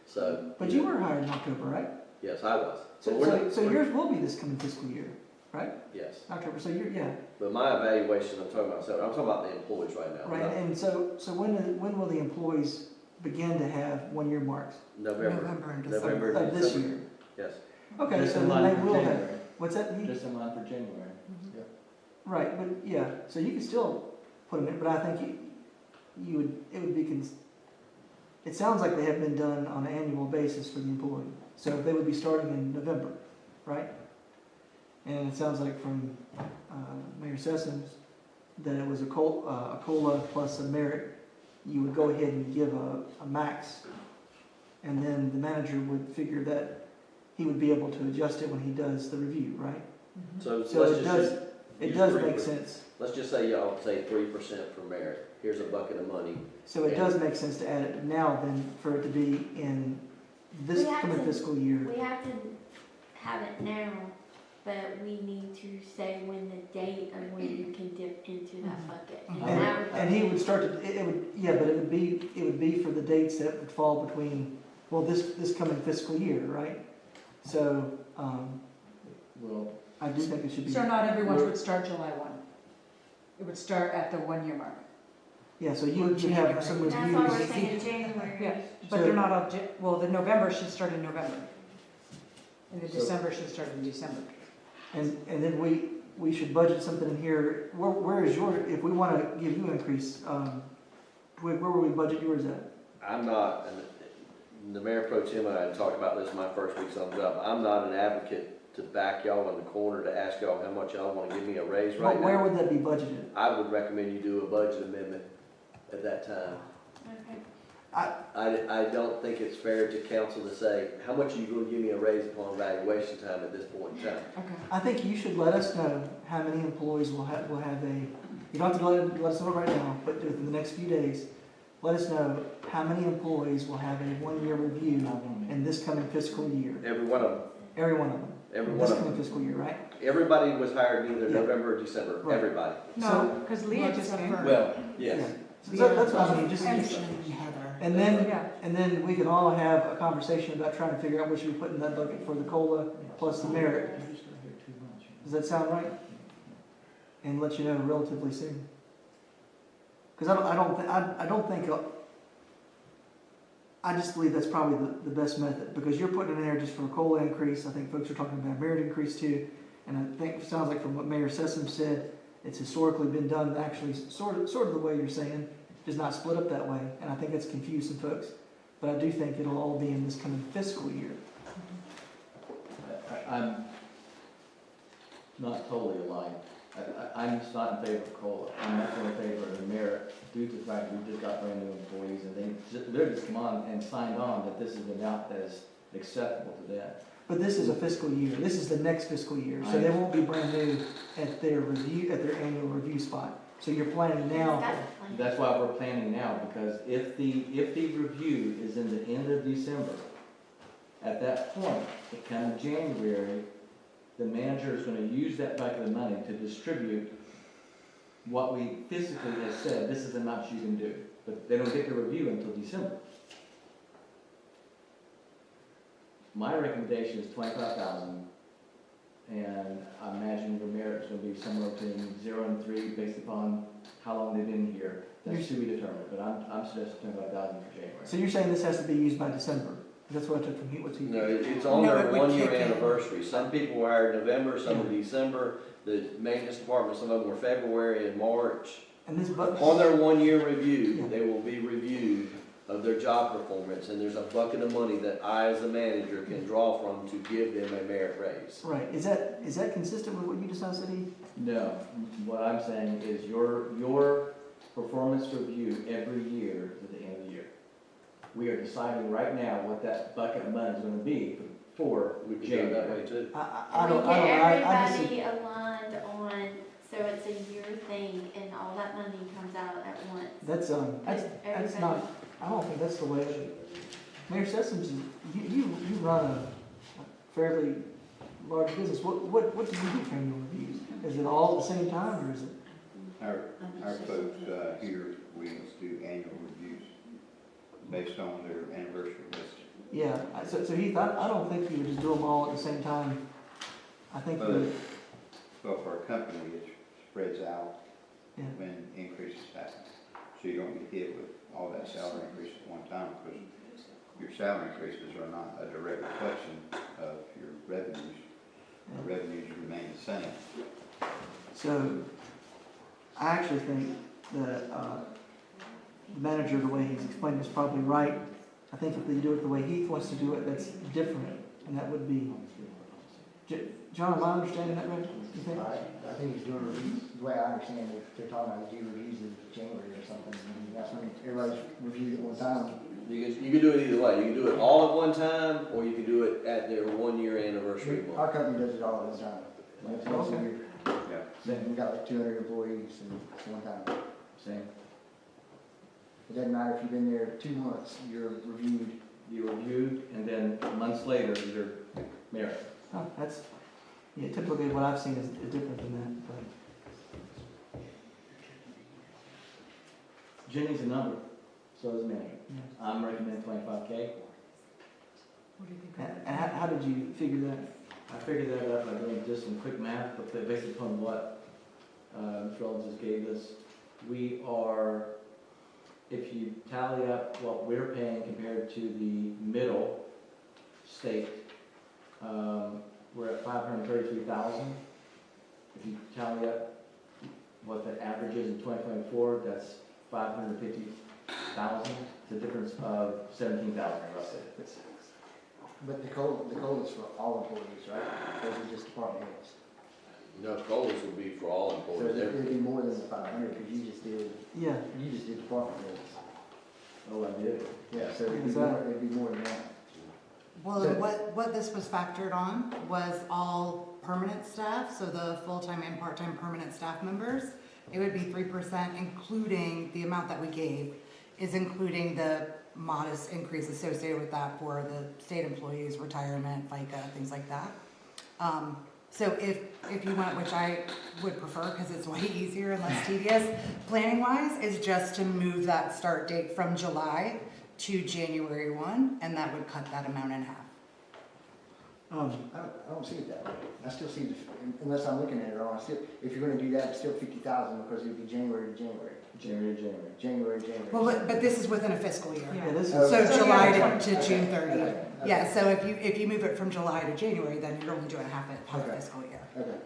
So. But you were hired in October, right? Yes, I was. So, But we're not- so yours will be this coming fiscal year, right? Yes, October, so you're, yeah, but my evaluation, I'm talking about, I'm talking about the employees right now. right, and so when will the employees begin to have one-year marks? November. November and November, December. Of this December. year? Yes. Okay, Just so a then month they for will have, January. what's that? Just a month for January. Right, but yeah, so you can still put them in, but I think you would, it would be, it sounds like they have been done on an annual basis for the employee. So they would be starting in November, right? And it sounds like from Mayor Sessoms that it was a COLA plus a merit. You would go ahead and give a max, and then the manager would figure that he would be able to adjust it when he does the review, right? So So let's it just does, use it does 3%. make sense. Let's just say y'all say 3% for merit. Here's a bucket of money. So it does make sense to add it now than for it to be in this We have coming to- fiscal year. We have to have it now, but we need to say when the date of when you can dip into that bucket. And that would And he would start to, it would, yeah, but it would be for the dates that would fall between, well, this coming fiscal year, right? So, Well, I do think it should be, So not everyone's would start July 1. It would start at the 1-year mark. yeah, so you have some reviews. That's why we're saying January. Yeah, but they're not all, well, the November should start in November. And the So- December should start in December. And then we should budget something in here, where is your, if we wanna give you an increase, where will we budget yours at? I'm not, and the mayor pro tem and I had talked about this my first week on the job. I'm not an advocate to back y'all in the corner to ask y'all how much y'all wanna give me a raise right But where now. would that be budgeted? I would recommend you do a budget amendment at that time. Okay. I don't think it's fair to council to say, how much are you gonna give me a raise upon evaluation time at this point in time? Okay. I think you should let us know how many employees will have a, you don't have to let us know right now, but within the next few days, let us know how many employees will have a 1-year review in this coming fiscal year. Every one of them, Every one of them. every In one this of coming them. fiscal year, right? Everybody was hired either Yeah. November or December, Right. everybody. No, because Leah just came. Well, yes. So that's what I mean, just, And- Heather. and then, Yeah. and then we can all have a conversation about trying to figure out what should we put in that bucket for the COLA plus the merit. Does that sound right? And let you know relatively soon. Because I don't think, I just believe that's probably the best method, because you're putting it in there just for a COLA increase. I think folks are talking about merit increase too. And I think it sounds like from what Mayor Sessom said, it's historically been done actually sort of the way you're saying, just not split up that way. And I think it's confused some folks. But I do think it'll all be in this coming fiscal year. I'm not totally aligned. I'm just not in favor of COLA. I'm also in favor of the merit due to the fact that we just got brand new employees and they're just come on and signed on that this is an amount that is acceptable to them. But this is a fiscal year. This is the next fiscal year. So they won't be brand new at their review, at their annual review spot. So you're planning now. That's why we're planning now, because if the review is in the end of December, at that point, it comes January, the manager is gonna use that bucket of money to distribute what we physically have said, this is the amount you can do. But they don't get the review until December. My recommendation is 25,000, and I imagine the merit is gonna be somewhere between 0 and 3, based upon how long they've been here. That's to be determined, but I'm suggesting 25,000 for January. So you're saying this has to be used by December? That's what I took from what you. No, it's on No, their it would 1-year kick in. anniversary. Some people were hired November, some in December. The maintenance department, some of them were February and March. And this bucket. On their 1-year review, Yeah. they will be reviewed of their job performance, and there's a bucket of money that I, as a manager, can draw from to give them a merit raise. Right. Is that consistent with what you just now said, Eve? No, what I'm saying is your performance review every year is at the end of the year. We are deciding right now what that bucket of money is gonna be for We could go that way January. too. I We don't, get I just. everybody aligned on, so it's a year thing and all that money comes out at once. That's Everybody. not, I don't think that's the way it should. Mayor Sessoms, you run a fairly large business. What do you do for annual reviews? Is it all at the same time, or is it? Our folks here, we do annual reviews based on their anniversary list. Yeah, so Heath, I don't think you would just do them all at the same time. I think you would, Well, for a company, it spreads out yeah. when increases happen. So you don't get hit with all that salary increase at one time, because your salary increases are not a direct reflection of your revenues. The revenues remain the same. So, I actually think that, the manager, the way he's explained, is probably right. I think if they do it the way Heath wants to do it, that's different, and that would be, John, am I understanding that right, you think? I think he's doing reviews, the way I understand it, they're talking about do reviews in January or something, and that's when everybody's reviewed at one time. You can do it either way. You can do it all at one time, or you can do it at their 1 year anniversary month. Our company does it all at one time. When it's once a Okay. year. Yeah. Then we got like 200 employees and it's one time. Same. It doesn't matter if you've been there 2 months, you're reviewed. You're reviewed, and then months later, you're merit. Oh, that's, yeah, typically what I've seen is different than that, but, Jenny's a number, so is manager. yeah. I'm recommending 25K. What do you think? And how did you figure that? I figured that out by doing just some quick math, but based upon what Ms. Rollins just gave us, we are, if you tally up what we're paying compared to the middle state, we're at 533,000. If you tally up what the average is in 2024, that's 550,000. It's a difference of 17,000 roughly. But the COLA is for all employees, right? Those are just department heads. No, COLAs would be for all So employees. it'd be more than the 500 because you just did department heads. Oh, I did. Yeah, so it'd be more than that. Well, So- what this was factored on was all permanent staff, so the full-time and part-time permanent staff members. It would be 3%, including the amount that we gave, is including the modest increase associated with that for the state employees, retirement, FICA, things like that. So if you want, which I would prefer because it's way easier and less tedious, planning-wise, is just to move that start date from July to January 1, and that would cut that amount in half. I don't see it that way. I still see, unless I'm looking at it wrong, if you're gonna do that, it's still 50,000 because it would be January to January. January. Well, but this is within a fiscal year. Yeah, this is. So So July yeah, to June 30. Okay. Yeah, so if you move it from July to January, then you're only doing half Okay. fiscal year. Okay.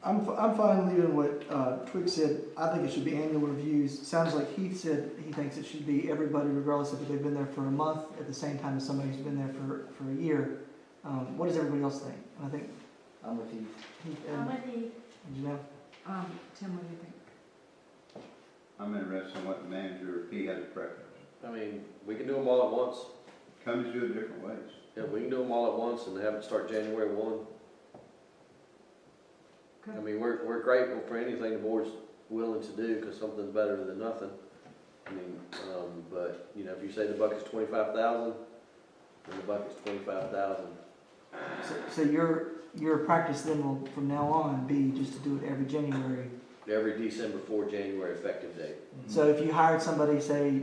I'm fine leaving what Twig said. I think it should be annual reviews. Sounds like Heath said he thinks it should be everybody regardless if they've been there for a month at the same time as somebody who's been there for a year. What does everybody else think? And I think I'm with you. Heath I'm and with you. Janelle. Tim, what do you think? I'm interested in what the manager, if he has a preference. I mean, we can do them all at once. Companies do it different ways. Yeah, we can do them all at once and have it start January 1. Good. I mean, we're grateful for anything the board's willing to do, because something's better than nothing. I mean, but, you know, if you say the bucket's 25,000, then the bucket's 25,000. So your practice then will from now on be just to do it every January. Every December 4 January effective date. So if you hired somebody, say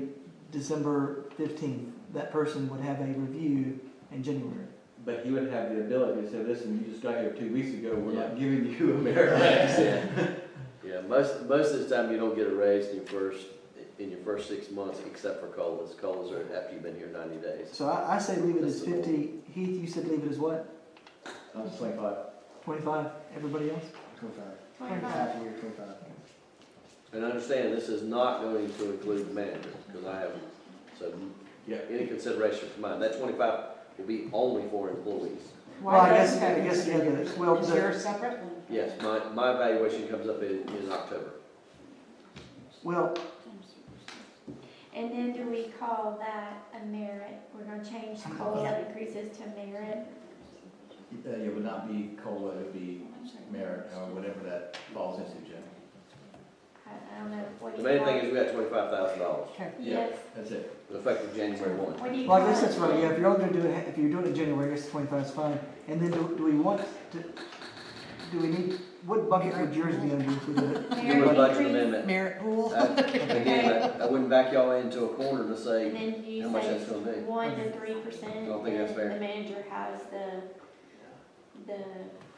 December 15th, that person would have a review in January. But he would have the ability to say, listen, you just got here 2 weeks ago, we're not giving you a merit raise. Yeah, most of the time you don't get a raise in your first 6 months, except for COLAs. COLAs are after you've been here 90 days. So I say leave it as 50. Heath, you said leave it as what? 25. 25? Everybody else? 25. Half a year, 25. And understand, this is not going to include the manager, because I haven't, so Yeah. any consideration for mine. That 25 will be only for employees. Well, I does guess, that yeah, consider- well, Is yours separate? Yes, my evaluation comes up in October. well, And then do we call that a merit? We're gonna change COLA increases to merit. It would not be COLA, it would be merit, or whatever that falls into, Jen. I don't know, what do The you main call thing is it? we got $25,000, Okay. Yes, That's it. effective January 1. what do you well, call I guess it? that's right. Yeah, if you're only gonna do it, if you're doing it in January, I guess 25 is fine. And then do we want to? Do we need? What buckets would yours be under if we did it? Do a budget amendment. Merit pool. Again, I wouldn't back y'all into a corner to And say then you how much say that's gonna be. 1 to 3%. I don't think that's fair. The manager has the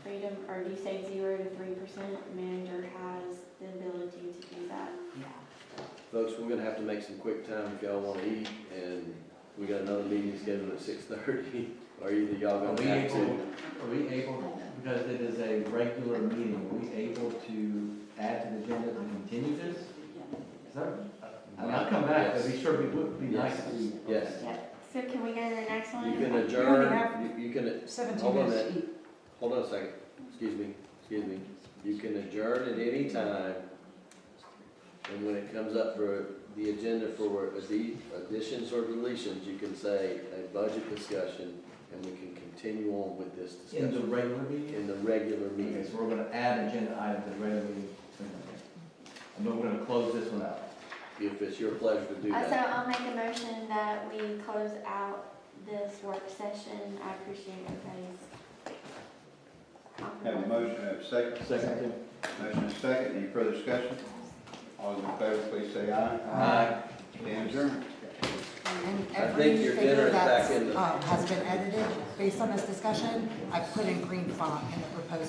freedom, or do you say 0 to 3%? The manager has the ability to do that. Folks, we're gonna have to make some quick time if y'all wanna eat, and we got another meeting scheduled at 6:30. Or either y'all Are gonna we have able, to. are we able, because it is a regular meeting, are we able to add to the agenda to continue this? Is that, I mean, I'll come back, but be sure it would be nice to see. Yes. Yep. So can we go to the next one? You can We only adjourn, have you can, 17 hold on a minutes minute. to eat. Hold on a second, excuse me. You can adjourn at any time, and when it comes up for the agenda for additions or deletions, you can say a budget discussion, and we can continue on with this In the discussion regular meeting? in the regular Okay, meeting. so we're gonna add agenda items to the regular meeting. And then we're gonna close this one out. If it's your pleasure to do So that. I'll make a motion that we close out this work session. I appreciate everybody's Have a motion, have a second. Second. Motion and second, any further discussion? All those in favor, please say aye. Aye. Stand adjourned. And I every think your dinner figure is that's, back in the. has been edited based on this discussion, I've put in green font in the proposed